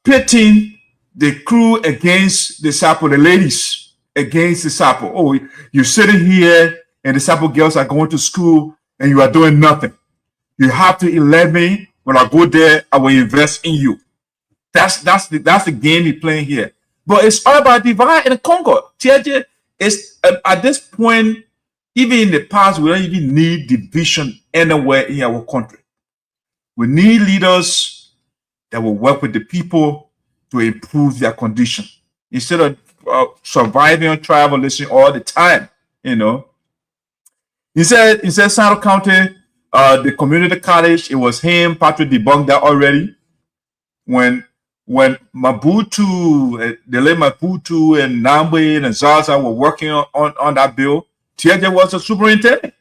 pitting the crew against the Sapo, the ladies against the Sapo. Oh, you're sitting here and the Sapo girls are going to school and you are doing nothing. You have to elect me. When I go there, I will invest in you. That's the game he's playing here. But it's all about divide and conquer. Teahjay is at this point, even in the past, we don't even need division anywhere in our country. We need leaders that will work with the people to improve their condition instead of surviving on tribalism all the time. You know, he said Sinoe County, the community college, it was him. Patrick debunked that already. When Mabutu, the late Mabutu and Nambe and Zaza were working on that bill, Teahjay was a superintendent.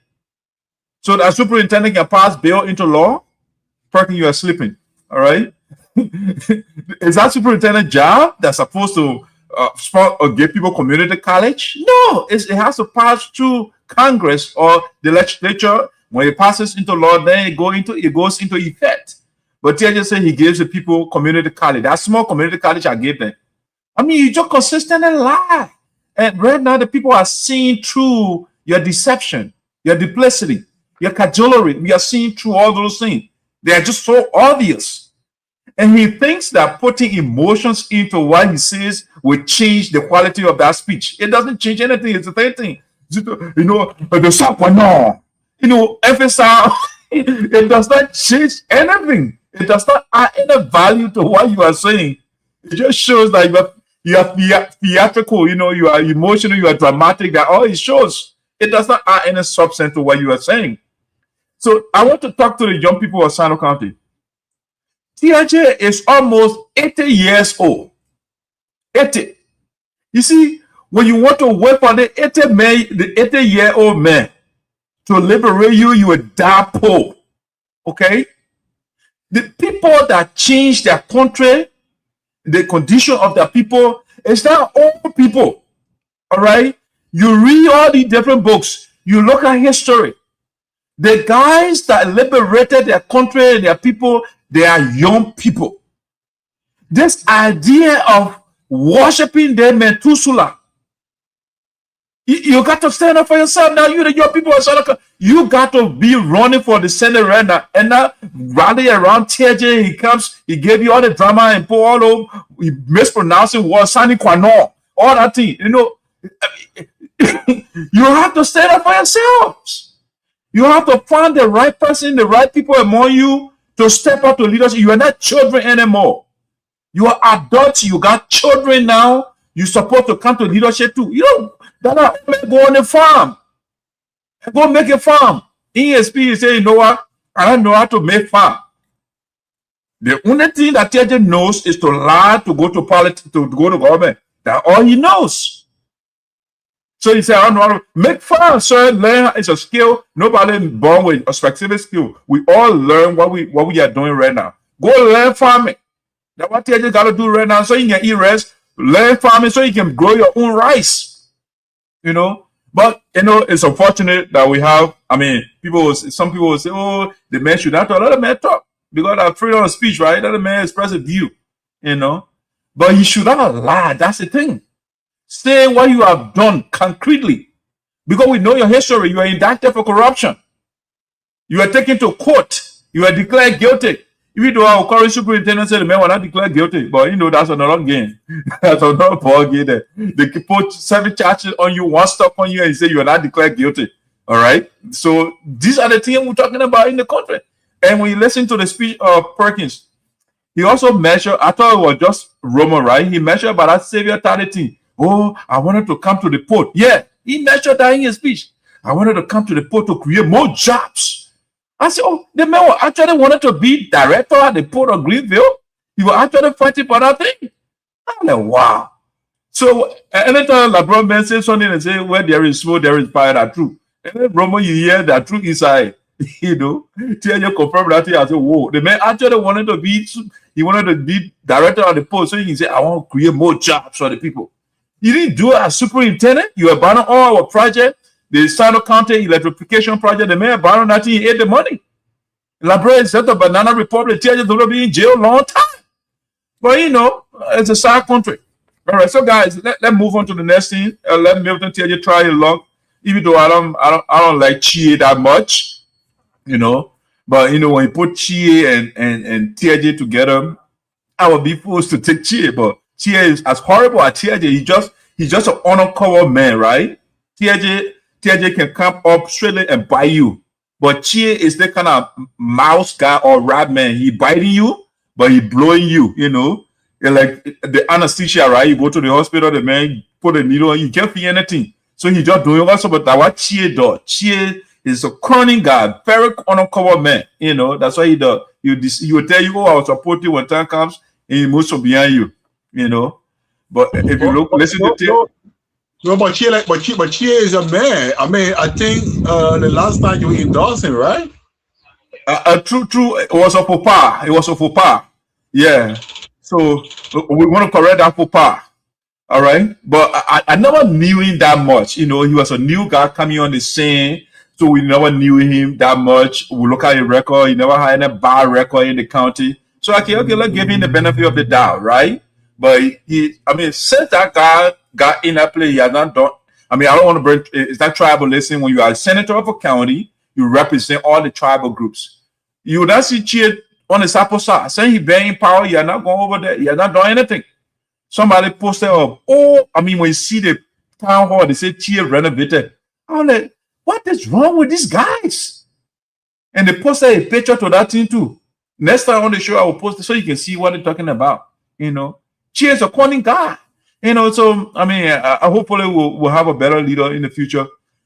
So that superintendent can pass bill into law. Perkins, you are sleeping. All right. Is that superintendent job that's supposed to give people community college? No, it has to pass through Congress or the legislature. When it passes into law, then it goes into effect. But Teahjay said he gives the people community college. That small community college I gave them. I mean, you just consistently lie. And right now, the people are seeing through your deception, your duplicity, your cajolery. We are seeing through all those things. They are just so obvious. And he thinks that putting emotions into what he says will change the quality of that speech. It doesn't change anything. It's the same thing. You know, the Sapano, you know, emphasize, it does not change anything. It does not add any value to what you are saying. It just shows that you are theatrical, you know, you are emotional, you are dramatic. That all it shows. It does not add any substance to what you are saying. So I want to talk to the young people of Sinoe County. Teahjay is almost 80 years old. 80. You see, when you want to wait for the 80-year-old man to liberate you, you will die poor. Okay? The people that change their country, the condition of their people, it's not all people. All right? You read all these different books. You look at history. The guys that liberated their country and their people, they are young people. This idea of worshiping the Methuselah, you got to stand up for yourself. Now, you the young people, you got to be running for the Senate right now and not rally around Teahjay. He comes, he gave you all the drama and put all over, he mispronouncing words, Sani Kwano, all that thing. You know, you have to stand up for yourselves. You have to find the right person, the right people among you to step up to leadership. You are not children anymore. You are adults. You got children now. You're supposed to come to leadership too. You know, go on the farm. Go make a farm. ESP, you say, you know what? I don't know how to make farm. The only thing that Teahjay knows is to lie, to go to politics, to go to government. That's all he knows. So he said, I don't know how to make farm, sir. Learn, it's a skill. Nobody born with a specific skill. We all learn what we are doing right now. Go learn farming. That's what Teahjay got to do right now so you can eat rice. Learn farming so you can grow your own rice. You know? But, you know, it's unfortunate that we have, I mean, some people will say, oh, the man should not talk. Let the man talk. Because of freedom of speech, right? Let the man express a view, you know? But he should not lie. That's the thing. Say what you have done concretely. Because we know your history. You are indicted for corruption. You are taken to court. You are declared guilty. Even though our current superintendent said the man was not declared guilty. But, you know, that's another game. That's another ball game there. They can put 7 charges on you, 1 stop on you, and say you are not declared guilty. All right? So these are the things we're talking about in the country. And when you listen to the speech of Perkins, he also measured, I thought it was just Roman, right? He measured about that Savior 30. Oh, I wanted to come to the port. Yeah, he mentioned that in his speech. I wanted to come to the port to create more jobs. I said, oh, the man actually wanted to be director at the port of Greenville. He was actually fighting for that thing. I'm like, wow. So anytime LeBron man says something and say where there is smoke, there is fire, that true. And then Romo, you hear that truth inside. You know, TEAHJAY confirm that I say, whoa, the man actually wanted to be director of the post, so he can say, I want to create more jobs for the people. You didn't do it as superintendent, you abandoned all our project, the Sinoe County electrification project, the man abandoned that, he ate the money. LeBron set the Banana Republic, TEAHJAY is going to be in jail a long time. But you know, it's a side country. All right, so guys, let's move on to the next thing. Let Milton Teahjay try his luck, even though I don't like Chie that much, you know. But you know, when you put Chie and Teahjay together, I would be forced to take Chie. But Chie is as horrible as Teahjay. He's just an undercover man, right? Teahjay can come up straight and bite you, but Chie is the kind of mouse guy or rat man. He biting you, but he blowing you, you know. Like the anesthesia, right? You go to the hospital, the man put a needle on you, can't feel anything. So he just doing also, but what Chie does. Chie is a cunning guy, very undercover man, you know. That's why he does. He will tell you, oh, I will support you when time comes, and he moves from behind you, you know. But if you listen to no, but Chie is a man. I mean, I think the last time you endorsed him, right? True. It was a faux pas. It was a faux pas. Yeah. So we want to correct that faux pas. All right. But I never knew him that much. You know, he was a new guy coming on the scene. So we never knew him that much. We look at his record. He never had any bad record in the county. So okay, let's give him the benefit of the doubt, right? But since that guy got in that play, he has not done. I mean, I don't want to bring, it's not tribalism. When you are a senator of a county, you represent all the tribal groups. You would not see Chie on the Sapo side, saying he being power, you're not going over there, you're not doing anything. Somebody posted up, when you see the town hall, they say Chie renovated. I'm like, what is wrong with these guys? And they posted a picture to that thing too. Next time on the show, I will post it so you can see what they're talking about. You know, Chie is a cunning guy. You know, so I hopefully we'll have a better leader in the future.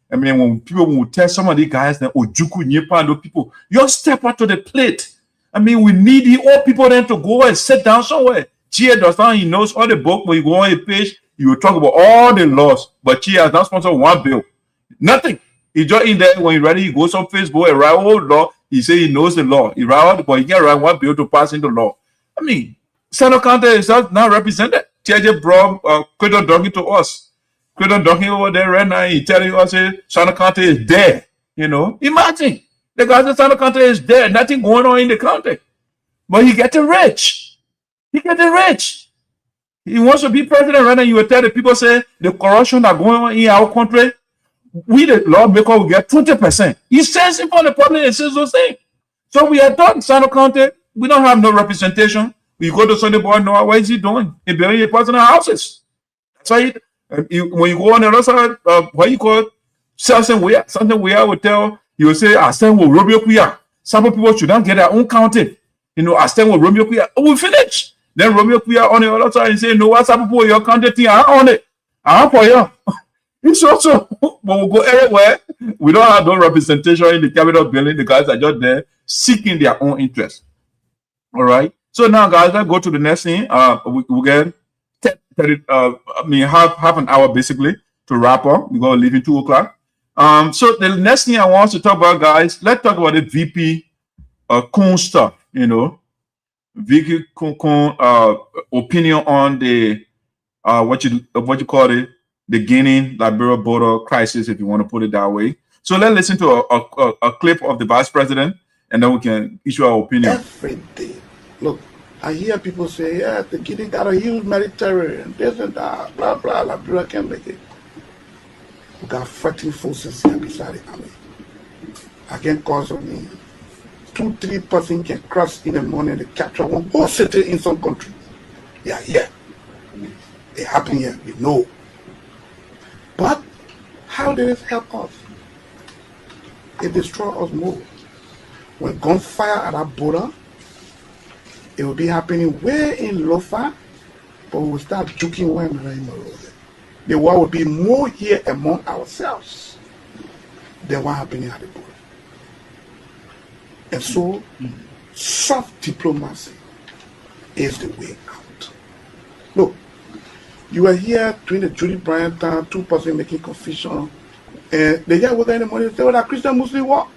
I mean, when people will tell some of these guys that Ojuku Nyepando people, you step up to the plate. I mean, we need the old people then to go and sit down somewhere. Chie does not, he knows all the book. When you go on a page, you will talk about all the laws. But Chie has not sponsored one bill. Nothing. He just in there when he's ready, he goes on Facebook and write all law. He say he knows the law. He write all the, but he can't write one bill to pass into law. I mean, Sinoe County is not represented. TEAHJay brought Cradle Donkey to us. Cradle Donkey over there right now, he telling us Sinoe County is dead. You know, imagine the guy in Sinoe County is dead, nothing going on in the county. But he getting rich. He getting rich. He wants to be president right now. You will tell the people say the corruption that going on in our country, we the lawmaker will get 20%. He says it for the public and says those things. So we are done, Sinoe County. We don't have no representation. We go to Sunday boy, know what is he doing? He building his personal houses. That's why when you go on the other side, what you call it, something where I would tell, you will say, I stand with Romeo Kuya. Some people should not get their own county. You know, I stand with Romeo Kuya. Oh, we finish. Then Romeo Kuya on the other side and say, no, what's up for your county thing? I own it. I for you. It's also, when we go everywhere, we don't have no representation in the capital building. The guys are just there seeking their own interest. All right. So now, guys, let's go to the next thing. We get half an hour basically to wrap up. We're gonna leave in 2 o'clock. So the next thing I want to talk about, guys, let's talk about the VP Koung stuff. You know, VP Koung opinion on the what you call it, the Guinea Liberia border crisis, if you want to put it that way. So let's listen to a clip of the vice president, and then we can issue our opinion. Every day. Look, I hear people say, yeah, the Guinea got a huge military and this and that, blah, blah, Liberia can't make it. We got fighting forces here beside the army. I can cause on me. 2-3 persons can cross in the morning to capture one whole city in some country. Yeah, yeah. It happened here, we know. But how did it help us? It destroyed us more. When gunfire at our border, it will be happening way in Lofa, but we will start joking when we're in the road. The war will be more here among ourselves than what happening at the border. And so, soft diplomacy is the way out. Look, You were here during the Judy Bryant time, 2 persons making confusion. And the year without any money, they were a Christian Muslim war.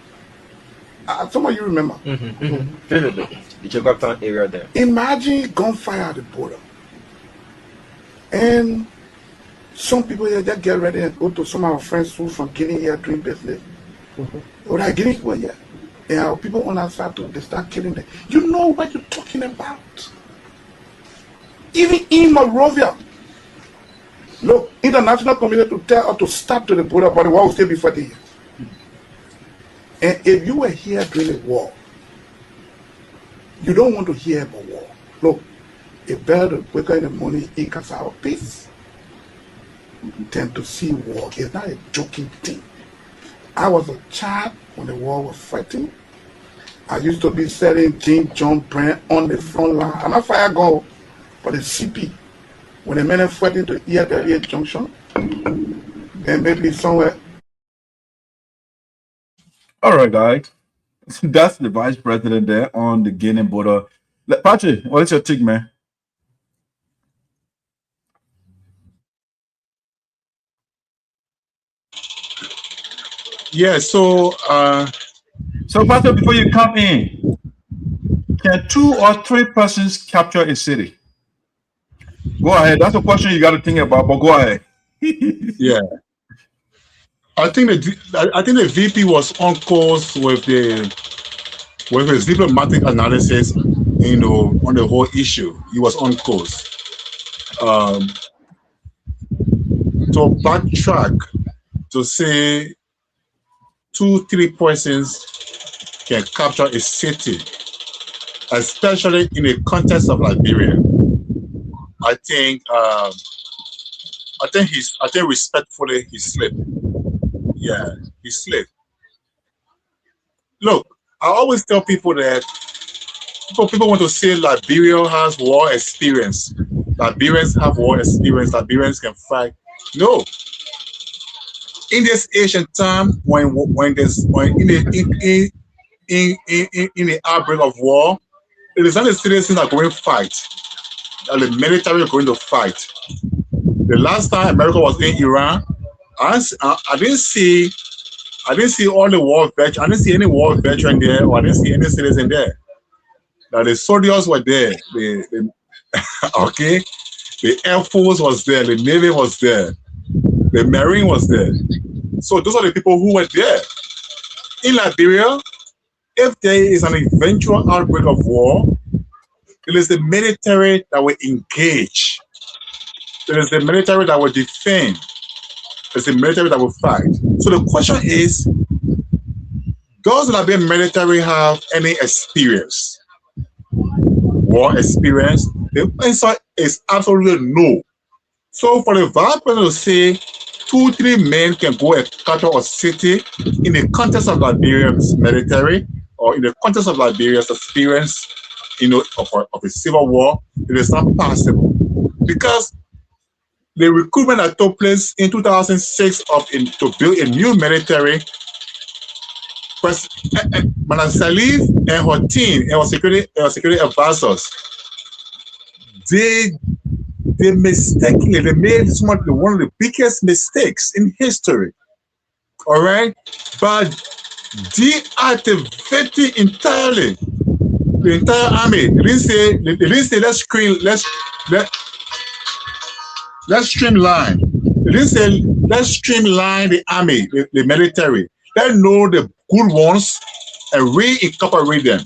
Some of you remember. Vividly. The Jakarta area there. Imagine gunfire at the border. And some people here just get ready and go to some of our friends who from Guinea here doing business. Or like Guinea people here. And our people on our side too, they start killing them. You know what you're talking about. Even in Monrovia. Look, international community to tell us to stop to the border, but the war will still be fighting here. And if you were here during the war, you don't want to hear about war. Look, it's better to wake up in the morning, eat cassava peace, than to see war. It's not a joking thing. I was a child when the war was fighting. I used to be selling Jim John brand on the front line. I'm not fire gun, but the CP. When the men are fighting to Heatwave Junction, then maybe somewhere. All right, guys. That's the vice president there on the Guinea border. Patrick, what is your take, man? Yeah, so Patrick, before you come in, can 2 or 3 persons capture a city? Go ahead. That's a question you got to think about, but go ahead. yeah, I think the VP was on course with his diplomatic analysis, you know, on the whole issue. He was on course. To backtrack to say 2-3 persons can capture a city, especially in the context of Liberia. I think respectfully he slipped. Yeah, he slipped. Look, I always tell people that people want to say Liberia has war experience. Liberians have war experience. Liberians can fight. No. In this ancient time, in the outbreak of war, it is not the citizens that are going to fight. The military are going to fight. The last time America was in Iran, I didn't see all the war veterans. I didn't see any war veteran there, or I didn't see any citizen there. Now the soldiers were there. Okay, the Air Force was there. The Navy was there. The Marine was there. So those are the people who were there. In Liberia, if there is an eventual outbreak of war, it is the military that will engage. It is the military that will defend. It's the military that will fight. So the question is, does the Liberian military have any experience? War experience? The answer is absolutely no. So for the vice president to say 2-3 men can go and capture a city in the context of Liberia's military or in the context of Liberia's experience, you know, of a civil war, it is not possible. Because the recruitment that took place in 2006 to build a new military, Madam Salif and her team and her security advisors, they mistakenly made one of the biggest mistakes in history. All right, but deactivating entirely the entire army. They didn't say let's streamline. They didn't say let's streamline the army, the military. Let's know the good ones and reincorporate them,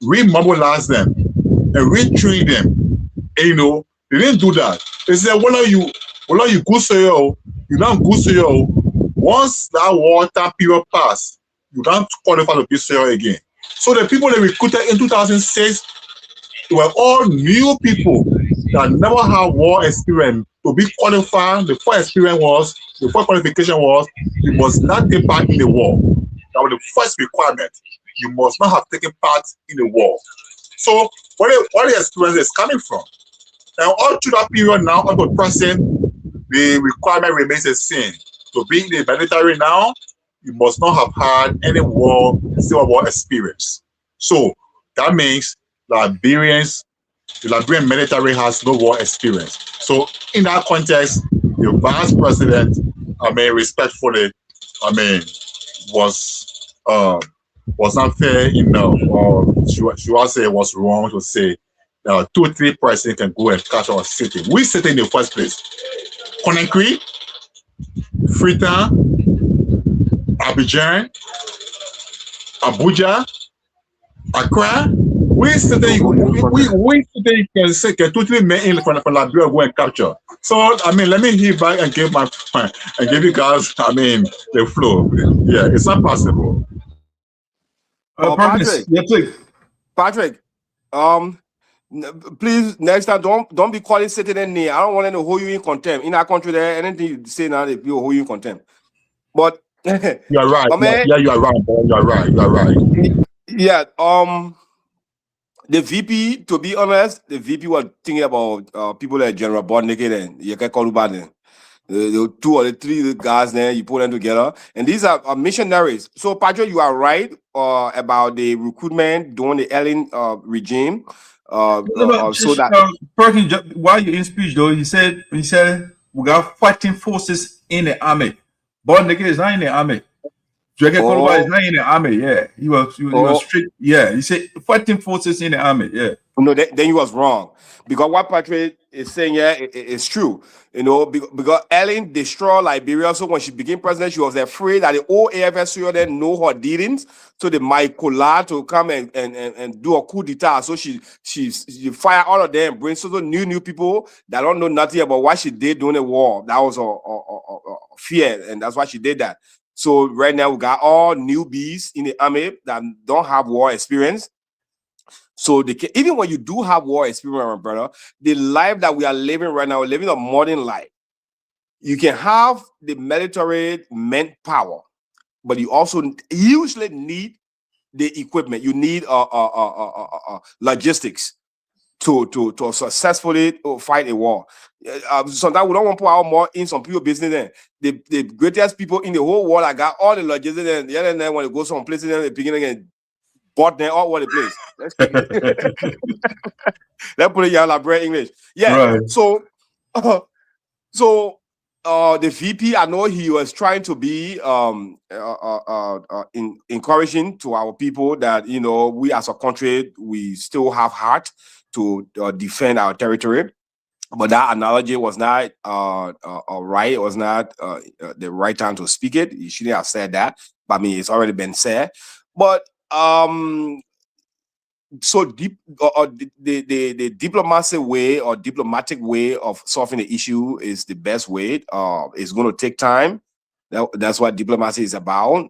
remobilize them, and retrain them. And, you know, they didn't do that. They said, "What are you good so you don't good so once that wartime period pass, you don't qualify to be so again." So the people they recruited in 2006 were all new people that never had war experience. To be qualified, the first qualification was you must not take part in the war. That was the first requirement. You must not have taken part in the war. So where the experience is coming from? Now all through that period now, up to present, the requirement remains the same. To be in the military now, you must not have had any civil war experience. So that means Liberians the Liberian military has no war experience. So in that context, the vice president, respectfully, was not fair enough, or she was say it was wrong to say 2 or 3 presidents can go and capture a city. We sit in the first place. Conakry, Freetown, Abidjan, Abuja, Accra. We sit there, can say 2 or 3 men in from Liberia go and capture. So let me hear back and give my point and give you guys the flow. Yeah, it's not possible. Patrick, yeah, please. Patrick, please next time don't be calling sitting in there. I don't want them to hold you in contempt. In our country, there anything you say now, they will hold you in contempt. But you're right. Yeah, you are right. Boy. You are right. You are right. Yeah. The VP, to be honest, the VP was thinking about people like General Bodnike and Kolubah. The 2 or 3 guys there, you put them together, and these are missionaries. So, Patrick, you are right about the recruitment during the Ellen regime. So that Perkins, while you're in speech, though, he said we got fighting forces in the army. Bodnike is not in the army. Kolubah is not in the army. Yeah, he was strict. Yeah, he said fighting forces in the army. Yeah. No, then he was wrong, because what Patrick is saying here is true. Because Ellen destroyed Liberia, so when she became president, she was afraid that the old AFSU then know her dealings, so they might collide to come and do a coup d'etat. So she fired all of them, bring so new people that don't know nothing about what she did during the war. That was a fear, and that's why she did that. So right now we got all newbies in the army that don't have war experience. So even when you do have war experience, my brother, the life that we are living right now, we're living a modern life. You can have the military manpower, but you also usually need the equipment. You need logistics to successfully fight a war. Sometimes we don't want to put our more in some people business. Then the greatest people in the whole world, I got all the logistics. And the other night when they go some places, then they begin again. Bought them all over the place. Let's put it in Liberia English. Yeah. Right. So the VP, I know he was trying to be encouraging to our people that we as a country, we still have heart to defend our territory. But that analogy was not right. It was not the right time to speak it. You shouldn't have said that. But it's already been said. But so the diplomacy way or diplomatic way of solving the issue is the best way. It's going to take time. That's what diplomacy is about.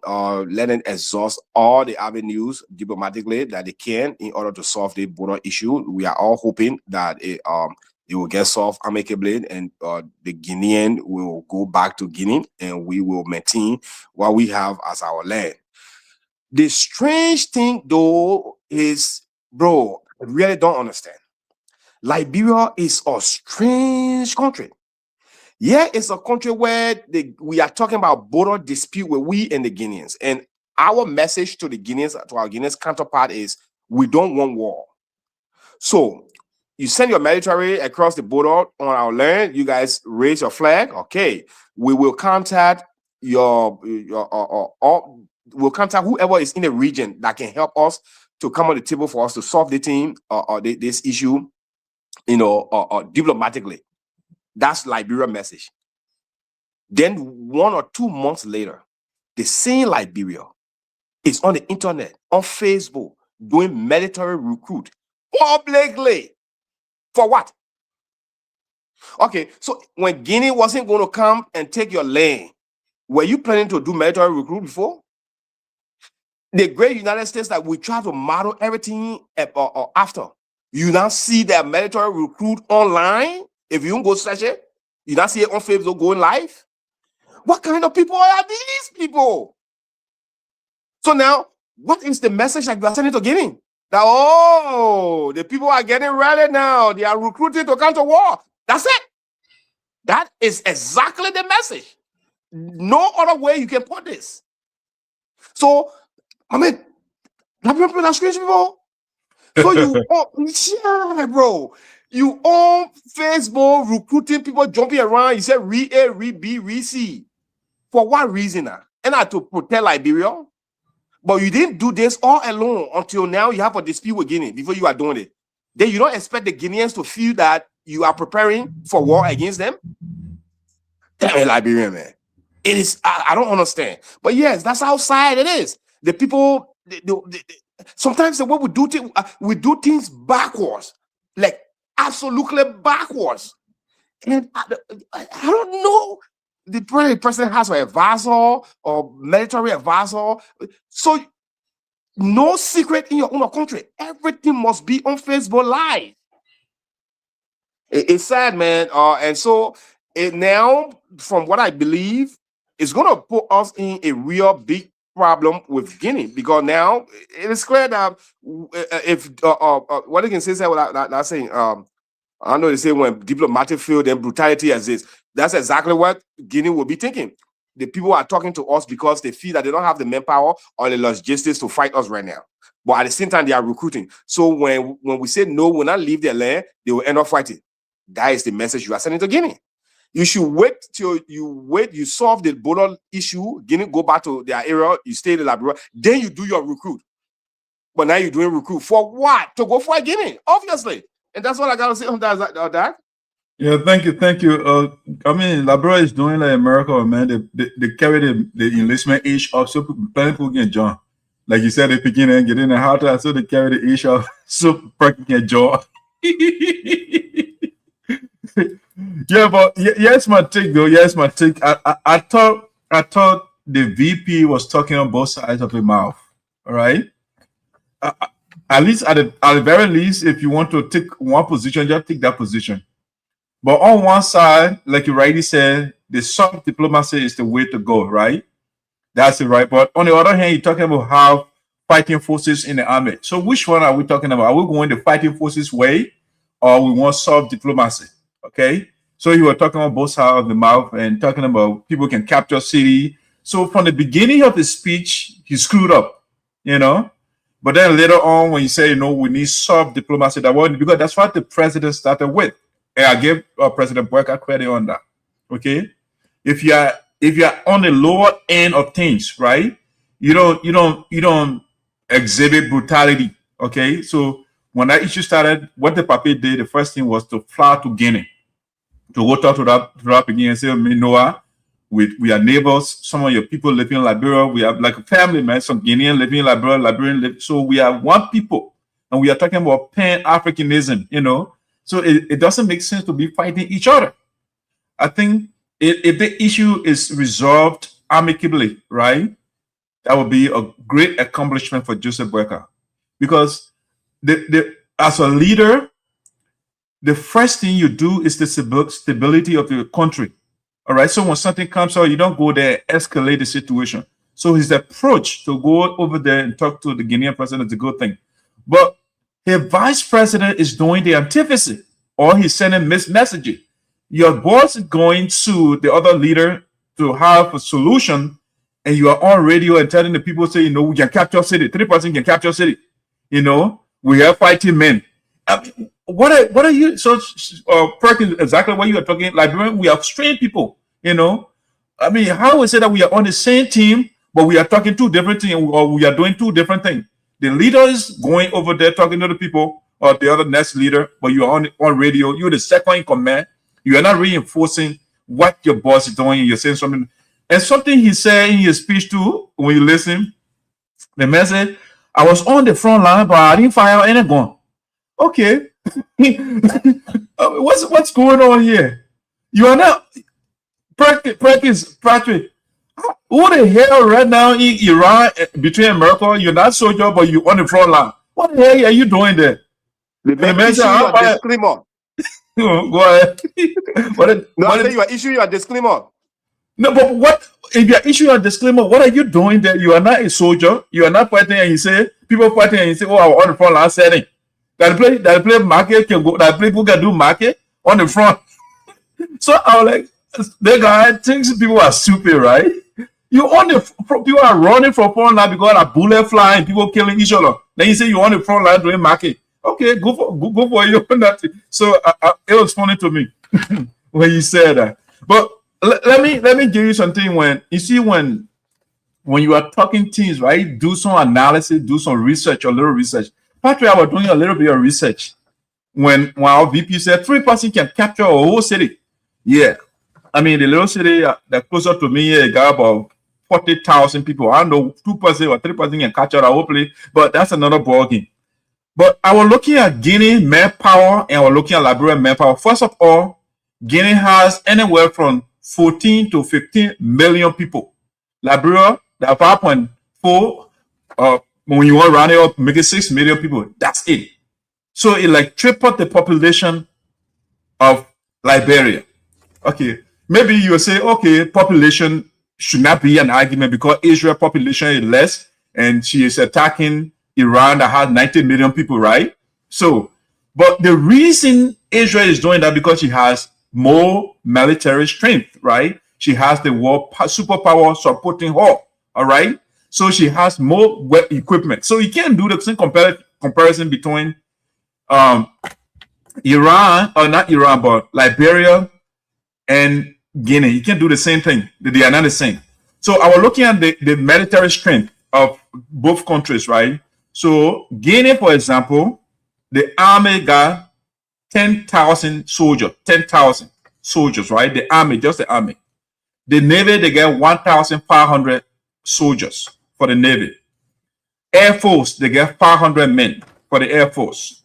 Letting exhaust all the avenues diplomatically that they can in order to solve the border issue. We are all hoping that it will get solved amicably, and the Guinean will go back to Guinea, and we will maintain what we have as our land. The strange thing, though, is, bro, I really don't understand. Liberia is a strange country. Yeah, it's a country where we are talking about border dispute with we and the Guineans. And our message to the Guineans, to our Guinean counterpart, is we don't want war. So you send your military across the border on our land, you guys raise your flag, okay. We will contact we'll contact whoever is in the region that can help us to come on the table for us to solve this issue, diplomatically. That's Liberia message. Then 1 or 2 months later, the same Liberia is on the internet, on Facebook, doing military recruit publicly. For what? Okay, so when Guinea wasn't going to come and take your land, were you planning to do military recruit before? The great United States that we try to model everything after. You now see that military recruit online. If you don't go search it, you now see it on Facebook going live. What kind of people are these people? So now, what is the message that you are sending to Guinea? That, the people are getting ready now. They are recruited to counter war. That's it. That is exactly the message. No other way you can put this. So, Liberia people are strange people. So you yeah, bro. You on Facebook recruiting people jumping around. You said re A, re B, re C. For what reason? And I to protect Liberia. But you didn't do this all alone until now. You have a dispute with Guinea before you are doing it. Then you don't expect the Guineans to feel that you are preparing for war against them. Damn it, Liberia, man. It is. I don't understand. But yes, that's how sad it is. The people. Sometimes the way we do things backwards, like absolutely backwards. And I don't know. The president has an advisor or military advisor. So no secret in your own country. Everything must be on Facebook Live. It's sad, man. And so it now, from what I believe, it's going to put us in a real big problem with Guinea, because now it is clear that if what they can say that saying, I know they say when diplomatic fail, then brutality exists. That's exactly what Guinea will be thinking. The people are talking to us because they feel that they don't have the manpower or the logistics to fight us right now. But at the same time, they are recruiting. So when we say no, we'll not leave their land, they will end up fighting. That is the message you are sending to Guinea. You should wait till you solve the border issue. Guinea go back to their area, you stay in Liberia, then you do your recruit. But now you're doing recruit for what? To go for Guinea, obviously. And that's what I gotta say on that. Yeah, thank you. I mean, Liberia is doing like America, man. They carry the enlistment age up, so plenty people can join. Like you said, they begin and get in the hot time, so they carry the age up, so people can join. Yeah, but yes, my take though. Yes, my take. I thought the VP was talking on both sides of the mouth. All right. At least at the very least, if you want to take one position, just take that position. But on one side, like you rightly said, the soft diplomacy is the way to go, right? That's it, right? But on the other hand, you're talking about how fighting forces in the army. So which one are we talking about? Are we going the fighting forces way, or we want soft diplomacy? Okay. So you were talking about both sides of the mouth and talking about people can capture city. So from the beginning of the speech, he screwed up, you know. But then later on, when you say, we need soft diplomacy, because that's what the president started with. And I give President Boakai credit on that. Okay. If you're on the lower end of things, right? You don't exhibit brutality. Okay. So when that issue started, what the papi did, the first thing was to fly to Guinea to go talk to that Guinea and say, Noah, we are neighbors. Some of your people living in Liberia. We have like a family, man. Some Guinean living in Liberia, Liberian living. So we are one people, and we are talking about Pan-Africanism, So it doesn't make sense to be fighting each other. I think if the issue is resolved amicably, right, that would be a great accomplishment for Joseph Boakai, because as a leader, the first thing you do is the stability of the country. All right. So when something comes out, you don't go there and escalate the situation. So his approach to go over there and talk to the Guinean president is a good thing. But his vice president is doing the antithesis, or he's sending mixed messages. Your boss is going to the other leader to have a solution, and you are on radio and telling the people, say, we can capture city. 3% can capture city. We are fighting men. I mean, what are you? So Perkins, exactly what you are talking. Liberian, we are strange people. I mean, how is it that we are on the same team, but we are talking two different things, or we are doing two different things? The leader is going over there talking to the people, or the other next leader, but you are on radio. You're the second in command. You are not reinforcing what your boss is doing. You're saying something, and something he said in his speech too. When you listen, the man said, "I was on the front line, but I didn't fire any gun." Okay. What's going on here? You are not Perkins, Patrick. Who the hell right now in Iran between America? You're not soldier, but you're on the front line. What the hell are you doing there? The man issue your disclaimer. Go ahead. I say you are issuing your disclaimer. No, but what if you are issuing a disclaimer? What are you doing there? You are not a soldier. You are not fighting, and you say people fighting, and you say, "Oh, I'm on the front line setting." That play market can go. That people can do market on the front. So I was like, the guy thinks people are stupid, right? You on the people are running from front line because a bullet flying, people killing each other. Then you say you on the front line doing market. Okay, go for you. So it was funny to me when you said that. But let me give you something. When you see when you are talking things, right? Do some analysis, do some research, a little research. Patrick, I was doing a little bit of research when our VP said 3% can capture a whole city. Yeah, I mean the little city that closer to me, it got about 40,000 people. I don't know 2% or 3% can capture the whole place, but that's another ballgame. But I was looking at Guinea manpower and I was looking at Liberia manpower. First of all, Guinea has anywhere from 14 to 15 million people. Liberia, the 5.4, when you want to round it up, make it 6 million people. That's it. So it like tripled the population of Liberia. Okay, maybe you will say, okay, population should not be an argument because Israel population is less and she is attacking Iran that has 90 million people, right? So, but the reason Israel is doing that because she has more military strength, right? She has the world superpower supporting her, all right? So she has more equipment. So you can't do the same comparison between Iran, or not Iran, but Liberia and Guinea. You can't do the same thing. They are not the same. So I was looking at the military strength of both countries, right? So Guinea, for example, the army got 10,000 soldiers, 10,000 soldiers, right? The army, just the army. The Navy, they get 1,500 soldiers for the Navy. Air Force, they get 500 men for the Air Force.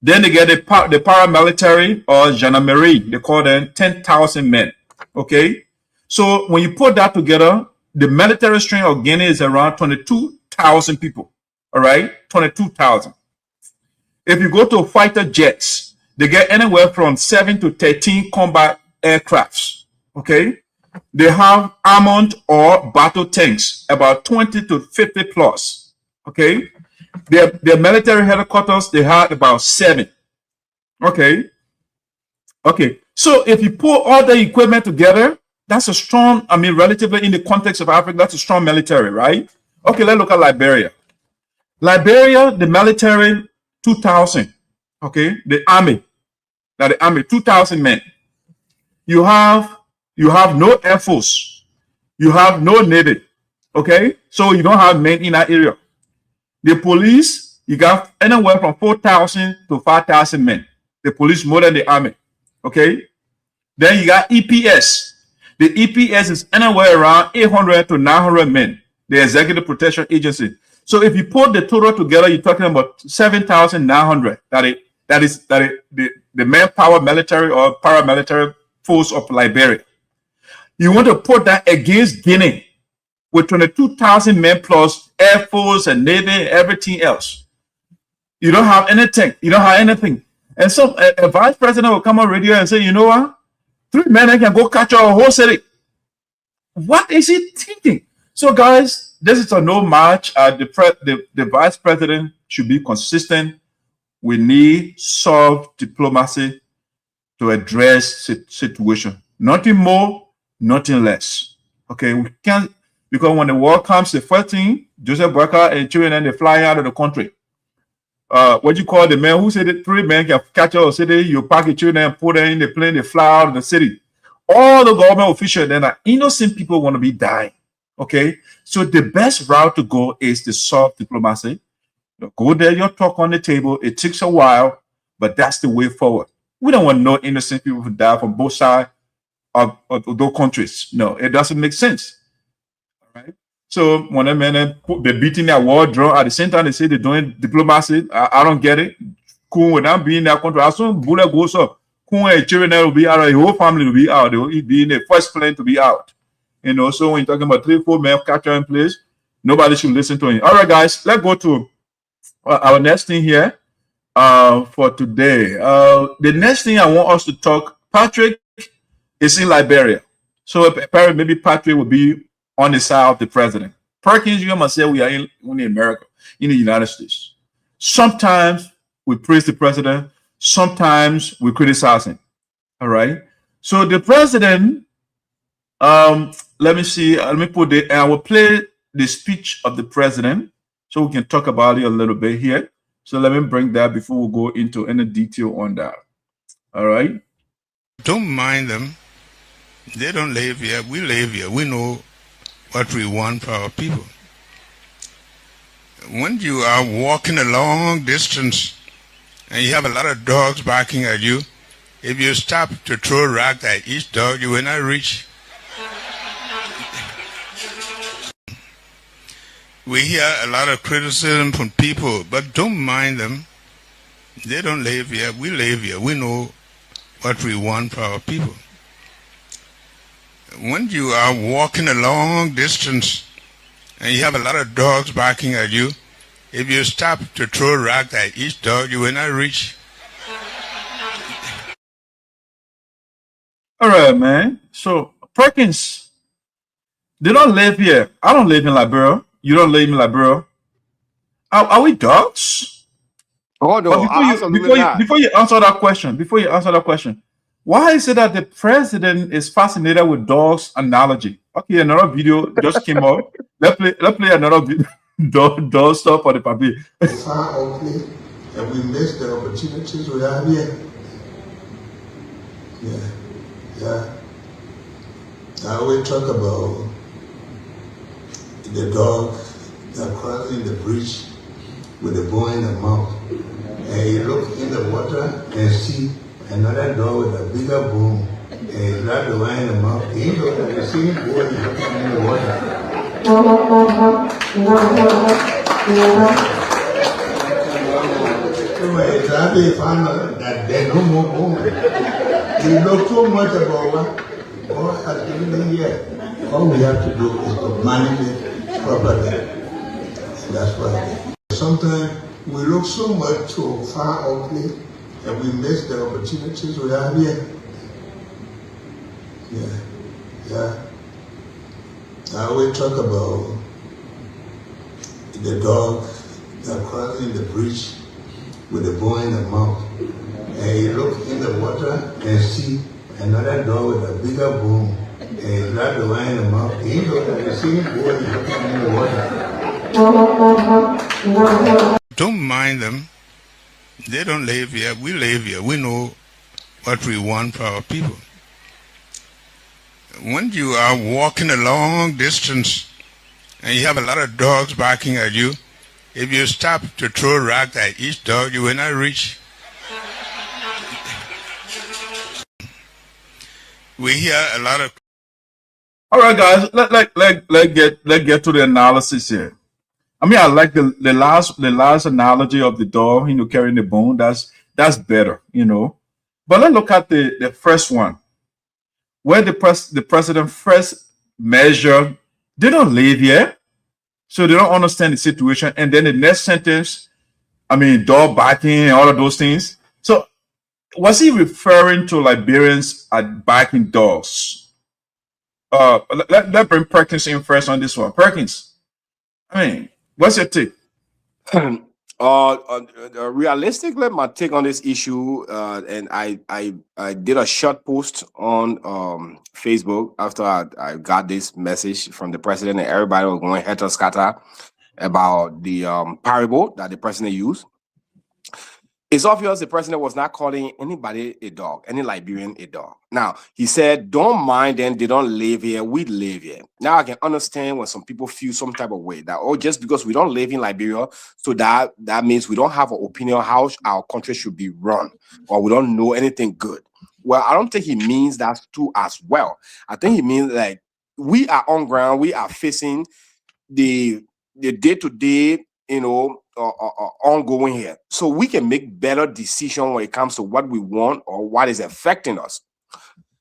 Then they get the paramilitary or gendarmerie, they call them 10,000 men, okay? So when you put that together, the military strength of Guinea is around 22,000 people, all right? 22,000. If you go to fighter jets, they get anywhere from 7 to 13 combat aircrafts, okay? They have armored or battle tanks, about 20 to 50 plus, okay? Their military headquarters, they had about 7, okay? Okay, so if you put all the equipment together, that's a strong, I mean, relatively in the context of Africa, that's a strong military, right? Okay, let's look at Liberia. Liberia, the military, 2,000, okay? The army, 2,000 men. You have no Air Force. You have no Navy, okay? So you don't have men in that area. The police, you got anywhere from 4,000 to 5,000 men. The police more than the army, okay? Then you got EPS. The EPS is anywhere around 800 to 900 men, the Executive Protection Agency. So if you put the total together, you're talking about 7,900. That is the manpower military or paramilitary force of Liberia. You want to put that against Guinea with 22,000 men plus Air Force and Navy and everything else. You don't have anything. You don't have anything. And so a vice president will come on radio and say, you know what? 3 men can go catch a whole city. What is he thinking? So guys, this is a no match. The vice president should be consistent. We need soft diplomacy to address situation. Nothing more, nothing less. Okay, we can't, because when the war comes, the first thing, Joseph Boakai and children, they fly out of the country. What you call the man who said that 3 men can catch a city, you pack your children and put them in the plane, they fly out of the city. All the government officials, then are innocent people want to be dying. Okay, so the best route to go is the soft diplomacy. You go there, you talk on the table. It takes a while, but that's the way forward. We don't want no innocent people to die from both sides of those countries. No, it doesn't make sense. All right. So when they're beating their war drum at the same time, they say they're doing diplomacy. I don't get it. Cool, when I'm being in that country, as soon as bullet goes up, Koung and children will be out, the whole family will be out. They will be in the first plane to be out. You know, so when you're talking about 3 or 4 men captured in place, nobody should listen to him. All right, guys, let's go to our next thing here for today. The next thing I want us to talk, Patrick is in Liberia. So apparently maybe Patrick will be on the side of the president. Perkins, you must say we are in America, in the United States. Sometimes we praise the president. Sometimes we criticize him. All right. So the president, let me see. Let me put it. I will play the speech of the president so we can talk about it a little bit here. So let me bring that before we go into any detail on that. All right. Don't mind them. They don't live here. We live here. We know what we want for our people. When you are walking a long distance and you have a lot of dogs barking at you, if you stop to throw a rock at each dog, you will not reach. We hear a lot of criticism from people, but don't mind them. They don't live here. We live here. We know what we want for our people. When you are walking a long distance and you have a lot of dogs barking at you, if you stop to throw a rock at each dog, you will not reach. All right, man. So Perkins, they don't live here. I don't live in Liberia. You don't live in Liberia. Are we dogs? Oh no, before you answer that question, why is it that the president is fascinated with dogs analogy? Okay, another video just came out. Let's play another video. Dog stuff for the puppy. Far away, and we miss the opportunities we have here. Yeah. I always talk about the dog that crossing the bridge with the bone in the mouth. And you look in the water and see another dog with a bigger bone and you grab the one in the mouth. You know that the same bone is looking in the water. Anyway, Rabbi found out that there's no more bone. He knows so much about what God has given him here. All we have to do is to manage it properly. And that's why. Sometimes we look so much too far away and we miss the opportunities we have here. Yeah. I always talk about the dog that crossing the bridge with the bone in the mouth. And you look in the water and see another dog with a bigger bone and you grab the one in the mouth. You know that the same bone is looking in the water. Don't mind them. They don't live here. We live here. We know what we want for our people. When you are walking a long distance and you have a lot of dogs barking at you, if you stop to throw a rock at each dog, you will not reach. We hear a lot of. All right, guys. Let's get to the analysis here. I mean, I like the last analogy of the dog, carrying the bone. That's better, But let's look at the first one, where the president first measure, they don't live here, so they don't understand the situation. And then the next sentence, dog barking and all of those things. So was he referring to Liberians at barking dogs? Let's bring Perkins in first on this one. Perkins, what's your take? Realistically, my take on this issue, and I did a short post on Facebook after I got this message from the president, and everybody was going helter scatter about the parable that the president used. It's obvious the president was not calling anybody a dog, any Liberian a dog. Now, he said, don't mind them, they don't live here, we live here. Now I can understand when some people feel some type of way that, just because we don't live in Liberia, so that means we don't have an opinion how our country should be run, or we don't know anything good. Well, I don't think he means that too as well. I think he means like we are on ground, we are facing the day-to-day, ongoing here, so we can make better decisions when it comes to what we want or what is affecting us.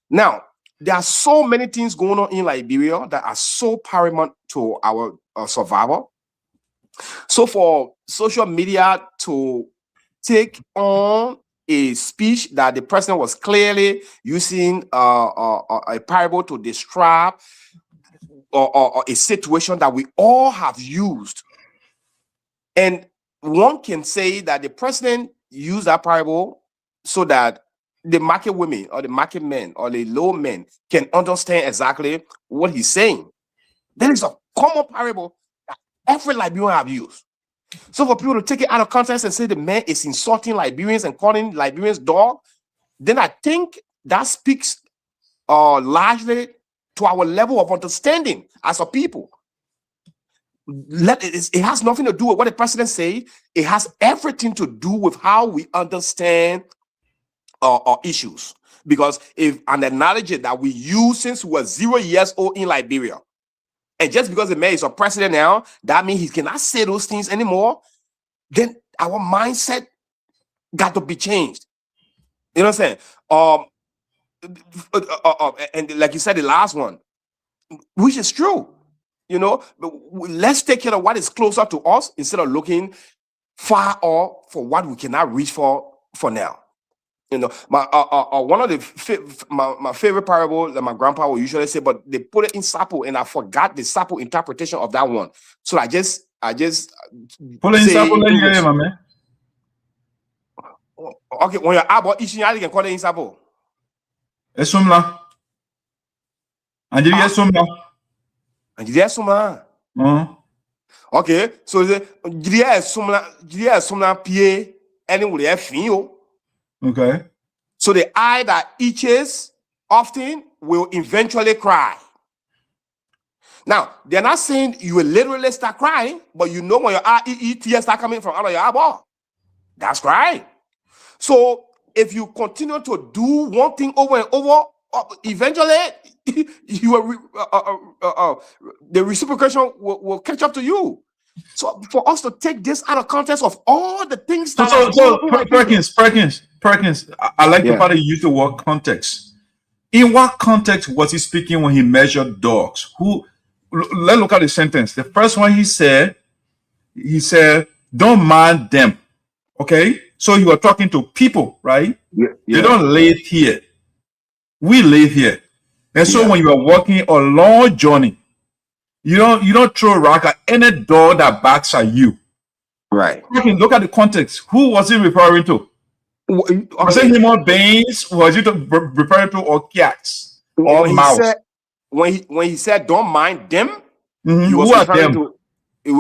Now, there are so many things going on in Liberia that are so paramount to our survival. So for social media to take on a speech that the president was clearly using a parable to describe or a situation that we all have used. And one can say that the president used that parable so that the market women or the market men or the low men can understand exactly what he's saying. That is a common parable that every Liberian have used. So for people to take it out of context and say the man is insulting Liberians and calling Liberians dog, then I think that speaks largely to our level of understanding as a people. It has nothing to do with what the president said. It has everything to do with how we understand our issues. Because if an analogy that we use since we were 0 years old in Liberia, and just because the man is a president now, that means he cannot say those things anymore, then our mindset got to be changed. You know what I'm saying? And like you said, the last one, which is true. You know, but let's take care of what is closer to us instead of looking far off for what we cannot reach for now. You know, one of my favorite parable that my grandpa would usually say, but they put it in Sapo, and I forgot the Sapo interpretation of that one. So I just put it in Sapo, my man. Okay, when you're about each year, you can call it in Sapo. Esumla. And you get Esumla. And you sumla. Okay, so you sumla pie anyway fin. Okay. So the eye that itches often will eventually cry. Now, they're not saying you will literally start crying, but you know when your eye tears start coming from out of your eyeball. That's crying. So if you continue to do one thing over and over, eventually you will, the reciprocation will catch up to you. So for us to take this out of context of all the things that Perkins, I like the part that you used the word context. In what context was he speaking when he measured dogs? Let's look at the sentence. The first one he said, don't mind them. Okay? So you were talking to people, right? Yeah. They don't live here. We live here. And so when you are walking a long journey, you don't throw a rock at any dog that barks at you. Right. Look at the context. Who was he referring to? Okay. Was it human beings? Was it referring to or cats or mouse? When he said don't mind them, he was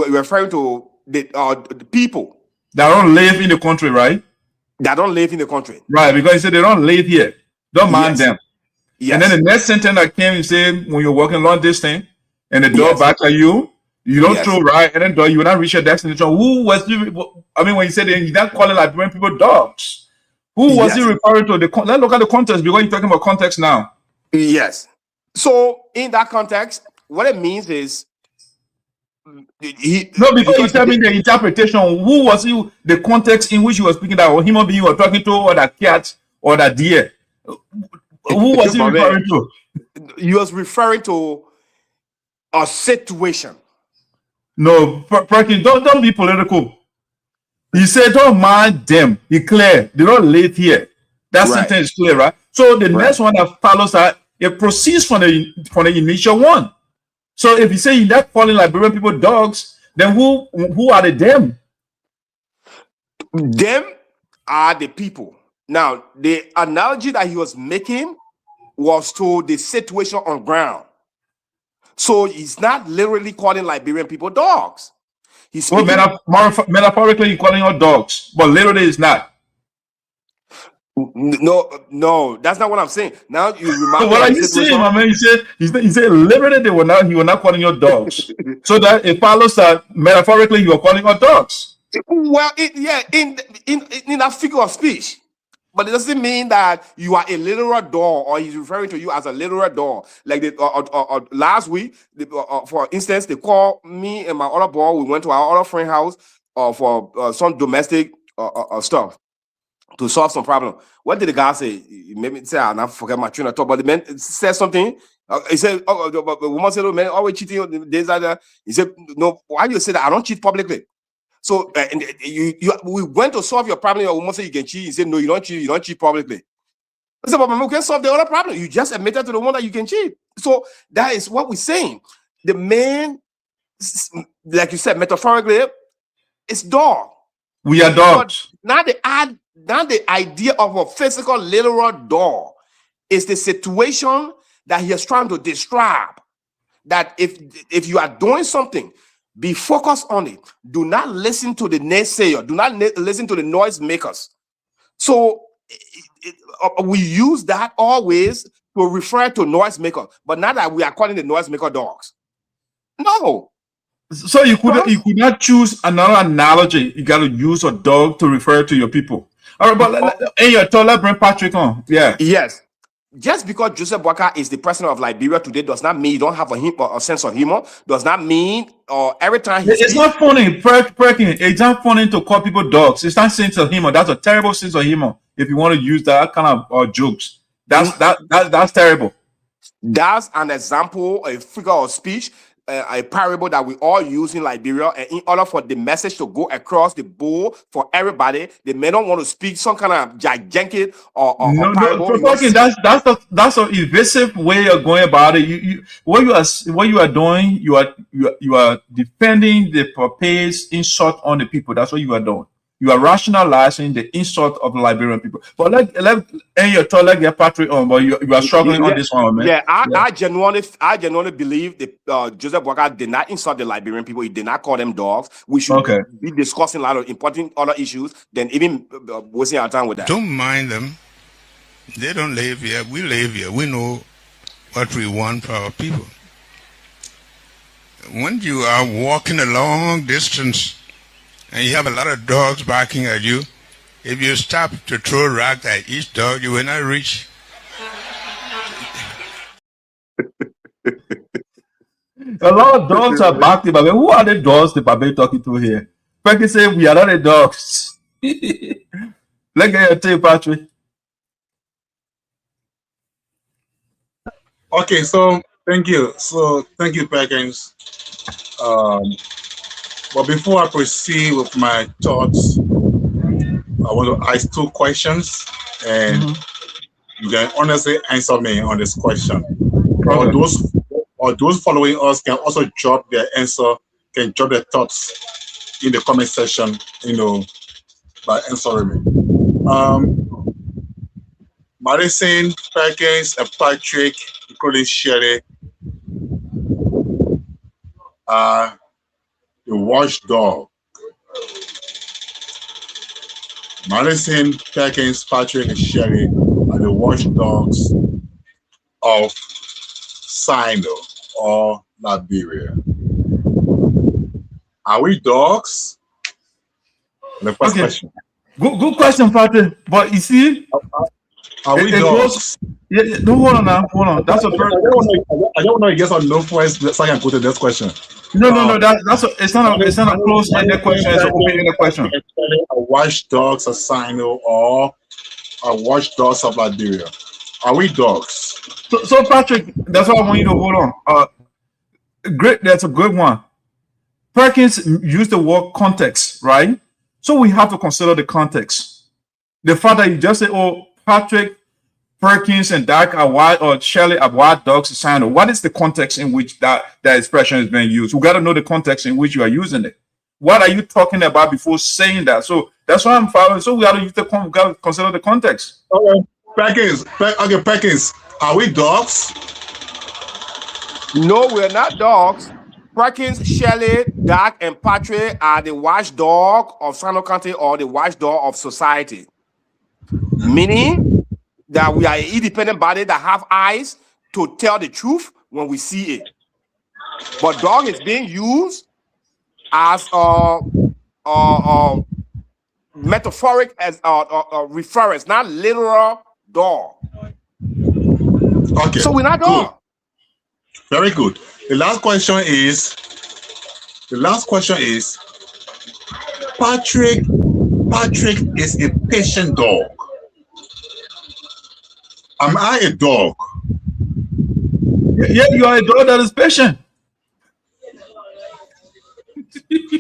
referring to the people that don't live in the country, right? That don't live in the country. Right, because he said they don't live here. Don't mind them. Yes. And then the next sentence that came, he said, when you're walking long distance and the dog barks at you, you don't throw right, and then you will not reach your destination. Who was you? I mean, when he said he's not calling Liberian people dogs, who was he referring to? Let's look at the context because you're talking about context now. Yes. So in that context, what it means is because you tell me the interpretation. Who was you? The context in which you were speaking that, or human being you were talking to, or that cat, or that deer. Who was he referring to? He was referring to a situation. No, Perkins, don't be political. He said, don't mind them. He clear. They don't live here. That sentence is clear, right? So the next one that follows that, it proceeds from the initial one. So if you say you're not calling Liberian people dogs, then who are the them? Them are the people. Now, the analogy that he was making was to the situation on ground. So he's not literally calling Liberian people dogs. He's speaking, metaphorically he's calling us dogs, but literally it's not. No, that's not what I'm saying. Now you remind me. What are you saying, my man? He said literally he was not calling you dogs. So that it follows that metaphorically you are calling us dogs. Well, in that figure of speech. But it doesn't mean that you are a literal dog, or he's referring to you as a literal dog. Like last week, for instance, they called me and my other boy. We went to our other friend's house for some domestic stuff to solve some problem. What did the guy say? He made me say, "I not forget my train of thought." But the man said something. He said, "The woman said, oh, man, always cheating." Days like that. He said, "No, why do you say that? I don't cheat publicly." So we went to solve your problem. Your woman said you can cheat. He said, "No, you don't cheat. You don't cheat publicly." I said, "But we can solve the other problem. You just admitted to the one that you can cheat." So that is what we're saying. The man, like you said, metaphorically, it's dog. We are dogs. Not the idea of a physical, literal dog. It's the situation that he is trying to describe. That if you are doing something, Be focused on it. Do not listen to the naysayer. Do not listen to the noise makers. So we use that always to refer to noise maker, but not that we are calling the noise maker dogs. No. So you could not choose another analogy. You got to use a dog to refer to your people. All right, but in your turn, let's bring Patrick on. Yeah. Yes. Just because Joseph Boakai is the president of Liberia today does not mean you don't have a sense of humor. Does not mean every time he it's not funny, Perkins. It's not funny to call people dogs. It's not sense of humor. That's a terrible sense of humor. If you want to use that kind of jokes, that's terrible. That's an example, a figure of speech, a parable that we all use in Liberia, and in order for the message to go across the board for everybody, they may not want to speak some kind of gigantic or parable. That's an evasive way of going about it. What you are doing, you are defending the purpose insult on the people. That's what you are doing. You are rationalizing the insult of the Liberian people. But let's get Patrick on, but you are struggling on this one, man. Yeah, I genuinely believe that Joseph Boakai did not insult the Liberian people. He did not call them dogs. We should be discussing a lot of important other issues than even wasting our time with that. Don't mind them. They don't live here. We live here. We know what we want for our people. When you are walking a long distance and you have a lot of dogs barking at you, if you stop to throw rock at each dog, you will not reach. A lot of dogs are barking, but who are the dogs the Babe talking to here? Perkins say we are not the dogs. Let's get your take, Patrick. Okay, so thank you. Thank you, Perkins. But before I proceed with my thoughts, I want to ask two questions, and you can honestly answer me on this question. Or those following us can also drop their answer, can drop their thoughts in the comment section, by answering me. Madison, Perkins, and Patrick, including Shirley, the watchdog. Madison, Perkins, Patrick, and Shirley are the watchdogs of Sinoe or Liberia. Are we dogs? The first question. Good question, Patrick. But you see, are we dogs? No, hold on now. Hold on. That's a first. I don't know yes or no first, so I can go to this question. No. It's not a closed-ended question. It's an open-ended question. A watchdogs of Sinoe or a watchdogs of Liberia. Are we dogs? So Patrick, that's what I want you to hold on. Great, that's a good one. Perkins used the word context, right? So we have to consider the context. The fact that you just say, "Oh, Patrick, Perkins, and Dak are wild, or Shirley are wild dogs of Sinoe." What is the context in which that expression is being used? We got to know the context in which you are using it. What are you talking about before saying that? So that's why I'm following. So we got to consider the context. Okay, Perkins, are we dogs? No, we're not dogs. Perkins, Shirley, Dak, and Patrick are the watchdog of Sinoe County or the watchdog of society. Meaning that we are an independent body that have eyes to tell the truth when we see it. But dog is being used as a metaphoric as reference, not literal dog. Okay. So we're not dog. Good. Very good. The last question is Patrick is a patient dog. Am I a dog? Yeah, you are a dog that is patient.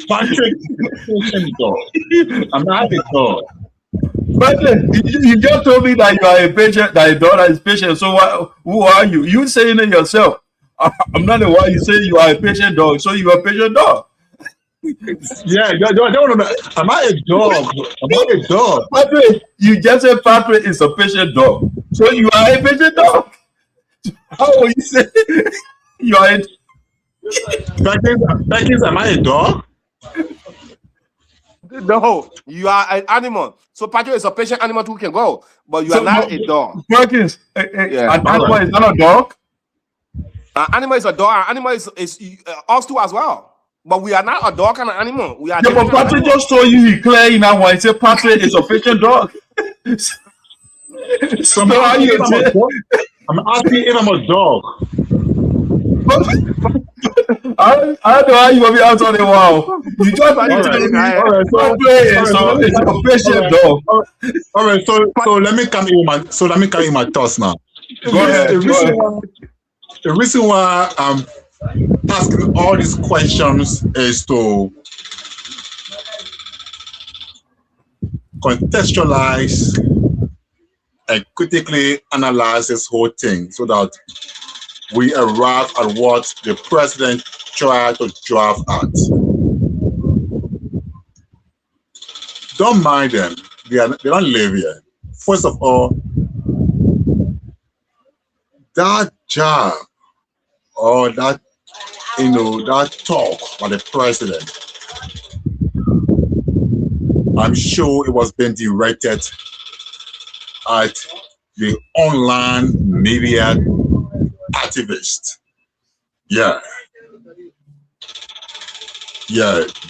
Patrick is a patient dog. Am I a dog? Patrick, you just told me that you are a patient, that a dog that is patient. So who are you? You saying it yourself. I'm not the one. You say you are a patient dog, so you are a patient dog. Yeah, am I a dog? Am I a dog? Patrick, you just said Patrick is a patient dog, so you are a patient dog. How will you say you are? Perkins, am I a dog? No, you are an animal. So Patrick is a patient animal who can go, but you are not a dog. Perkins, Yeah. an animal is not a dog. An animal is a dog. An animal is us too as well. But we are not a dog and an animal. We are. Yeah, but Patrick just told you he clear in that one. He said Patrick is a patient dog. So I'm asking if I'm a dog. I don't know how you want me out on the wall. You just It's a patient dog. All right, so let me come in with my thoughts now. Go ahead. The reason why I'm asking all these questions is to contextualize and critically analyze this whole thing so that we arrive at what the president tried to drive at. Don't mind them. They don't live here. First of all, that job or that that talk by the president, I'm sure it was being directed at the online media activists. Yeah,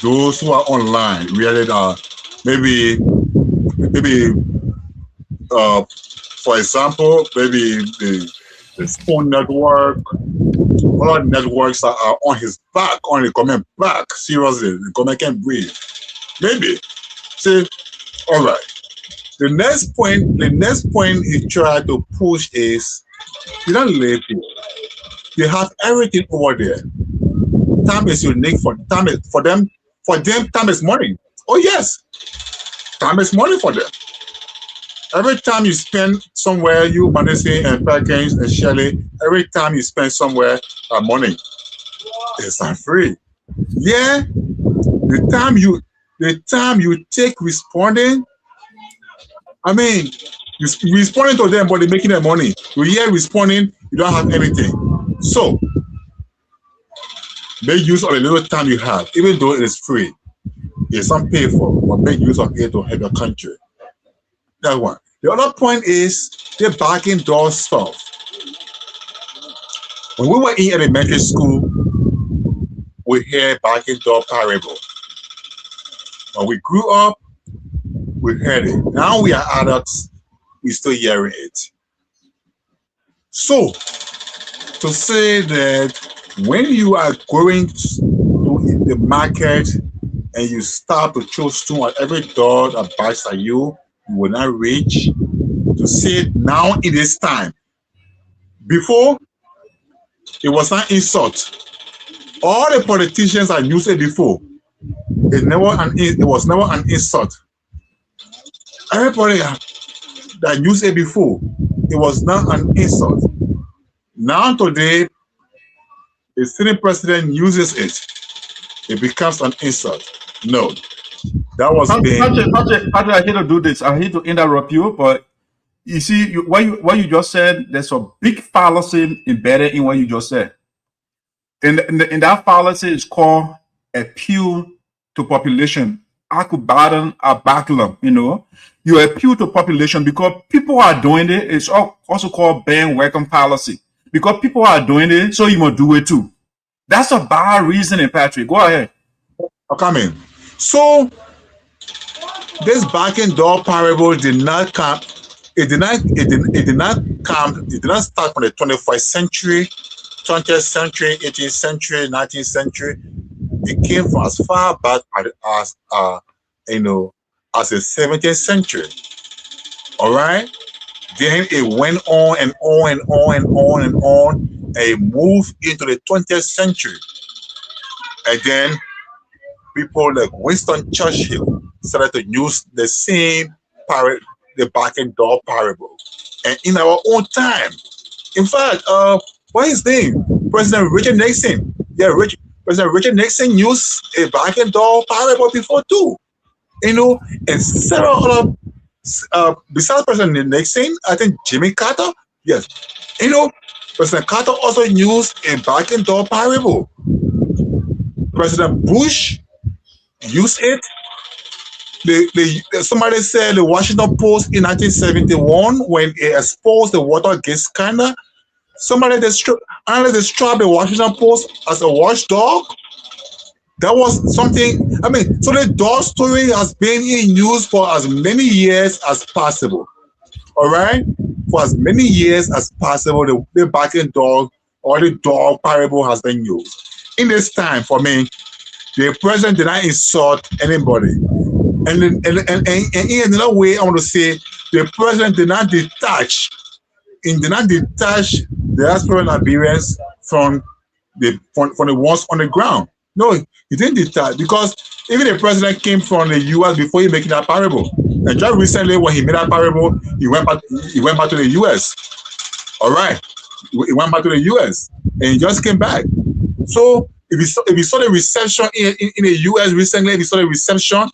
those who are online really are maybe for example, maybe the phone network, all our networks are on his back, on the government back. Seriously, the government can't breathe. Maybe. See, all right. The next point he tried to push is you don't live here. You have everything over there. Time is unique for them. For them, time is money. Oh yes, time is money for them. Every time you spend somewhere, you Manneh and Perkins and Shirley, every time you spend somewhere, money. It's not free. Yeah, the time you take responding. I mean, you responding to them, but they're making their money. You're here responding, you don't have anything. So, make use of the little time you have, even though it is free. It's unpaid for, but make use of it to help your country. That one. The other point is the backing door stuff. When we were in elementary school, we hear backing door parable. When we grew up, we heard it. Now we are adults, we still hearing it. So, to say that when you are going to the market and you start to throw stone at every door that bites at you, you will not reach. To say now in this time. Before, it was not insult. All the politicians I used it before. It was never an insult. Everybody that used it before, it was not an insult. Now today, the sitting president uses it. It becomes an insult. No, that was Patrick, I hate to do this. I hate to interrupt you, but you see, what you just said, there's a big fallacy embedded in what you just said. And that fallacy is called appeal to population. You appeal to population because people are doing it. It's also called bandwagon fallacy. Because people are doing it, so you must do it too. That's a bad reasoning, Patrick. Go ahead. I'll come in. So this backing door parable did not come. It did not start from the 21st century, 20th century, 18th century, 19th century. It came from as far back as the 17th century. All right. Then it went on and on and on and on and on, and it moved into the 20th century. And then people like Winston Churchill started to use the same the backing door parable. And in our own time, in fact, what is his name? President Richard Nixon. Yeah, President Richard Nixon used a backing door parable before too. And several other, besides President Nixon, I think Jimmy Carter, yes. President Carter also used a backing door parable. President Bush used it. Somebody said the Washington Post in 1971, when it exposed the Watergate scandal, somebody described the Washington Post as a watchdog. That was something. I mean, so the dog story has been in use for as many years as possible. All right, for as many years as possible, the barking dog or the dog parable has been used. In this time, for me, the president did not insult anybody. And in another way, I want to say the president did not detach diaspora Liberians from the ones on the ground. No, he didn't detach, because even the president came from the US before he making that parable. And just recently, when he made that parable, he went back to the US. All right, he went back to the US and he just came back. So if you saw the reception in the US recently, if you saw the reception,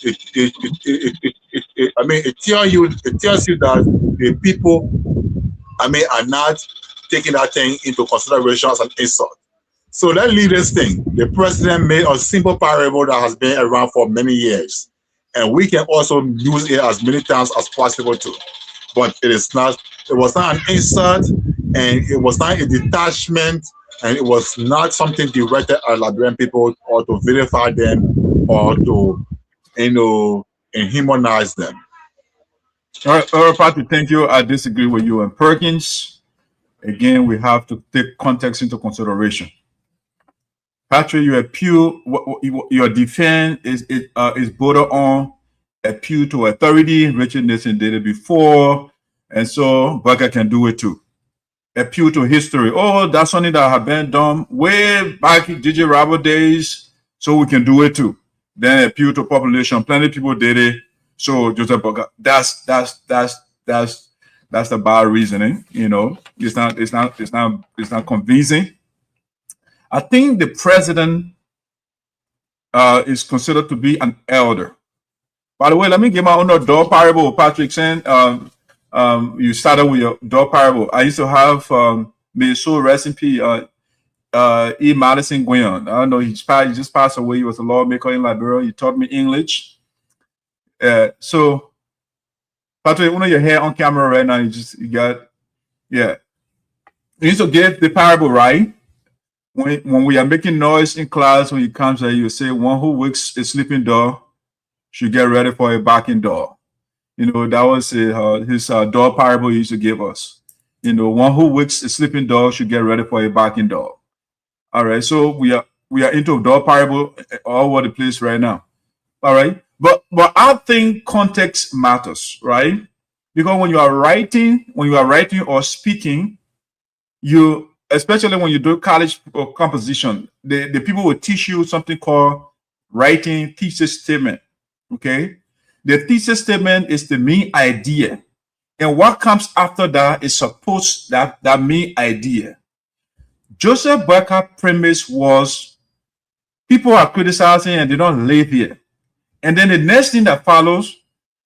it tells you that the people, are not taking that thing into consideration as an insult. So let's leave this thing. The president made a simple parable that has been around for many years, and we can also use it as many times as possible too. But it was not an insult, and it was not a detachment, and it was not something directed at Liberian people or to vilify them or to, humanize them. All right, Patrick, thank you. I disagree with you. And Perkins, again, we have to take context into consideration. Patrick, you appeal, your defense is border on appeal to authority. Richard Nixon did it before, and so Boakai can do it too. Appeal to history. Oh, that's something that had been done way back in DJ Robert days, so we can do it too. Then appeal to population. Plenty of people did it. So Joseph Boakai, that's the bad reasoning. It's not convincing. I think the president is considered to be an elder. By the way, let me give my own dog parable. Patrick saying you started with your dog parable. I used to have may so rest in peace, E. Madison Guion. I don't know, he just passed away. He was a lawmaker in Liberia. He taught me English. So Patrick, your hair on camera right now. You got. You need to get the parable right. When we are making noise in class, when you come here, you say, one who wakes a sleeping dog should get ready for a barking dog. That was his dog parable he used to give us. One who wakes a sleeping dog should get ready for a barking dog. All right, so we are into dog parable all over the place right now. All right, but I think context matters, right? Because when you are writing or speaking, especially when you do college composition, the people will teach you something called writing thesis statement. Okay, the thesis statement is the main idea, and what comes after that is supposed that main idea. Joseph Boakai premise was people are criticizing and they don't live here, and then the next thing that follows,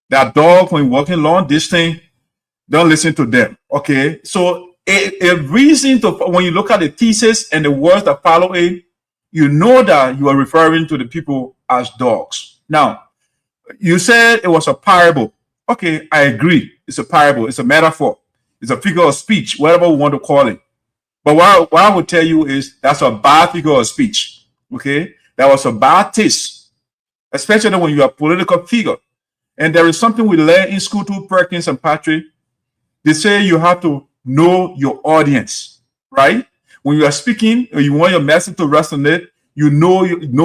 that dog when walking long distance, don't listen to them. Okay, so a reason to, when you look at the thesis and the words that follow it, you know that you are referring to the people as dogs. Now, you said it was a parable. Okay, I agree. It's a parable. It's a metaphor. It's a figure of speech, whatever we want to call it. But what I would tell you is that's a bad figure of speech. Okay, that was a bad taste, especially when you are a political figure. And there is something we learn in school too, Perkins and Patrick. They say you have to know your audience, right? When you are speaking or you want your message to resonate, you know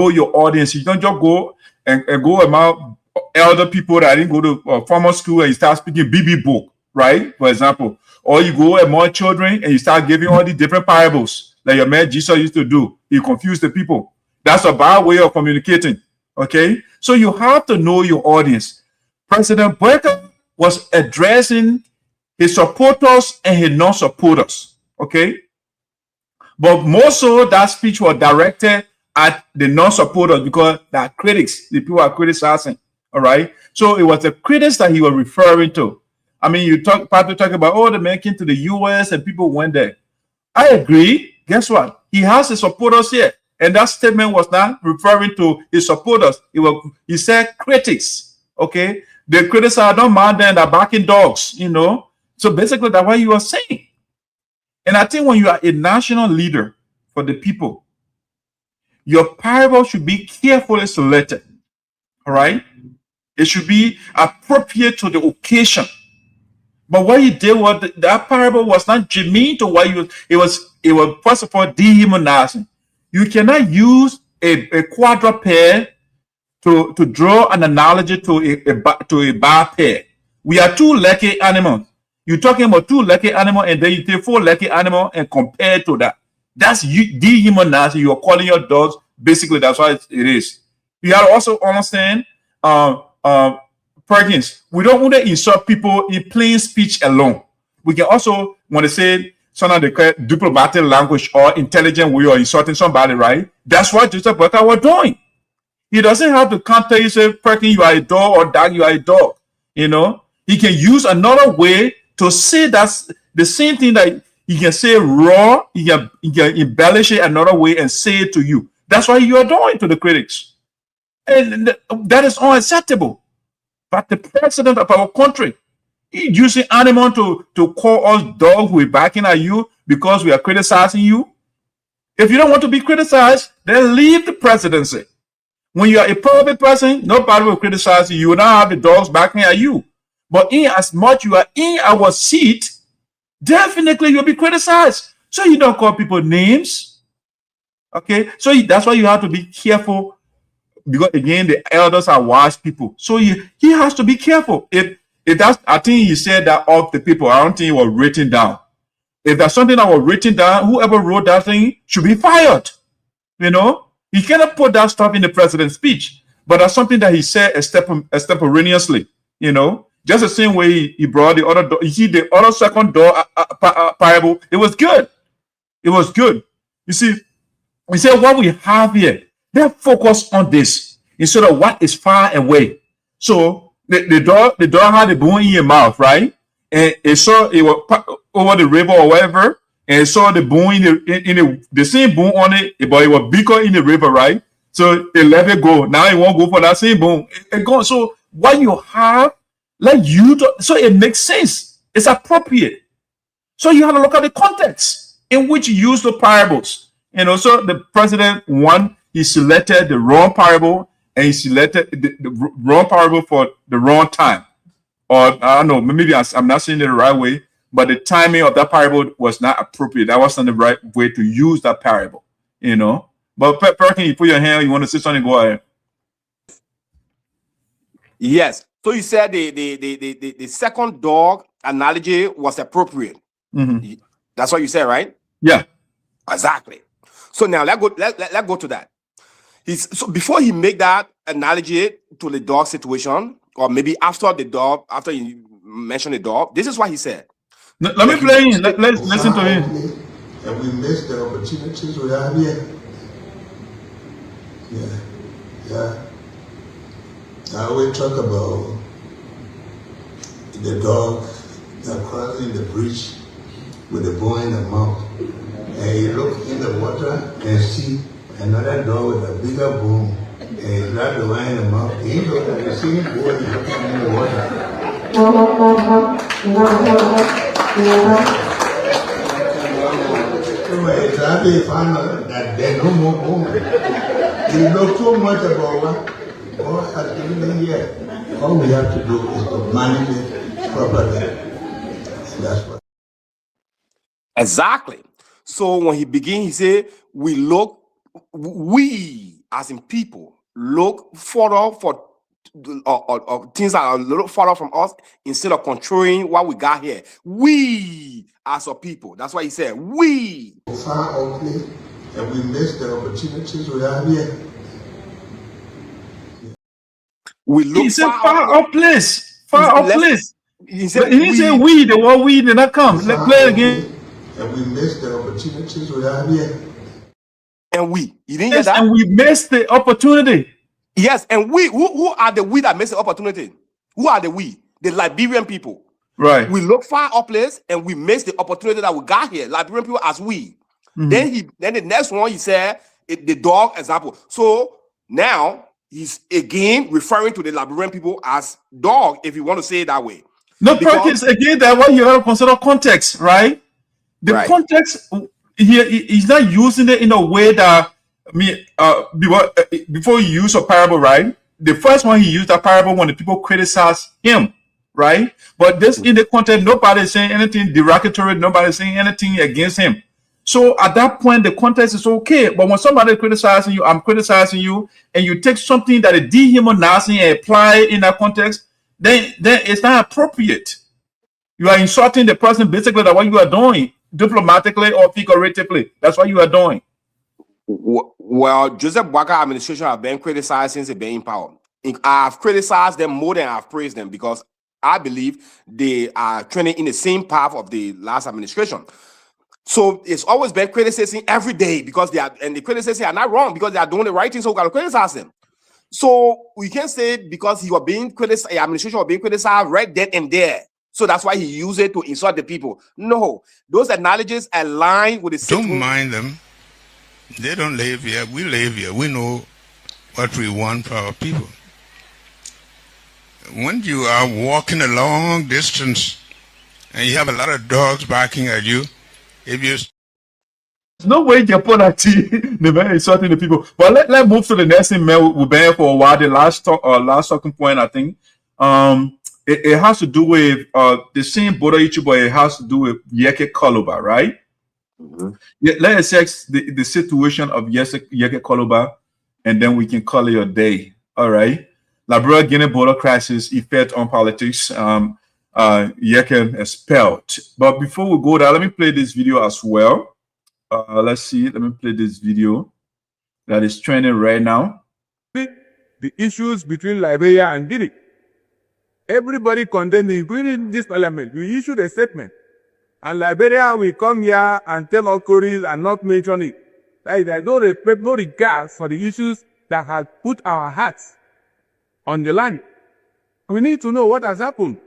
your audience. You don't just go and go among elder people that didn't go to formal school and you start speaking BB book, right? For example, or you go among children and you start giving all these different parables like your man Jesus used to do. You confuse the people. That's a bad way of communicating, okay? So you have to know your audience. President Boakai was addressing his supporters and his non-supporters, okay? But more so, that speech was directed at the non-supporters because they are critics. The people are criticizing, all right? So it was the critics that he was referring to. I mean, you talk about, oh, the man came to the U.S. and people went there. I agree. Guess what? He has his supporters here. And that statement was not referring to his supporters. He said critics. Okay, the critics are don't mind them, they're barking dogs. You know, so basically that's what you are saying. And I think when you are a national leader for the people, your parable should be carefully selected. All right, it should be appropriate to the occasion. But what he did was that parable was not germane to what it was first of all dehumanizing. You cannot use a quadruped to draw an analogy to a biped. We are two lucky animals. You're talking about two lucky animals, and then you take four lucky animals and compare to that. That's dehumanizing. You're calling your dogs. Basically, that's what it is. You have to also understand, Perkins, we don't want to insult people in plain speech alone. We can also, when they say some of the diplomatic language or intelligent way or insulting somebody, right? That's what Joseph Boakai was doing. He doesn't have to counter you, say, Perkins, you are a dog, or dog, you are a dog. You know, he can use another way to say that's the same thing that he can say raw, he can embellish it another way and say it to you. That's what you are doing to the critics. And that is unacceptable. But the president of our country, he's using animal to call us dogs who are backing at you because we are criticizing you. If you don't want to be criticized, then leave the presidency. When you are a private person, nobody will criticize you. You will not have the dogs backing at you. But in as much you are in our seat, definitely you'll be criticized. So you don't call people names. Okay? So that's why you have to be careful. Because again, the elders are wise people. So he has to be careful. I think he said that of the people. I don't think it was written down. If there's something that was written down, whoever wrote that thing should be fired. You know? He cannot put that stuff in the president's speech. But that's something that he said extemporaneously. You know? Just the same way he brought the other door. You see, the other second door parable, it was good. It was good. You see, we say what we have here, they focus on this instead of what is far away. So the door had a bone in your mouth, right? And it saw it was over the river or whatever, and it saw the bone in the same bone on it, but it was bigger in the river, right? So it let it go. Now it won't go for that same bone. It goes. So what you have, so it makes sense. It's appropriate. So you have to look at the context in which you use the parables. And also the president, he selected the wrong parable, and he selected the wrong parable for the wrong time. Or I don't know, maybe I'm not saying it the right way, but the timing of that parable was not appropriate. That wasn't the right way to use that parable, you know. But Perkins, you put your hand, you want to say something, go ahead. Yes. So you said the second dog analogy was appropriate. Mm-hmm. That's what you said, right? Yeah. Exactly. So now let's go to that. So before he make that analogy to the dog situation, or maybe after you mention the dog, this is what he said. Let me play in. Let's listen to him. And we miss the opportunities we have here. Yeah. I always talk about the dog that crossing the bridge with the bone in the mouth. And you look in the water and see another dog with a bigger bone. And you grab the one in the mouth. You look at the same bone in the water. So it's happy to find out that there's no more bone. You know so much about what has to be done here. All we have to do is to manage it properly. And that's what. Exactly. So when he begins, he said, we as in people look further for things that are a little further from us instead of controlling what we got here. We as a people. That's why he said, we. Far out place, and we miss the opportunities we have here. We look he said far off place. Far off place. He said, he didn't say we, the word we did not come. Let's play again. And we miss the opportunities we have here. And we. You didn't hear that? And we missed the opportunity. Yes, and we, who are the we that missed the opportunity? Who are the we? The Liberian people. Right. We look far up place and we missed the opportunity that we got here. Liberian people as we. Mm-hmm. Then the next one he said, the dog example. So now he's again referring to the Liberian people as dog, if you want to say it that way. No, Perkins, again, that what you have to consider context, right? The context here, he's not using it in a way that, I mean, before you use a parable, right? The first one he used that parable when the people criticize him, right? But this in the context, nobody is saying anything derogatory, nobody is saying anything against him. So at that point, the context is okay. But when somebody criticizing you, I'm criticizing you, and you take something that is dehumanizing and apply it in that context, then it's not appropriate. You are insulting the person basically that what you are doing, diplomatically or figuratively. That's what you are doing. Well, Joseph Boakai administration have been criticized since they've been in power. I've criticized them more than I've praised them because I believe they are trending in the same path of the last administration. So it's always been criticizing every day because they are, and the criticism are not wrong because they are doing the right thing, so we got to criticize them. So we can't say because you are being criticized, administration was being criticized right then and there. So that's why he used it to insult the people. No, those analogies align with the situation. Don't mind them. They don't live here. We live here. We know what we want for our people. When you are walking a long distance and you have a lot of dogs barking at you, if you... There's no way you can put that the man insulting the people. But let's move to the next thing, man. We've been here for a while. The last talking point, I think. It has to do with the same border issue, but it has to do with Yeke Kolubah, right? Yeah, let's assess the situation of Yeke Kolubah, and then we can call it a day. All right. Liberia Guinea border crisis effect on politics. Yeke expelled. But before we go there, let me play this video as well. Let's see. Let me play this video that is trending right now. The issues between Liberia and Guinea. Everybody condemned, including this parliament. We issued a statement. And Liberia will come here and tell our stories and not mention it. There's no respect, no regard for the issues that have put our hearts on the land. We need to know what has happened.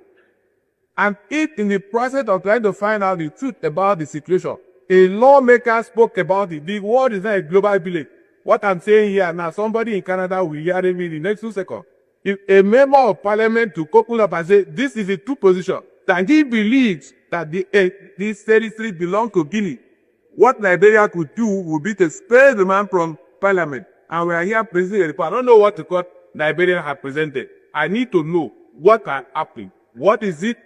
And if in the process of trying to find out the truth about the situation, a lawmaker spoke about it. The world is not a global village. What I'm saying here now, somebody in Canada will hear me in the next 2 seconds. If a member of parliament to Kolubah and say, this is a true position, that he believes that this territory belongs to Guinea, what Liberia could do would be to spare the man from parliament. And we are here presenting a report. I don't know what the court Liberia have presented. I need to know what are happening. What is it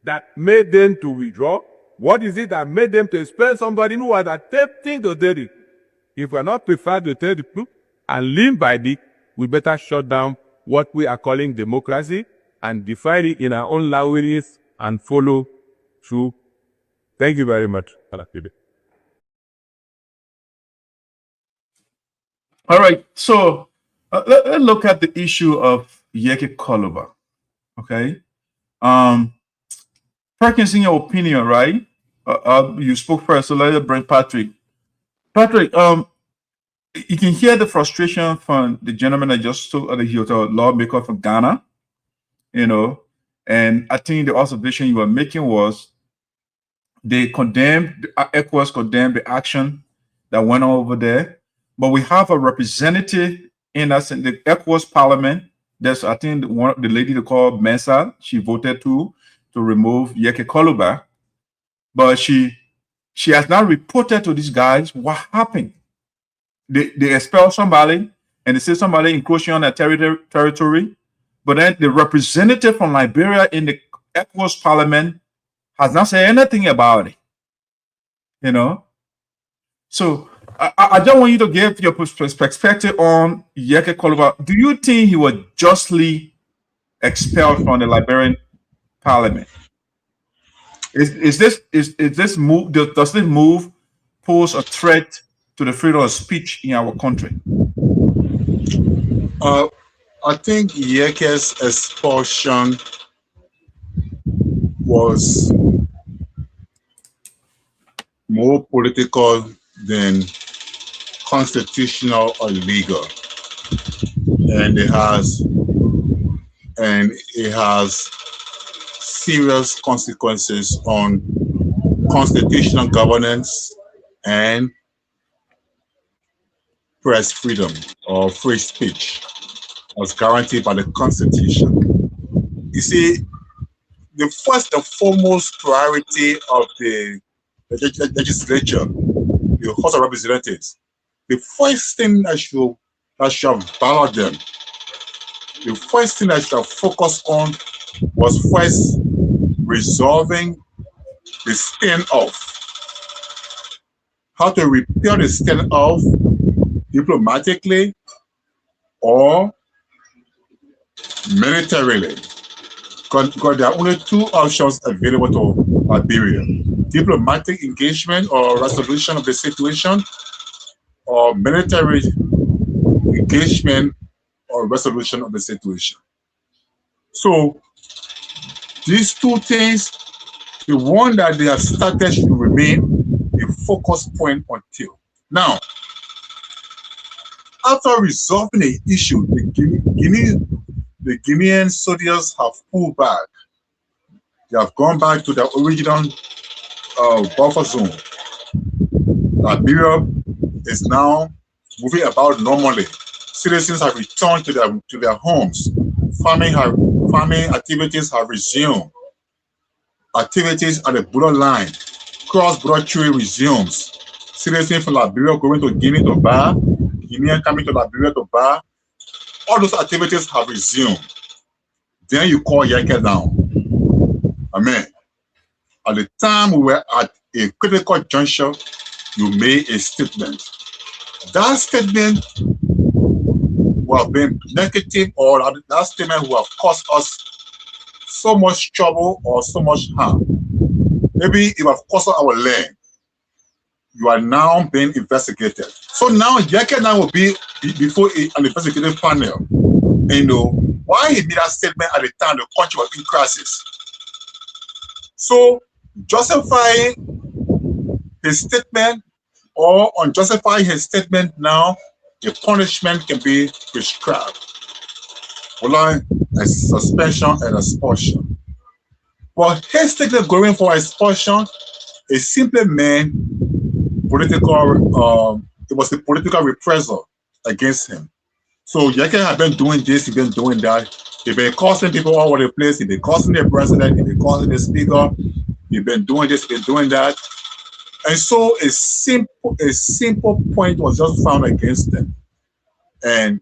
that made them to withdraw? What is it that made them to expel somebody who was attempting to tell it? If we are not prepared to tell the truth and live by it, we better shut down what we are calling democracy and define it in our own languages and follow through. Thank you very much. All right, so let's look at the issue of Yeke Kolubah. Okay, Perkins, in your opinion, right? You spoke first, so let's bring Patrick. Patrick, you can hear the frustration from the gentleman that just spoke, the lawmaker from Ghana, you know, and I think the observation you were making was they condemned, ECOWAS condemned the action that went on over there, but we have a representative in us in the ECOWAS parliament. That's, I think, the lady they call Mensah, she voted to remove Yeke Kolubah, but she has not reported to these guys what happened. They expel somebody and they say somebody encroaching on their territory, but then the representative from Liberia in the ECOWAS parliament has not said anything about it. You know, so I just want you to give your perspective on Yeke Kolubah. Do you think he was justly expelled from the Liberian parliament? Does this move pose a threat to the freedom of speech in our country? I think Yeke's expulsion was more political than constitutional or legal, and it has serious consequences on constitutional governance and press freedom or free speech was guaranteed by the Constitution. You see, the first and foremost priority of the legislature, the House of Representatives, the first thing that should ballot them, the first thing that should focus on was first resolving the standoff. How to repair the standoff diplomatically or militarily. Because there are only two options available to Liberia: diplomatic engagement or resolution of the situation, or military engagement or resolution of the situation. So these two things, the one that they have started should remain a focus point until now. After resolving the issue, the Guinean soldiers have pulled back. They have gone back to their original buffer zone. Liberia is now moving about normally. Citizens have returned to their homes. Farming activities have resumed. Activities at the borderline, cross-border trade resumes. Citizens from Liberia going to Guinea to buy, Guinean coming to Liberia to buy. All those activities have resumed. Then you call Yeke down. Amen. At the time we were at a critical juncture, you made a statement. That statement will have been negative, or that statement will have caused us so much trouble or so much harm. Maybe it will have cost us our land. You are now being investigated. So now Yeke now will be before an investigative panel. And you know why he made that statement at the time the country was in crisis. So justifying his statement or unjustifying his statement now, the punishment can be prescribed. Following a suspension and expulsion. But his statement going for expulsion, it simply meant political, it was the political reprisal against him. So Yeke had been doing this, he's been doing that. He's been causing people all over the place, he's been causing the president, he's been causing the speaker, he's been doing this, he's been doing that. And so a simple point was just found against them. And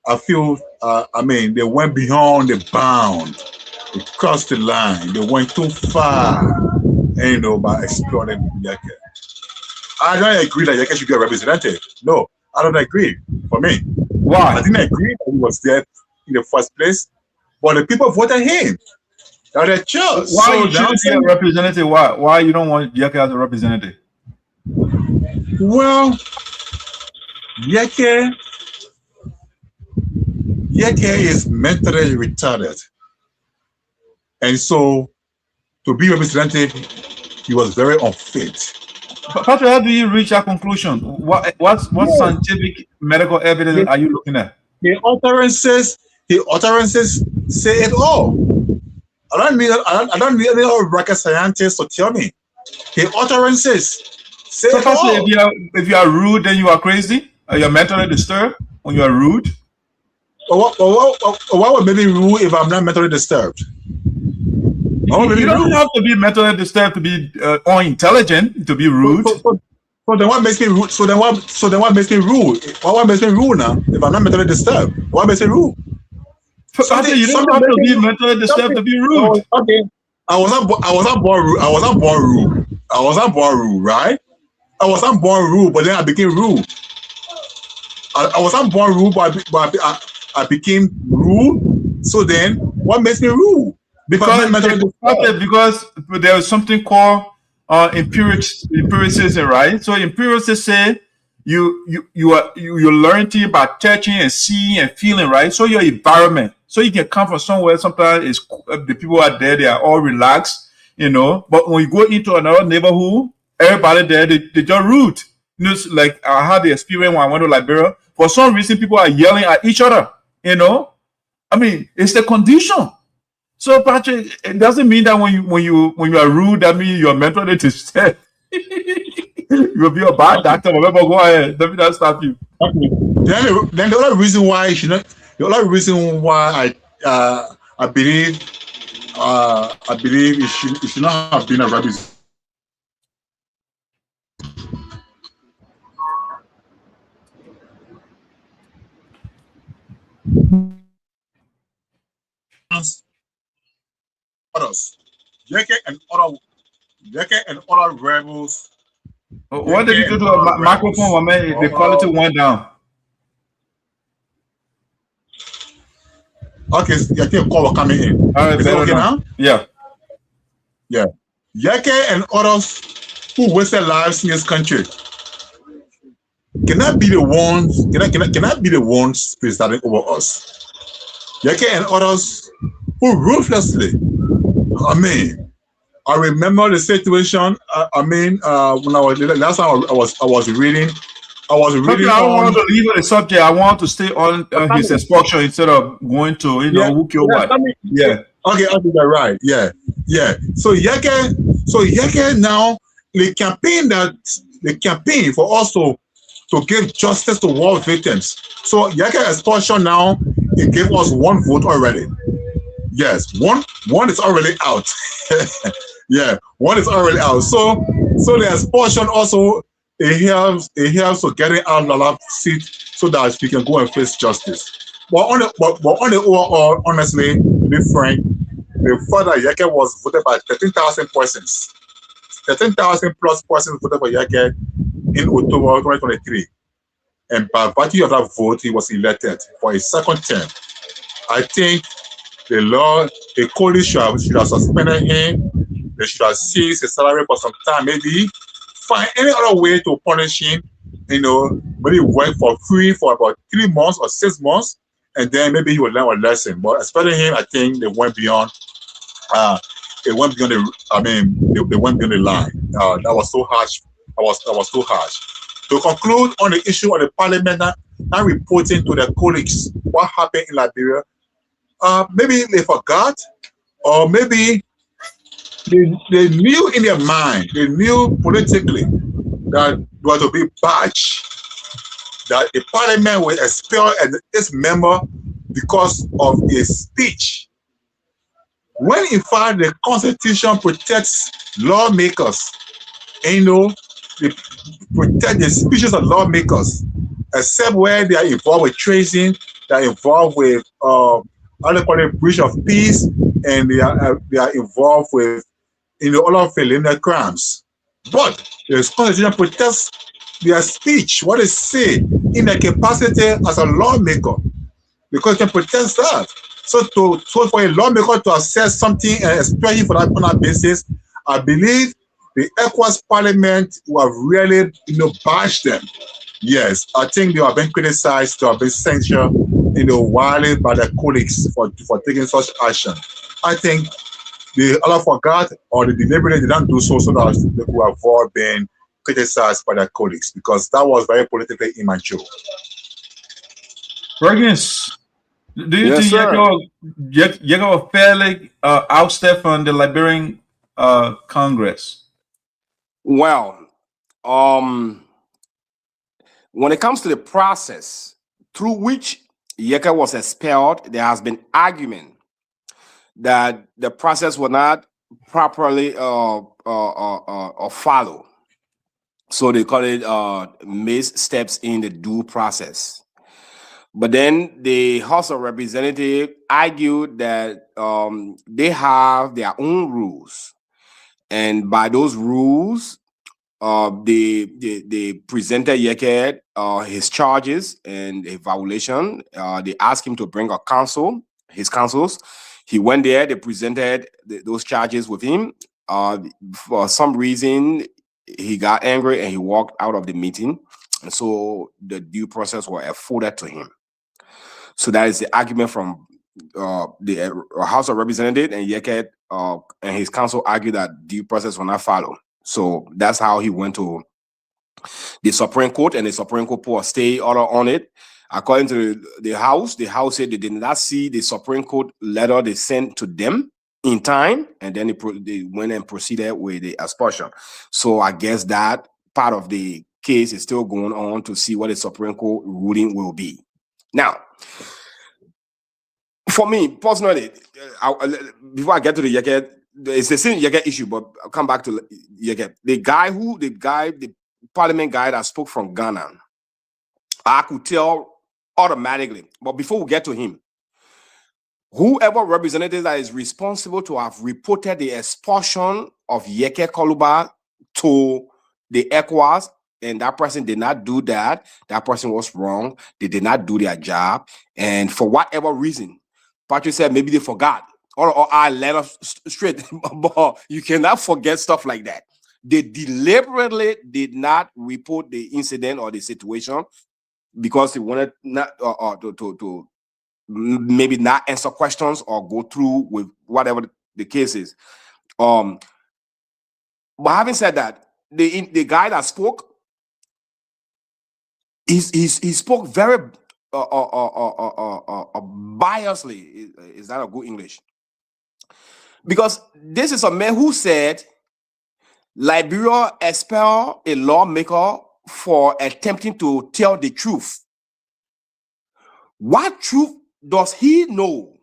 I feel, I mean, they went beyond the bound. They crossed the line. They went too far, and, you know, by exploiting Yeke. I don't agree that Yeke should be a representative. No, I don't agree. For me, why? I didn't agree that he was there in the first place, but the people voted him. Now they chose. Why you shouldn't be a representative? Why you don't want Yeke as a representative? Well, Yeke is mentally retarded. And so, to be representative, he was very unfit. Patrick, how do you reach that conclusion? What scientific medical evidence are you looking at? The utterances say it all. I don't need any rocket scientists to tell me. The utterances say it all. If you are rude, then you are crazy? You're mentally disturbed when you are rude? Why would be rude if I'm not mentally disturbed? You don't have to be mentally disturbed to be unintelligent, to be rude. So then what makes me rude? So then what makes me rude? What makes me rude now? If I'm not mentally disturbed, what makes me rude? You don't have to be mentally disturbed to be rude. Okay. I was not born rude. I was not born rude, right? I was not born rude, but then I became rude. I was not born rude, but I became rude. So then, what makes me rude? Because there is something called empiricism, right? So empiricists say you learn things by touching and seeing and feeling, right? So your environment. So you can come from somewhere. Sometimes the people are there, they are all relaxed, you know. But when you go into another neighborhood, everybody there, they just rude. You know, like I had the experience when I went to Liberia. For some reason, people are yelling at each other, you know. I mean, it's the condition. So Patrick, it doesn't mean that when you are rude, that means you're mentally disturbed. You'll be a bad doctor. Remember, go ahead. Let me not stop you. Okay. Then the other reason why you should not, the other reason why I believe it should not have been a rabbit. Others, Yeke and other rebels. What did you do to the microphone, man? The quality went down. Okay, I think a call coming in. All right, is it okay now? Yeah. Yeah. Yeke and others who wasted lives in this country cannot be the ones presiding over us. Yeke and others who ruthlessly, I remember the situation. When I was last time I was reading. I don't want to leave the subject. I want to stay on his expulsion instead of going to who killed what. Yeah. Okay, right. Yeah. So Yeke now the campaign for us to give justice to war victims. So Yeke expulsion now it gave us 1 vote already. Yes, one is already out. Yeah, one is already out. So the expulsion also it helps to getting out Lala seat so that we can go and face justice. But on the overall, honestly, to be frank, the fact that Yeke was voted by 13,000 persons, 13,000 plus persons voted for Yeke in October 2023, and by virtue of that vote, he was elected for a second term. I think the coalition should have suspended him. They should have seized his salary for some time, maybe find any other way to punish him. Maybe work for free for about 3 months or 6 months, and then maybe he will learn a lesson. But especially him, I think they went beyond. They went beyond they went beyond the line. That was so harsh. That was too harsh. To conclude on the issue of the parliament not reporting to their colleagues what happened in Liberia. Maybe they forgot, or maybe they knew in their mind, they knew politically that there was to be badge, that the parliament will expel its member because of a speech. When in fact the constitution protects lawmakers, they protect the speeches of lawmakers, except where they are involved with treason, they are involved with breach of peace, and they are involved with other felonious crimes. But the constitution protects their speech, what they say in their capacity as a lawmaker, because it can protect that. So for a lawmaker to assess something, especially for that on that basis, I believe the ECOWAS Parliament will have really bashed them. Yes, I think they have been criticized, they have been censured, widely by their colleagues for taking such action. I think they either forgot or they deliberately did not do so that they could avoid being criticized by their colleagues, because that was very politically immature. Perkins, do you think Yeke will fairly ousted from the Liberian Congress? Well, when it comes to the process through which Yeke was expelled, there has been argument that the process was not properly followed. So they call it missed steps in the due process. But then the House of Representatives argued that they have their own rules, and by those rules, they presented Yeke his charges and a violation. They asked him to bring his counsels. He went there. They presented those charges with him. For some reason, he got angry and he walked out of the meeting, and so the due process was afforded to him. So that is the argument from the House of Representatives, and Yeke and his counsel argued that due process will not follow. So that's how he went to the Supreme Court, and the Supreme Court put a stay order on it. According to the House said they did not see the Supreme Court letter they sent to them in time, and then they went and proceeded with the expulsion. So I guess that part of the case is still going on to see what the Supreme Court ruling will be. Now, for me personally, before I get to the Yeke, it's the same Yeke issue, but I'll come back to Yeke. The parliament guy that spoke from Ghana, I could tell automatically. But before we get to him, whoever representative that is responsible to have reported the expulsion of Yeke Kolubah to the ECOWAS, and that person did not do that, that person was wrong. They did not do their job. And for whatever reason, Patrick said maybe they forgot or I let us straight. But you cannot forget stuff like that. They deliberately did not report the incident or the situation because they wanted not to maybe not answer questions or go through with whatever the case is. But having said that, the guy that spoke, he spoke very biasly. Is that a good English? Because this is a man who said Liberia expelled a lawmaker for attempting to tell the truth. What truth does he know?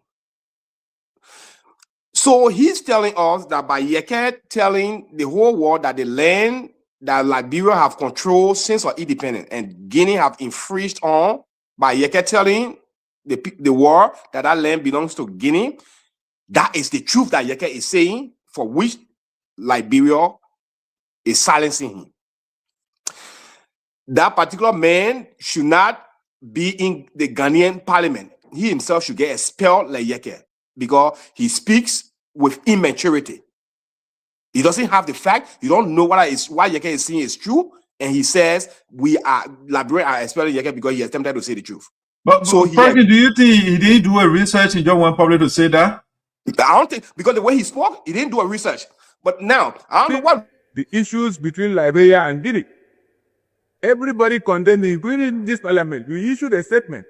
So he's telling us that by Yeke telling the whole world that the land that Liberia have controlled since our independence and Guinea have infringed on, by Yeke telling the world that that land belongs to Guinea, that is the truth that Yeke is saying, for which Liberia is silencing him. That particular man should not be in the Ghanaian parliament. He himself should get expelled like Yeke because he speaks with immaturity. He doesn't have the fact. You don't know what Yeke is saying is true. And he says Liberians are expelling Yeke because he attempted to say the truth. But Perkins, do you think he didn't do a research and just want public to say that? I don't think, because the way he spoke, he didn't do a research. But now, I don't know what the issues between Liberia and Guinea. Everybody condemned it, including this parliament. We issued a statement.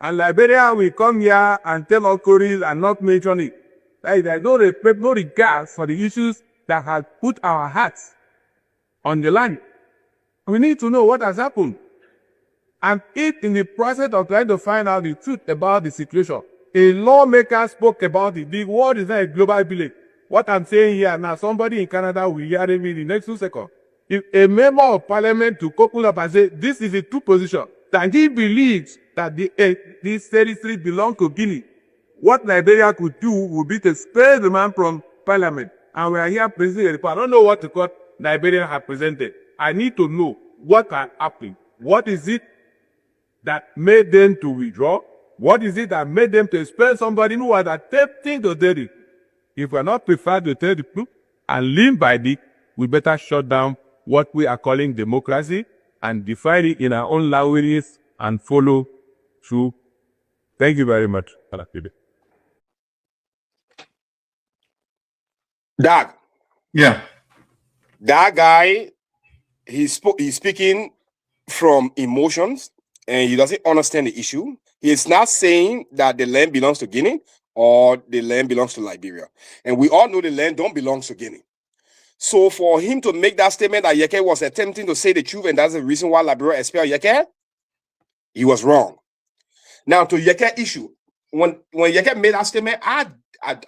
And Liberia will come here and tell all Koreans and not mention it. Like, there's no respect, no regard for the issues that have put our hearts on the line. We need to know what has happened. And if in the process of trying to find out the truth about the situation, a lawmaker spoke about it. The world is not a global village. What I'm saying here now, somebody in Canada will hear me in the next 2 seconds. If a member of parliament to Kolubah and say, this is a true position, that he believes that this territory belongs to Guinea, what Liberia could do would be to spare the man from parliament. And we are here presenting a report. I don't know what the court Liberia have presented. I need to know what happened. What is it that made them to withdraw? What is it that made them to expel somebody who was attempting to tell it? If we are not prepared to tell the truth and live by it, we better shut down what we are calling democracy and define it in our own languages and follow through. Thank you very much. Doug. Yeah. That guy, he's speaking from emotions and he doesn't understand the issue. He is not saying that the land belongs to Guinea or the land belongs to Liberia. And we all know the land don't belong to Guinea. So for him to make that statement that Yeke was attempting to say the truth and that's the reason why Liberia expelled Yeke, he was wrong. Now to Yeke issue, when Yeke made that statement, I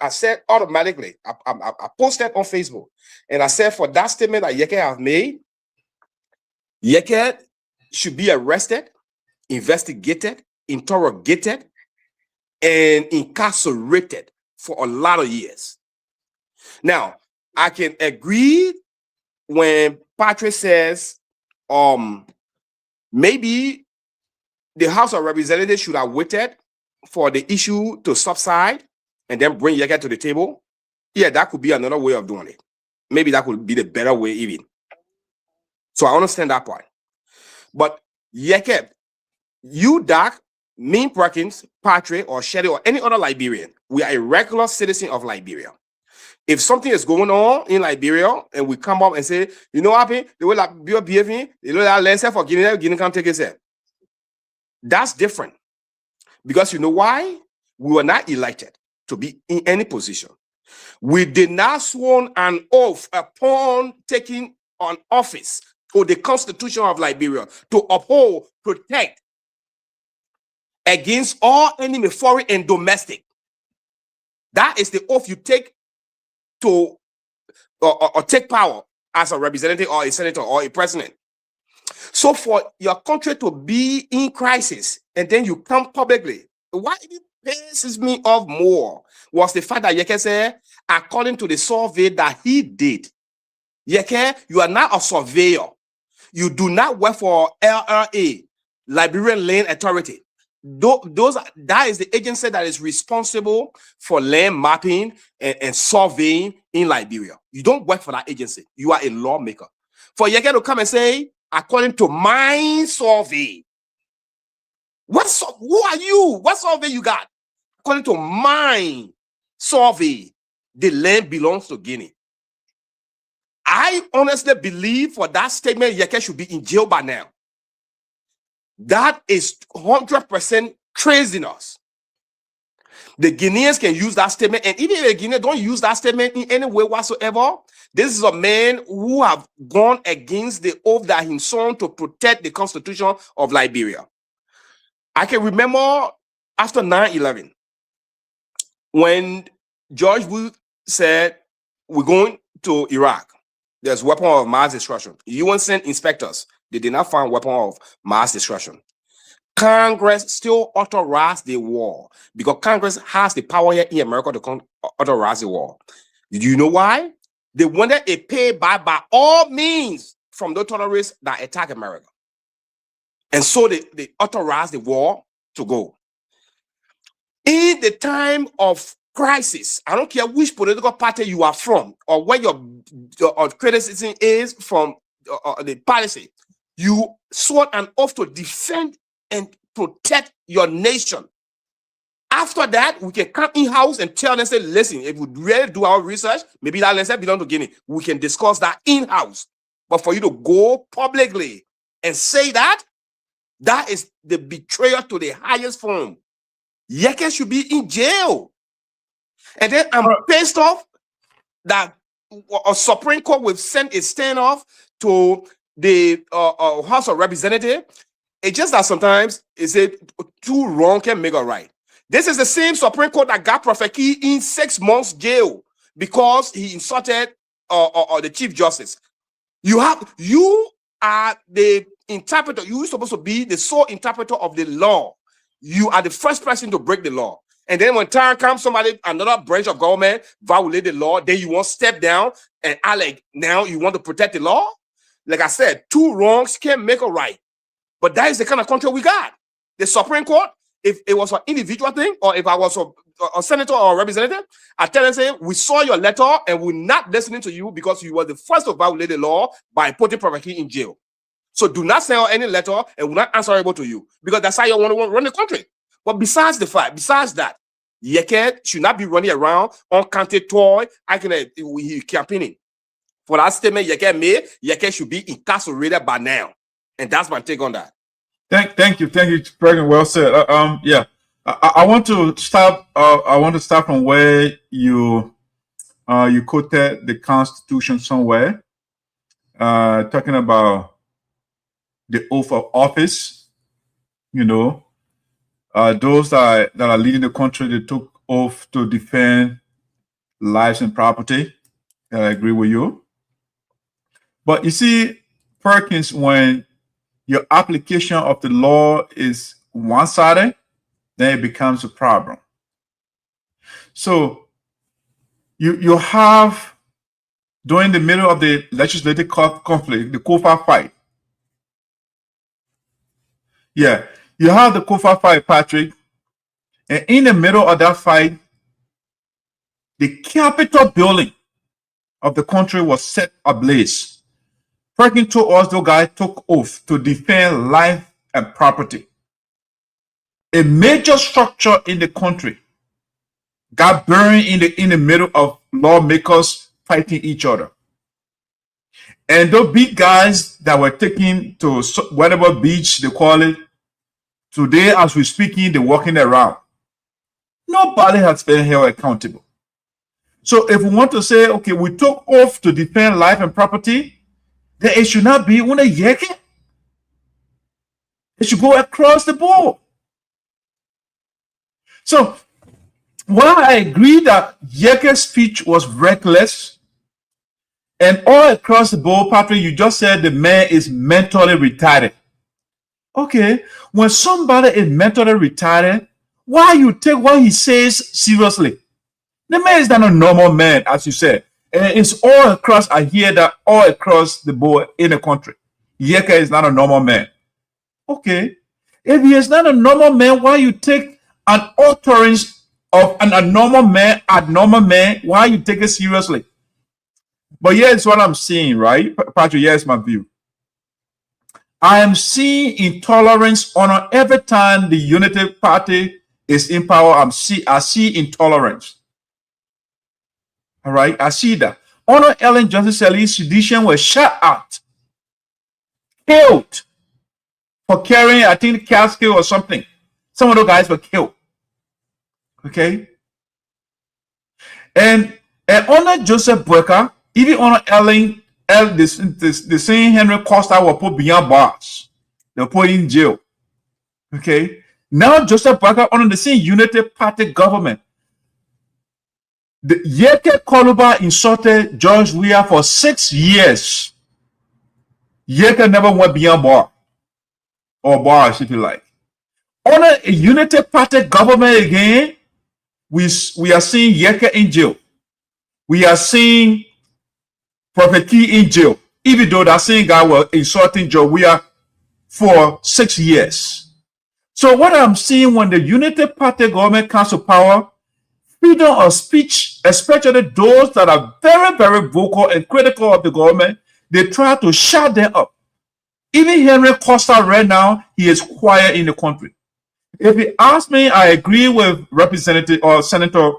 said automatically, I posted on Facebook and I said for that statement that Yeke have made, Yeke should be arrested, investigated, interrogated, and incarcerated for a lot of years. Now, I can agree when Patrick says, maybe the House of Representatives should have waited for the issue to subside and then bring Yeke to the table. Yeah, that could be another way of doing it. Maybe that could be the better way even. So I understand that part. But Yeke, you, Doc, me, Perkins, Patrick, or Shirley, or any other Liberian, we are a regular citizen of Liberia. If something is going on in Liberia and we come up and say, you know what happened? The way Liberia behaving, you know that land for Guinea, Guinea can't take it. That's different. Because you know why? We were not elected to be in any position. We did not sworn an oath upon taking on office to the Constitution of Liberia to uphold, protect against all enemy, foreign and domestic. That is the oath you take to or take power as a representative or a senator or a president. So for your country to be in crisis and then you come publicly, what it pisses me off more was the fact that Yeke said, according to the survey that he did, Yeke, you are not a surveyor. You do not work for LRA, Liberian Land Authority. That is the agency that is responsible for land mapping and surveying in Liberia. You don't work for that agency. You are a lawmaker. For Yeke to come and say, according to my survey, who are you? What survey you got? According to my survey, the land belongs to Guinea. I honestly believe for that statement, Yeke should be in jail by now. That is 100% craziness. The Guineans can use that statement, and even if the Guineans don't use that statement in any way whatsoever, this is a man who have gone against the oath that he sworn to protect the Constitution of Liberia. I can remember after 9/11, when George Bush said, we're going to Iraq, there's weapon of mass destruction. UN sent inspectors. They did not find weapon of mass destruction. Congress still authorized the war because Congress has the power here in America to authorize the war. Do you know why? They wanted a payback by all means from the terrorists that attack America. And so they authorized the war to go. In the time of crisis, I don't care which political party you are from or where your criticism is from the policy, you swore an oath to defend and protect your nation. After that, we can come in-house and tell them, say, listen, if we really do our research, maybe that land belongs to Guinea. We can discuss that in-house. But for you to go publicly and say that, that is the betrayal to the highest form. Yeke should be in jail. And then I'm pissed off that a Supreme Court will send a standoff to the House of Representatives. It's just that sometimes it's too wrong can make a right. This is the same Supreme Court that got Prophet Key in 6 months jail because he insulted the Chief Justice. You are the interpreter. You're supposed to be the sole interpreter of the law. You are the first person to break the law. And then when time comes, another branch of government violate the law, then you want to step down and now you want to protect the law? Like I said, two wrongs can't make a right. But that is the kind of country we got. The Supreme Court, if it was an individual thing, or if I was a senator or a representative, I tell them, say, we saw your letter and we're not listening to you because you were the first to violate the law by putting Prophet Key in jail. So do not send any letter and we're not answerable to you because that's how you want to run the country. But besides that, Yeke should not be running around uncounted toy, campaigning. For that statement Yeke made, Yeke should be incarcerated by now. And that's my take on that. Thank you, President. Well said. Yeah, I want to start. I want to start from where you quoted the Constitution somewhere, talking about the oath of office. You know, those that are leading the country, they took oath to defend lives and property. I agree with you. But you see, Perkins, when your application of the law is one-sided, then it becomes a problem. So you have, during the middle of the legislative conflict, the Kolubah fight. Yeah, you have the Kolubah fight, Patrick, and in the middle of that fight, the Capitol building of the country was set ablaze. Perkins told us those guys took oath to defend life and property. A major structure in the country got burned in the middle of lawmakers fighting each other. And those big guys that were taken to whatever beach they call it, today as we're speaking, they're walking around. Nobody has been held accountable. So if we want to say, okay, we took oath to defend life and property, that it should not be on a Yeke. It should go across the board. So, while I agree that Yeke's speech was reckless, and all across the board, Patrick, you just said the man is mentally retarded. Okay, when somebody is mentally retarded, why you take what he says seriously? The man is not a normal man, as you said. And it's all across, I hear that all across the board in the country. Yeke is not a normal man. Okay, if he is not a normal man, why you take an utterance of an abnormal man, why you take it seriously? But here's what I'm seeing, right? Patrick, here's my view. I am seeing intolerance on every time the Unity Party is in power. I see intolerance. All right, I see that. Honor Ellen Johnson Sirleaf's sedition was shot at, killed for carrying, I think, casket or something. Some of those guys were killed. Okay, and Honor Joseph Boakai, even Honor Ellen. The same Henry Costa were put behind bars. They were put in jail. Okay. Now Joseph Boakai under the same Unity Party government. The Yeke Kolubah insulted George Weah for 6 years. Yeke never went beyond bar. Or bars, if you like. Under a Unity Party government again, we are seeing Yeke in jail. We are seeing Prophet Key in jail, even though that same guy was insulting Joe Weah for 6 years. So what I'm seeing when the Unity Party government comes to power, freedom of speech, especially those that are very, very vocal and critical of the government, they try to shut them up. Even Henry Costa right now, he is quiet in the country. If you ask me, I agree with Representative or Senator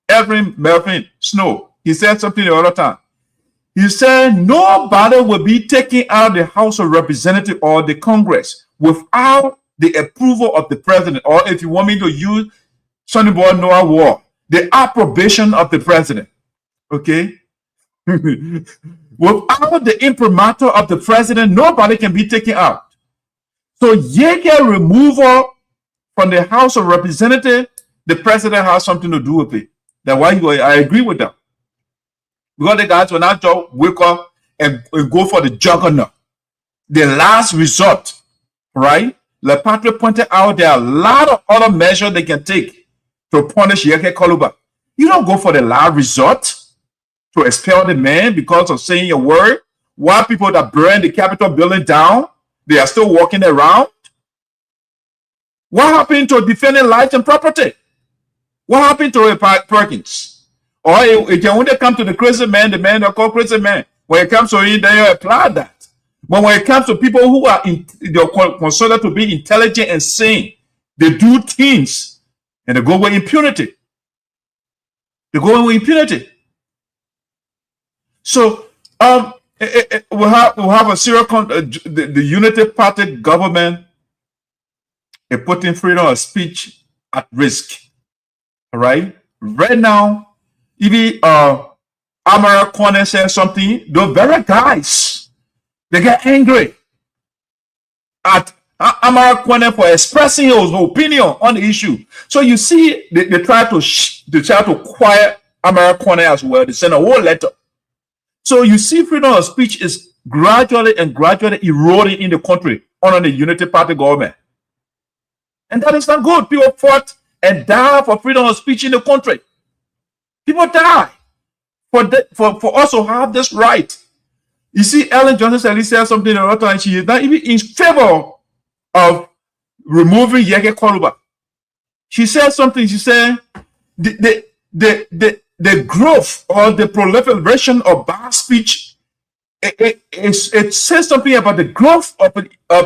Evelyn Melvin Snow. He said something the other time. He said nobody will be taken out of the House of Representatives or the Congress without the approval of the president, or if you want me to use Sonny Boy Noah War, the approbation of the president. Okay? Without the imprimatur of the president, nobody can be taken out. So Yeke removal from the House of Representatives, the president has something to do with it. That's why I agree with that. Because the guys will not just wake up and go for the juggernaut. The last resort, right? Like Patrick pointed out, there are a lot of other measures they can take to punish Yeke Kolubah. You don't go for the last resort to expel the man because of saying a word. While people that burn the Capitol building down, they are still walking around. What happened to defending life and property? What happened to Perkins? Or it can only come to the crazy man, the man they call crazy man. When it comes to it, then you apply that. But when it comes to people who are considered to be intelligent and sane, they do things and they go with impunity. They go with impunity. So we'll have a serious the Unity Party government is putting freedom of speech at risk. All right, right now. Even Amara Kone said something, the very guys, they get angry at Amara Kone for expressing his opinion on the issue. So you see, they try to quiet Amara Kone as well. They send a whole letter. So you see, freedom of speech is gradually eroding in the country under the Unity Party government. And that is not good. People fought and died for freedom of speech in the country. People die for us to have this right. You see, Ellen Johnson Sirleaf said something the other time. She is not even in favor of removing Yeke Kolubah. She said something. She said the growth or the proliferation of bad speech. It says something about the growth of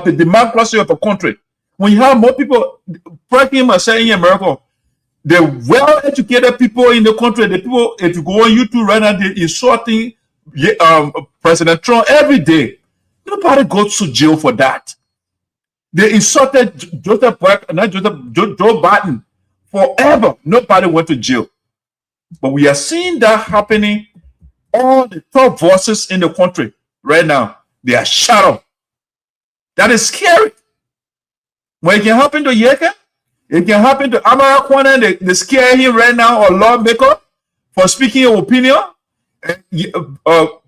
the democracy of a country. When you have more people, Perkins was saying in America, the well-educated people in the country, the people, if you go on YouTube right now, they're insulting President Trump every day. Nobody goes to jail for that. They insulted Joseph Boakai, not Joe Biden, forever. Nobody went to jail. But we are seeing that happening. All the top voices in the country right now, They are shut up. That is scary. When it can happen to Yeke, it can happen to Amara Kwana, they scare him right now, or lawmaker, for speaking your opinion.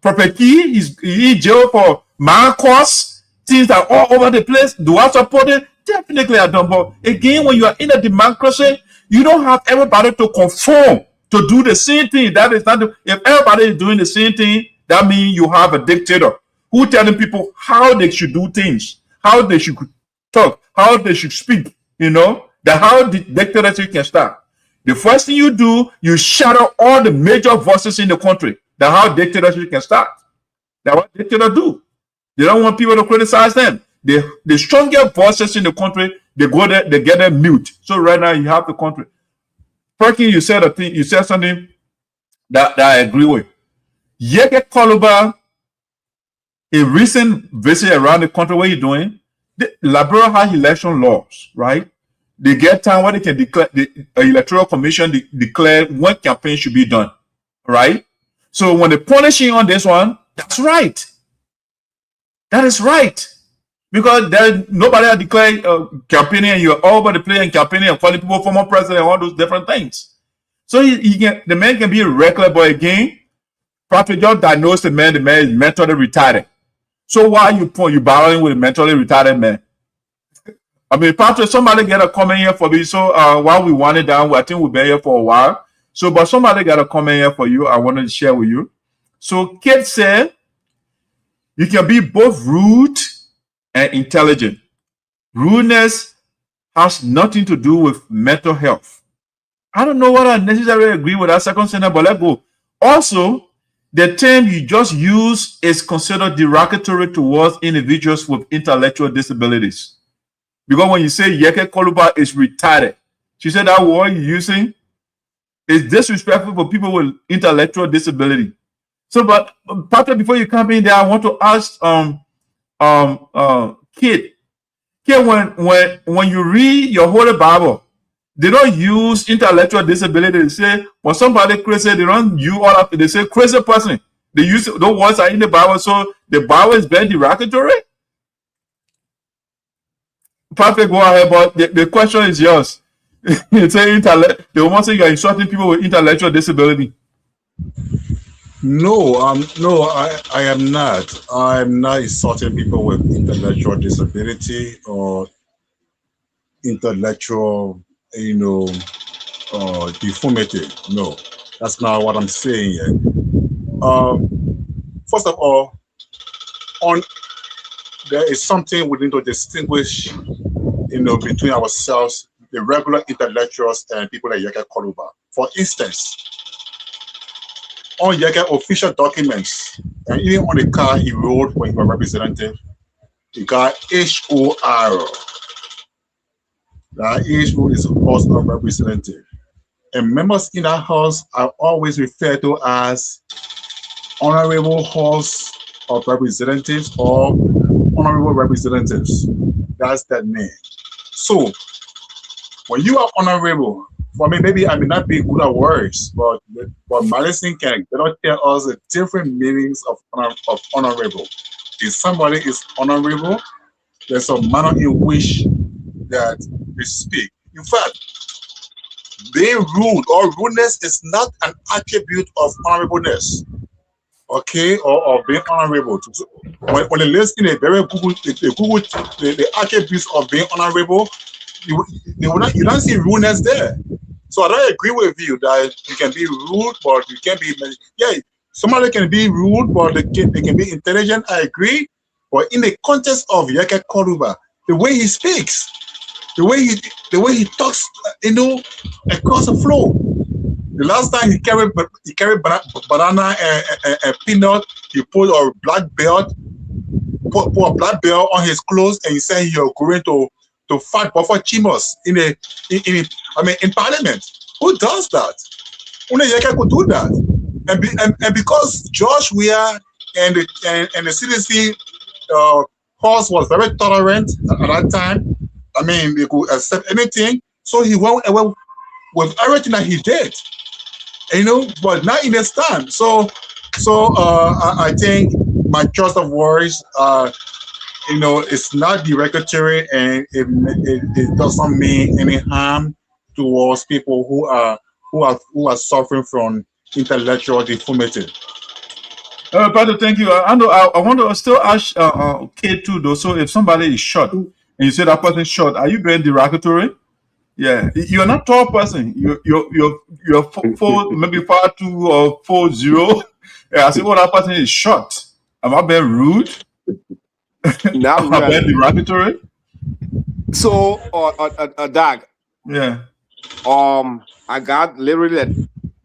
Prophet Key, he's in jail for Marcos. Things are all over the place. Do I support it? Definitely I don't. But again, when you are in a democracy, you don't have everybody to conform to do the same thing. That is not if everybody is doing the same thing, that means you have a dictator who telling people how they should do things, how they should talk, how they should speak, you know, that how the dictatorship can start. The first thing you do, you shatter all the major voices in the country. That how dictatorship can start. That's what dictators do. They don't want people to criticize them. The stronger voices in the country, they go there, they get them mute. So right now you have the country. Perkins, you said a thing, you said something that I agree with. Yeke Kolubah, a recent visit around the country, what are you doing? The Liberia has election laws, right? They get time where they can declare, the electoral commission declare when campaign should be done, right? So when they punishing on this one, that's right. That is right. Because nobody has declared campaigning, and you're all about the play and campaigning and calling people former president and all those different things. So the man can be a reckless, but again, Prophet John diagnosed the man is mentally retarded. So why are you battling with a mentally retarded man? I mean, Pastor, somebody get a comment here for me. So while we want it down, I think we've been here for a while. So, but somebody got a comment here for you. I wanted to share with you. So, Kate said, you can be both rude and intelligent. Rudeness has nothing to do with mental health. I don't know what I necessarily agree with that second sentence, but let's go. Also, the term you just use is considered derogatory towards individuals with intellectual disabilities. Because when you say Yeke Kolubah is retarded, she said that word you're using is disrespectful for people with intellectual disability. So, but Pastor, before you come in there, I want to ask Kid, when you read your Holy Bible, they don't use intellectual disability. They say when somebody crazy, they don't use all of it. They say crazy person. They use those words are in the Bible, so the Bible is very derogatory. Perfect, go ahead, but the question is yours. You say they want to say you're insulting people with intellectual disability. No, I am not. I'm not insulting people with intellectual disability or intellectual, deformity. No, that's not what I'm saying yet. First of all, there is something we need to distinguish, between ourselves, the regular intellectuals and people like Yeke Kolubah. For instance, on Yeke official documents, and even on the car he rode when he was representative, he got HOR. That HO is House of Representative. And members in that house are always referred to as Honorable House of Representatives or Honorable Representatives. That's that name. So, when you are honorable, for me, maybe I may not be good at words, but Madison can tell us the different meanings of honorable. If somebody is honorable, there's a manner in which that they speak. In fact, being rude or rudeness is not an attribute of honorableness, okay, or being honorable. When they list in a very Google, the attributes of being honorable, you don't see rudeness there. So I don't agree with you that you can be rude, but you can be, somebody can be rude, but they can be intelligent. I agree, but in the context of Yeke Kolubah, the way he speaks, the way he talks, across the floor. The last time he carried banana and peanut, he put a black belt, put a black belt on his clothes, and he said you're going to fight for Chimos in Parliament. Who does that? Only Yeke could do that, and because George Weah and the CDC horse was very tolerant at that time. I mean, they could accept anything, so he went away with everything that he did. But not in this time. So I think my choice of words, you know, it's not derogatory, and it doesn't mean any harm towards people who are suffering from intellectual deformity. Brother, thank you. I know. I want to still ask Kate too, though. So if somebody is short and you say that person is short, are you being derogatory? Yeah, you're not tall person. You're four, maybe 5'2" or 4'0". Yeah, I say, well, that person is short. Am I being rude? Now, am I being derogatory? So, Doug. Yeah. I got literally like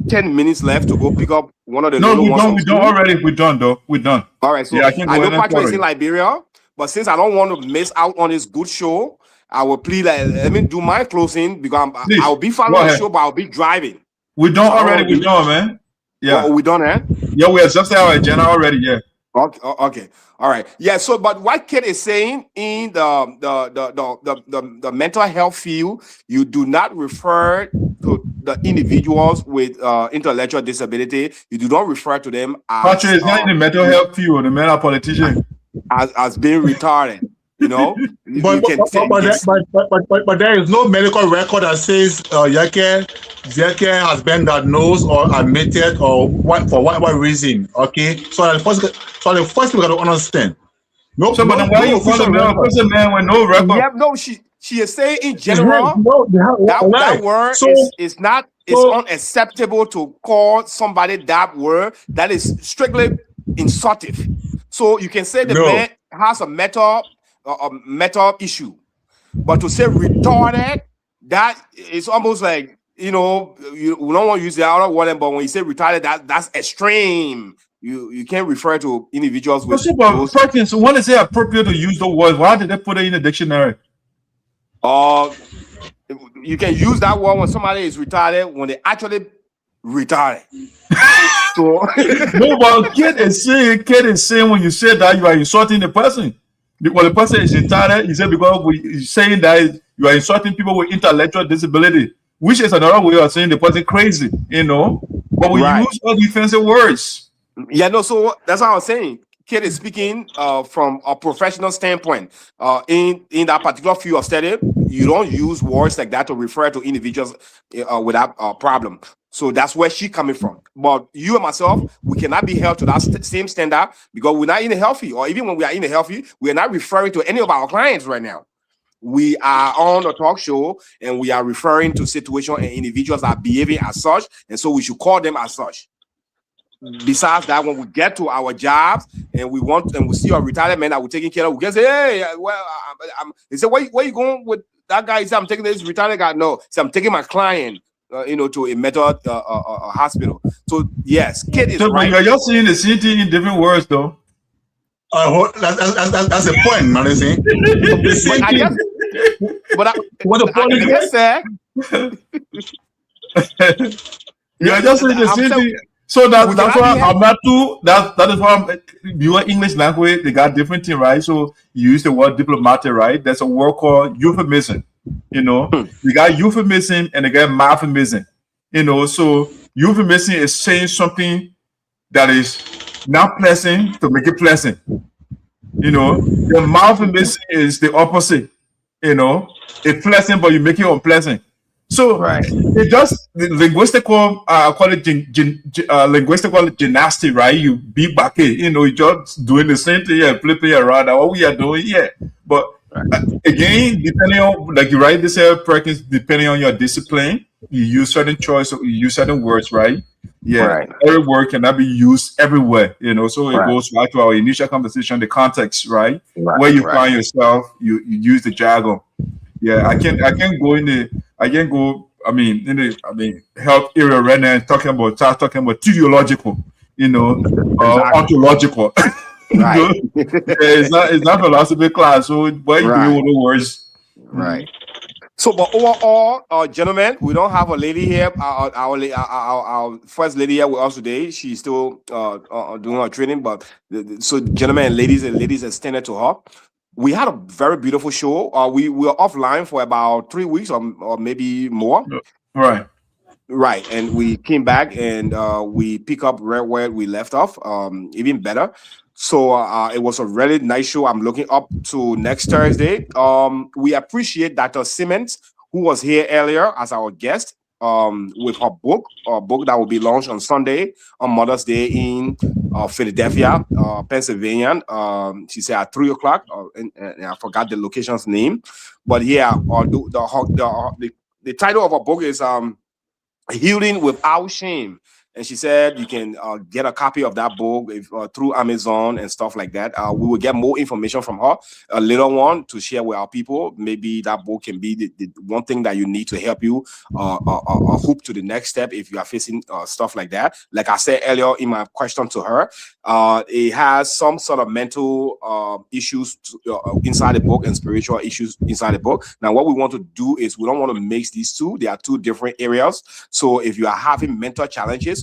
10 minutes left to go pick up one of the. No, we done already. We're done though. We're done. All right. So yeah, I know Patrick is in Liberia, but since I don't want to miss out on this good show, I will please let me do my closing because I'll be following the show, but I'll be driving. We're done already. We're done, man. Yeah. Oh, we done, eh? Yeah, we adjusted our agenda already. Yeah. Okay. All right. Yeah. So, but what Kate is saying in the mental health field, you do not refer to the individuals with intellectual disability. You do not refer to them as. Patrick is not in the mental health field. The mental politician as being retarded. You know, but there is no medical record that says Yake has been diagnosed or admitted or for whatever reason. Okay, so the first we got to understand. No, so, but why you calling a person man with no record? Yeah, no, she is saying in general that word is not. It's unacceptable to call somebody that word. That is strictly insultive. So you can say the man has a mental issue, but to say retarded, that is almost like, you know, we don't want to use the other word, but when you say retarded, that's extreme. You can't refer to individuals with those. Perkins, when is it appropriate to use the word? Why did they put it in the dictionary? You can use that word when somebody is retarded when they actually retarded. So no, but kid is saying when you say that you are insulting the person. When the person is retarded, he said because he's saying that you are insulting people with intellectual disability, which is another way of saying the person crazy, you know. But we use all defensive words. Yeah, no, so that's what I was saying. Kid is speaking from a professional standpoint. In that particular field of study, you don't use words like that to refer to individuals without a problem. So that's where she's coming from. But you and myself, we cannot be held to that same standard because we're not in a healthy, or even when we are in a healthy, we are not referring to any of our clients right now. We are on a talk show and we are referring to situations and individuals that are behaving as such, and so we should call them as such. Besides that, when we get to our jobs and we see a retired man that we're taking care of, we can say, hey, well, they say, where you going with that guy? He said, I'm taking this retired guy. No, he said, I'm taking my client. To a mental hospital. So yes, kid is right. You're just saying the same thing in different words, though. That's the point, man. What the point is? You're just saying the same thing. So that's why I'm not too. That is why your English language, they got different thing, right? So you use the word diplomatic, right? There's a word called euphemism. You know, you got euphemism and they got morphemism. You know, so euphemism is saying something that is not pleasant to make it pleasant. You know, the morphemism is the opposite. You know, it's pleasant but you make it unpleasant. So it just linguistical, I call it linguistical gymnastics, right? You be back in, you know, you're just doing the same thing, flipping around. What we are doing, but again, depending on, like you write this here, Perkins, depending on your discipline, you use certain choice, you use certain words, right? Every word cannot be used everywhere, you know. So it goes back to our initial conversation, the context, right? Where you find yourself, you use the jargon. Yeah, I can't go in the health area right now and start talking about teleological, you know, ontological. Right. It's not philosophy class, so why you doing all the words? Right. So, but overall, gentlemen, we don't have a lady here. Our first lady here with us today. She's still doing her training, but so gentlemen and ladies extended to her. We had a very beautiful show. We were offline for about 3 weeks or maybe more. Right. And we came back and we pick up right where we left off, even better. So it was a really nice show. I'm looking up to next Thursday. We appreciate Dr. Simmons, who was here earlier as our guest, with her book that will be launched on Sunday on Mother's Day in Philadelphia, Pennsylvania. She said at 3 o'clock, and I forgot the location's name, but yeah, the title of her book is Healing Without Shame. And she said you can get a copy of that book through Amazon and stuff like that. We will get more information from her later on to share with our people. Maybe that book can be the one thing that you need to help you hoop to the next step if you are facing stuff like that. Like I said earlier in my question to her, it has some sort of mental issues inside the book and spiritual issues inside the book. Now, what we want to do is we don't want to mix these two. They are two different areas. So if you are having mental challenges,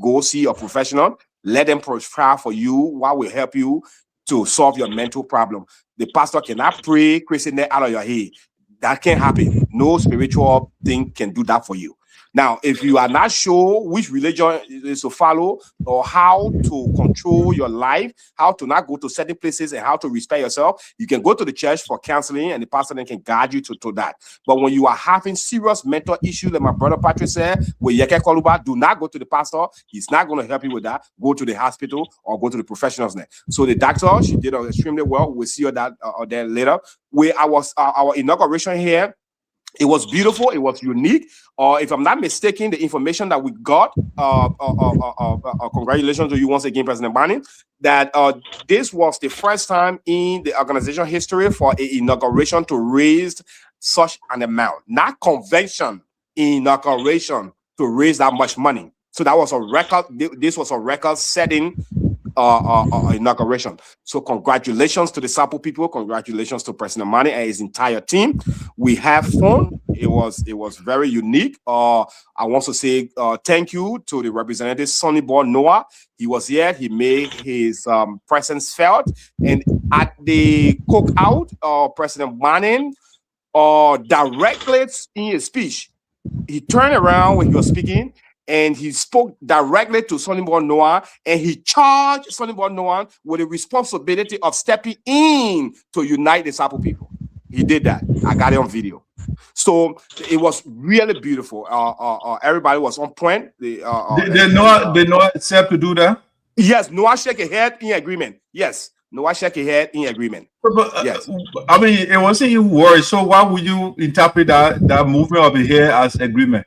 go see a professional. Let them prescribe for you what will help you to solve your mental problem. The pastor cannot pray Christian out of your head. That can't happen. No spiritual thing can do that for you. Now, if you are not sure which religion is to follow or how to control your life, how to not go to certain places and how to respect yourself, you can go to the church for counseling and the pastor then can guide you to that. But when you are having serious mental issues, like my brother Patrick said, with Yeke Kolubah, do not go to the pastor. He's not going to help you with that. Go to the hospital or go to the professionals there. So the doctor, she did extremely well. We'll see her that there later. Our inauguration here, it was beautiful. It was unique. If I'm not mistaken, the information that we got, congratulations to you once again, President Manneh, that this was the first time in the organization history for an inauguration to raise such an amount. Not convention, inauguration to raise that much money. So that was a record. This was a record-setting inauguration. So congratulations to the Sample people. Congratulations to President Manneh and his entire team. We have fun. It was very unique. I want to say thank you to the representative Sonny Boy Noah. He was here. He made his presence felt. And at the cookout, President Manneh directly in his speech, he turned around when he was speaking and he spoke directly to Sonny Boy Noah, and he charged Sonny Boy Noah with the responsibility of stepping in to unite the Sample people. He did that. I got it on video. So it was really beautiful. Everybody was on point. Did Noah accept to do that? Yes, Noah shook his head in agreement. Yes, Noah shook his head in agreement. But, yes. I mean, it wasn't you worried. So why would you interpret that movement of the hair as agreement?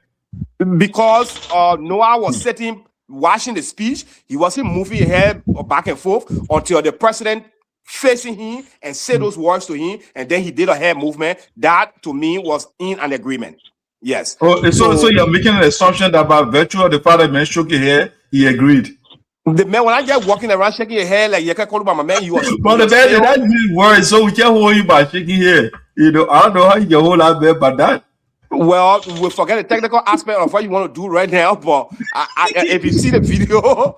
Because Noah was sitting, watching the speech. He wasn't moving his head back and forth until the president facing him and said those words to him, and then he did a head movement. That, to me, was in an agreement. Yes. Oh, so you're making an assumption that by virtue of the fact that man shook his head, he agreed. The man, when I get walking around shaking your head like Yeke Kolubah, my man, you was. But the man, that's his word, so we can't hold you by shaking your head. You know, I don't know how you can hold out there by that. Well, we'll forget the technical aspect of what you want to do right now, but if you see the video,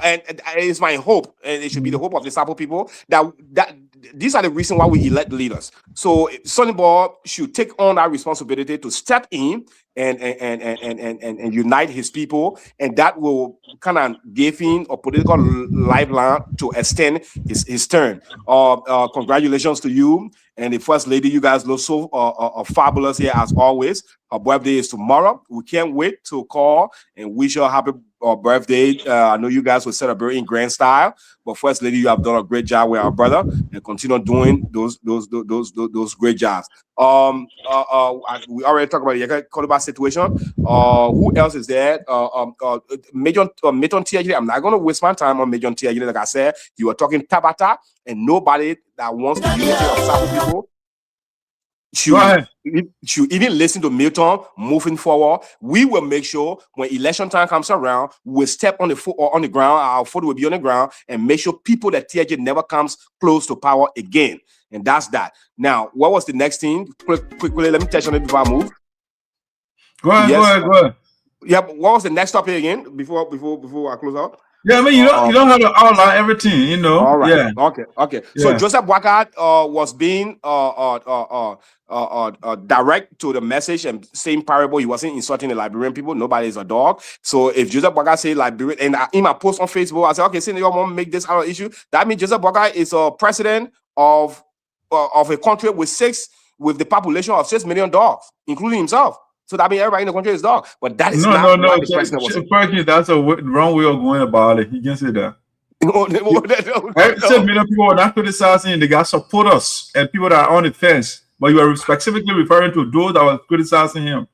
and it's my hope, and it should be the hope of the Sample people, that these are the reasons why we elect leaders. So Sonny Boy should take on that responsibility to step in and unite his people, and that will kind of give him a political lifeline to extend his turn. Congratulations to you and the First Lady. You guys look so fabulous here as always. Her birthday is tomorrow. We can't wait to call and wish her a happy birthday. I know you guys will celebrate in grand style, but First Lady, you have done a great job with our brother, and continue doing those great jobs. We already talked about the Yeke Kolubah situation. Who else is there? Milton Teahjay. I'm not going to waste my time on Milton Teahjay. Like I said, you were talking Tabata, and nobody that wants the unity of Sample people should even listen to Milton moving forward. We will make sure when election time comes around, we'll step on the foot or on the ground. Our foot will be on the ground and make sure people that TEAHJAY never comes close to power again. And that's that. Now, what was the next thing? Quickly, let me touch on it before I move. Go ahead. Yeah, but what was the next topic again before I close out? Yeah, I mean, you don't have to outline everything, you know. All right. Yeah. Okay. So Yeah. Joseph Boakai was being direct to the message and same parable. He wasn't insulting the Liberian people. Nobody is a dog. So if Joseph Boakai say Liberian, and in my post on Facebook, I said, okay, since you want to make this out of issue, that means Joseph Boakai is a president of a country with the population of 6 million dogs, including himself. So that means everybody in the country is dog. But that is not what the president was saying. Perkins, that's a wrong way of going about it. You can say that. No. 6 million people are not criticizing. They got supporters and people that are on the fence. But you are specifically referring to those that were criticizing him.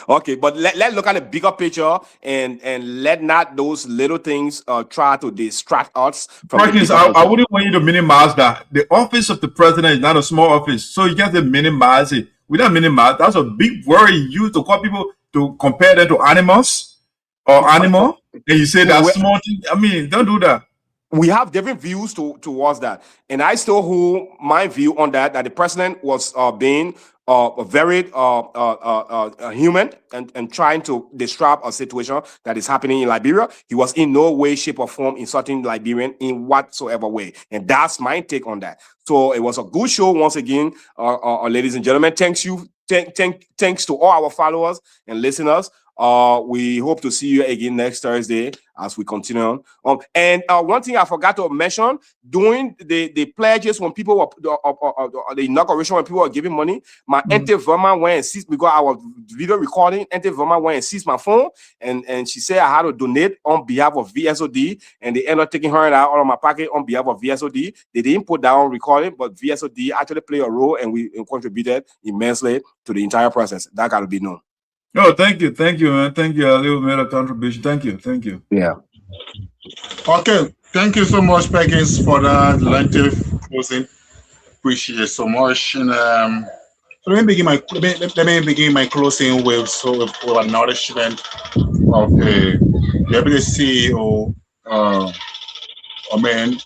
Okay, but let's look at the bigger picture and let not those little things try to distract us from Perkins, I wouldn't want you to minimize that. The office of the president is not a small office, so you can't minimize it. We don't minimize. That's a big word you use to call people to compare them to animals or animal, and you say that's small thing. I mean, don't do that. We have different views towards that, and I still hold my view on that the president was being very human and trying to disrupt a situation that is happening in Liberia. He was in no way, shape, or form insulting Liberian in whatsoever way, and that's my take on that. So it was a good show once again, ladies and gentlemen. Thanks to all our followers and listeners. We hope to see you again next Thursday as we continue on. And one thing I forgot to mention, during the pledges when people were the inauguration, when people were giving money, my Auntie Verma went and seized, because I was video recording. Auntie Verma went and seized my phone, and she said I had to donate on behalf of VSOD, and they ended up taking her out of my pocket on behalf of VSOD. They didn't put down recording, but VSOD actually played a role, and we contributed immensely to the entire process. That got to be known. No, thank you, man. Thank you. A little bit of contribution. Thank you. Yeah. Okay. Thank you so much, Perkins, for that lengthy closing. Appreciate it so much. And so let me begin my closing with an acknowledgement of the Deputy CEO. I mean,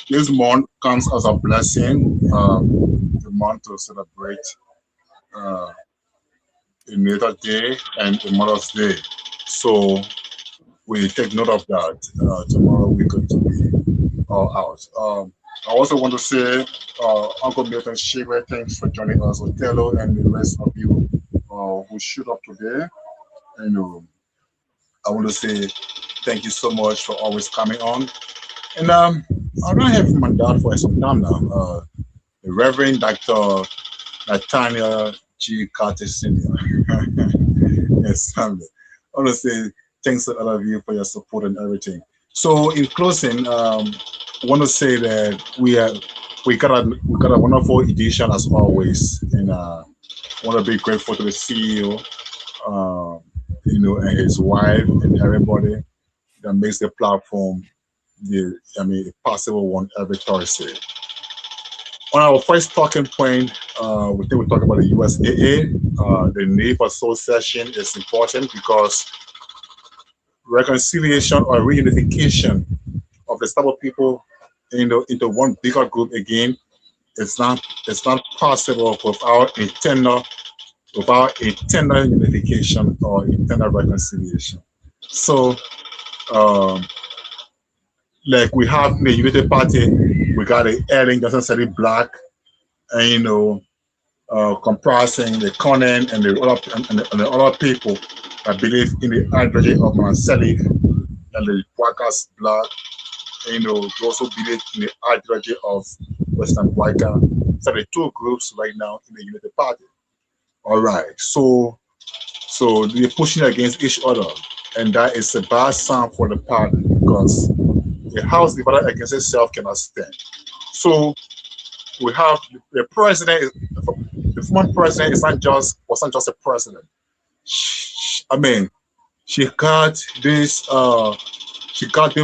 this month comes as a blessing. The month to celebrate the Natal Day and the Mother's Day. So we take note of that. Tomorrow we going to be all out. I also want to say, Uncle Milton Teahjay, thanks for joining us, Othello, and the rest of you who showed up today. And I want to say thank you so much for always coming on. And I don't have my dad for some time now. The Reverend Dr. Nathaniel G. Carter Sr. Yes, I want to say thanks to all of you for your support and everything. So in closing, I want to say that we got a wonderful edition as always, and I want to be grateful to the CEO, and his wife and everybody that makes the platform a possible one every Thursday. On our first talking point, we talk about the USAA. The name association is important because reconciliation or reunification of the type of people into one bigger group again, it's not possible without internal unification or internal reconciliation. So like we have the Unity Party, we got a Ellen Johnson City Black, and comprising the Conan and the other people that believe in the ideology of Manseli, and the Wakas Black, those who believe in the ideology of Western Waka. So the two groups right now in the Unity Party. All right, so they're pushing against each other, and that is a bad sign for the party because the house divided against itself cannot stand. So we have the president. The former president wasn't just a president. I mean, she got this. She got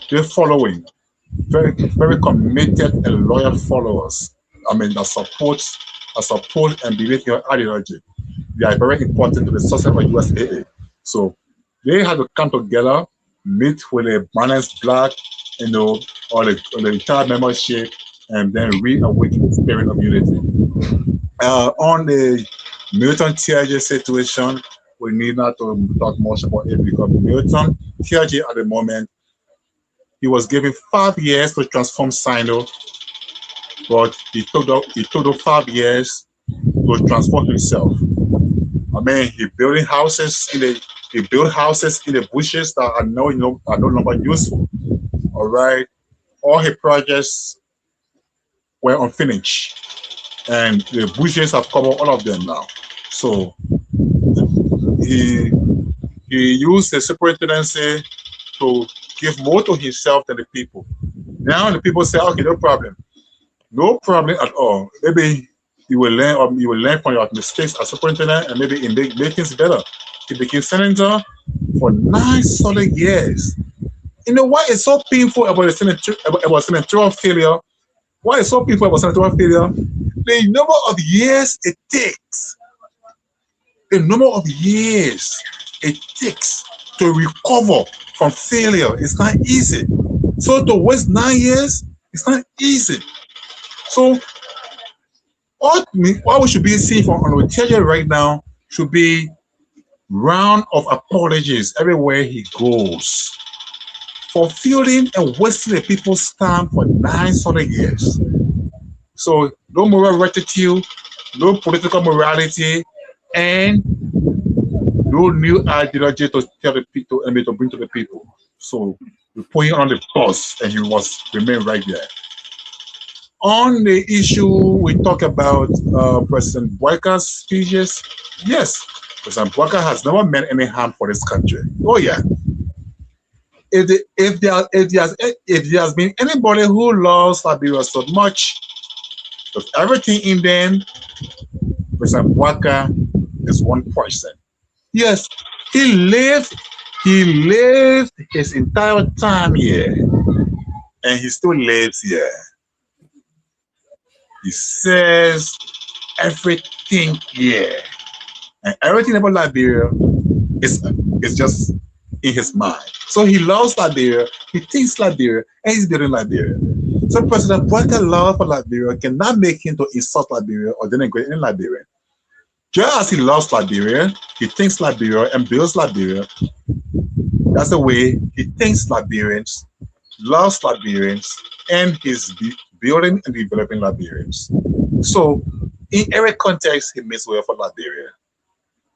their following, very very committed and loyal followers. I mean, that support and believe in your ideology. They are very important to the success of USAA. So they had to come together, meet with the balanced Black, or the entire membership, and then reawaken the spirit of unity. On the Milton Teahjay situation, we need not to talk much about it because Milton Teahjay at the moment he was given 5 years to transform Sinoe, but he took the 5 years to transform himself. I mean, he built houses in the bushes that are no longer useful. All right, all his projects were unfinished, and the bushes have covered all of them now. So he used the superintendency to give more to himself than the people. Now the people say, okay, no problem at all. Maybe you will learn from your mistakes as superintendent, and maybe make things better. He became senator for 9 solid years. You know what is so painful about senatorial failure? Why is so painful about senatorial failure? The number of years it takes. The number of years it takes to recover from failure. It's not easy. So to waste 9 years, it's not easy. So what we should be seeing from TEAHJAY right now should be round of apologies everywhere he goes for failing and wasting the people's time for 9 solid years. So no moral rectitude, no political morality, and no new ideology to tell the people and to bring to the people. So we put him on the bus, and he must remain right there. On the issue we talk about President Boakai's speeches, yes, President Boakai has never meant any harm for this country. Oh yeah. If there has been anybody who loves Liberia so much, with everything in them, President Boakai is one person. Yes, he lived his entire time here, and he still lives here. He says everything here, and everything about Liberia is just in his mind. So he loves Liberia, he thinks Liberia, and he's building Liberia. So President Boakai's love for Liberia cannot make him to insult Liberia or denigrate any Liberian. Just as he loves Liberia, he thinks Liberia and builds Liberia. That's the way he thinks Liberians, loves Liberians, and he's building and developing Liberians. So in every context, he makes way for Liberia.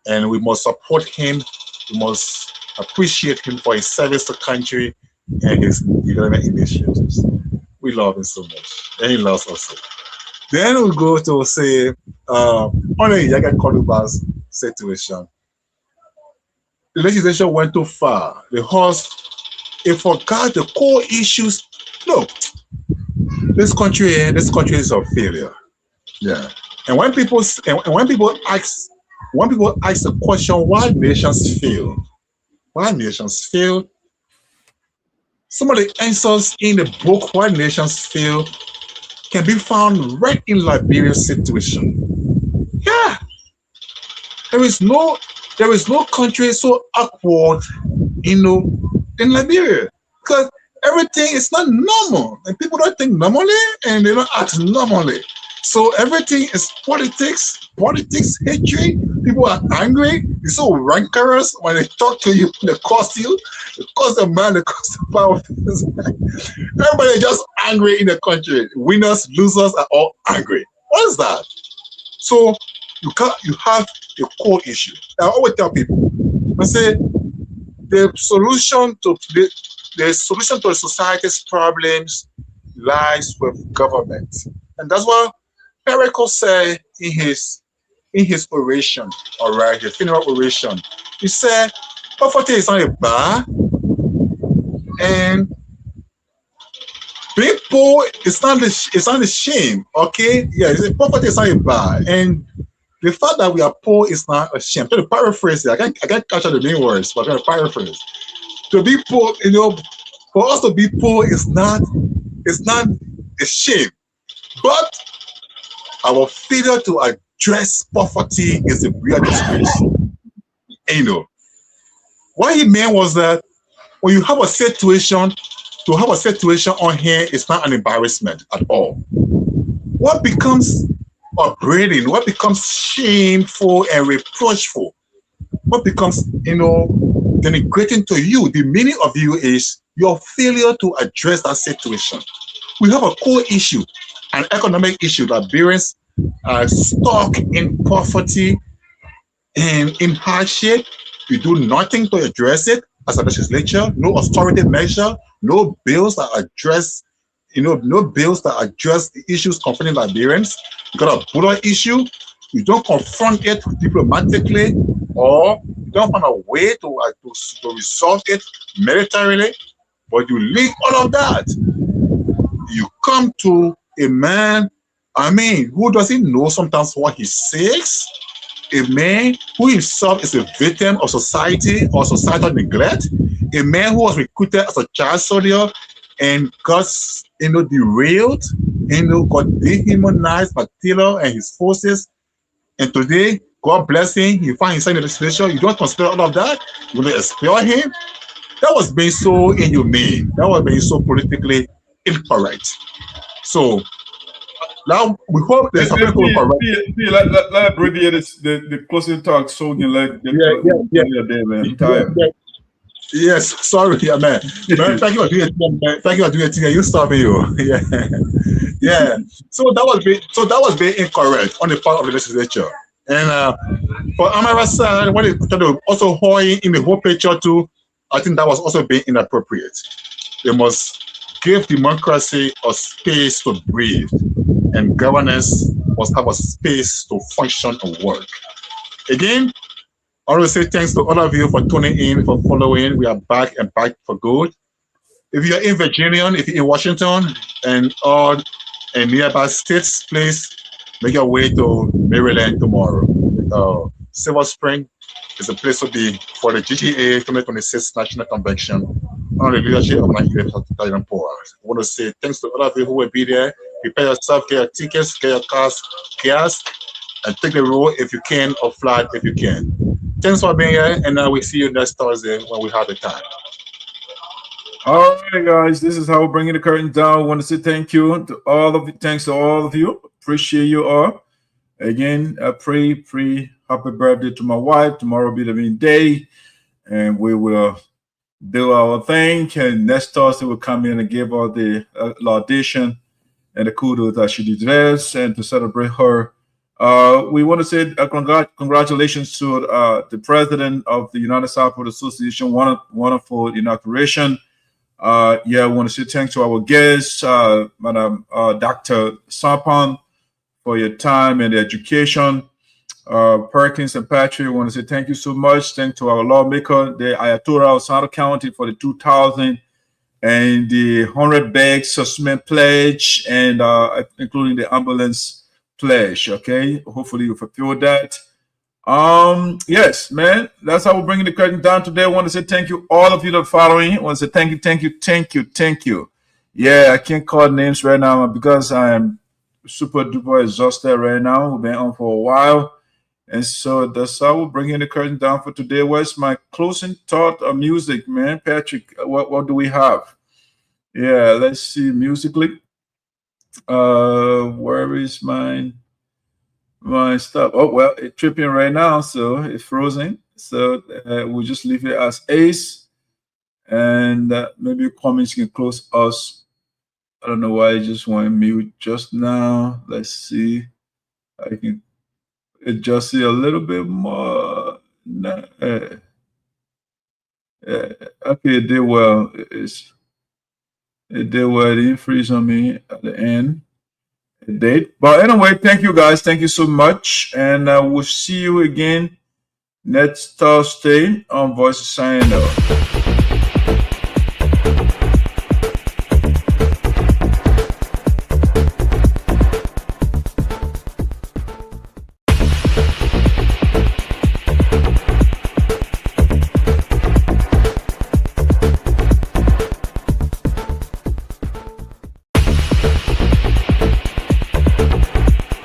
And we must support him, we must appreciate him for his service to the country and his development initiatives. We love him so much, and he loves us. Then we go to say, on the Kolubah's situation. The legislation went too far. It forgot the core issues. Look, this country is a failure. Yeah. And when people ask the question, why nations fail? Why nations fail? Some of the answers in the book, Why Nations Fail, can be found right in Liberia's situation. Yeah. There is no country so awkward, in Liberia. Because everything is not normal. And people don't think normally and they don't act normally. So everything is politics, hatred. People are angry. They're so rancorous when they talk to you, they cost you. It costs the man, it costs the power. Everybody is just angry in the country. Winners, losers are all angry. What is that? So you have a core issue. I always tell people, I say the solution to the society's problems lies with government. And that's what Perkins said in his oration, all right, his funeral oration. He said, poverty is not a bar, and being poor is not a shame, okay? Yeah, he said poverty is not a bar, and the fact that we are poor is not a shame. I'm trying to paraphrase it. I can't catch out the main words, but I'm going to paraphrase. To be poor, for us to be poor is not a shame, but our failure to address poverty is a real disgrace. What he meant was that when you have a situation, to have a situation on here is not an embarrassment at all. What becomes upbraiding, what becomes shameful and reproachful, what becomes, denigrating to you, the meaning of you is your failure to address that situation. We have a core issue, an economic issue. Liberians are stuck in poverty and in hardship. We do nothing to address it as a legislature, no authority measure, no bills that address, no bills that address the issues confronting Liberians. You got a border issue, you don't confront it diplomatically, or you don't find a way to resolve it militarily, but you leave all of that. You come to a man, who doesn't know sometimes what he says, a man who himself is a victim of society or societal neglect, a man who was recruited as a child soldier and got derailed, got dehumanized by Taylor and his forces, and today, God bless him, he finds himself in the legislature. You don't consider all of that, you want to expel him. That was being so inhumane, that was being so politically incorrect. So now we hope there's something correct. Let's abbreviate the closing talk so we can let Yes, sorry, man. Thank you for doing it, man. Thank you for doing it. You stopping you. Yeah. So that was being incorrect on the part of the legislature. And for Amara side, when they tried to also hold in the whole picture too, I think that was also being inappropriate. They must give democracy a space to breathe, and governance must have a space to function and work. Again, I want to say thanks to all of you for tuning in, for following. We are back and back for good. If you're in Virginia, if you're in Washington, and all and nearby states, please make your way to Maryland tomorrow. Silver Spring is a place to be for the GTA 2026 National Convention under the leadership of Nigeria. I want to say thanks to all of you who will be there. Prepare yourself, get your tickets, get your cars, gas, and take the road if you can, or fly if you can. Thanks for being here, and we'll see you next Thursday when we have the time. All right, guys, this is how we're bringing the curtain down. I want to say thank you to all of you. Thanks to all of you. Appreciate you all. Again, I pray happy birthday to my wife. Tomorrow will be the main day, and we will do our thing. And next Thursday we'll come in and give her the laudation and the kudos that she deserves, and to celebrate her. We want to say congratulations to the president of the United Southwest Association, wonderful inauguration. I want to say thanks to our guests, Madam Dr. Sonpon, for your time and education. Perkins and Patrick, I want to say thank you so much. Thanks to our lawmaker, the Ayatollah of Sinoe County, for the 2,000 and the 100 bags cement pledge, and including the ambulance pledge. Okay, hopefully you fulfill that. Yes, man, that's how we're bringing the curtain down today. I want to say thank you all of you that are following. I want to say thank you. Yeah, I can't call names right now because I am super duper exhausted right now. We've been on for a while, and so that's how we're bringing the curtain down for today. What's my closing thought of music, man? Patrick, what do we have? Yeah, let's see musically. Where is my stuff? Oh, well, it's tripping right now, so it's frozen. So we'll just leave it as Ace, and maybe comments can close us. I don't know why I just went mute just now. Let's see. I can adjust it a little bit more. Okay, it did well. It did well. It didn't freeze on me at the end. It did. But anyway, thank you guys. Thank you so much. And we'll see you again next Thursday on Voice of Sinoe.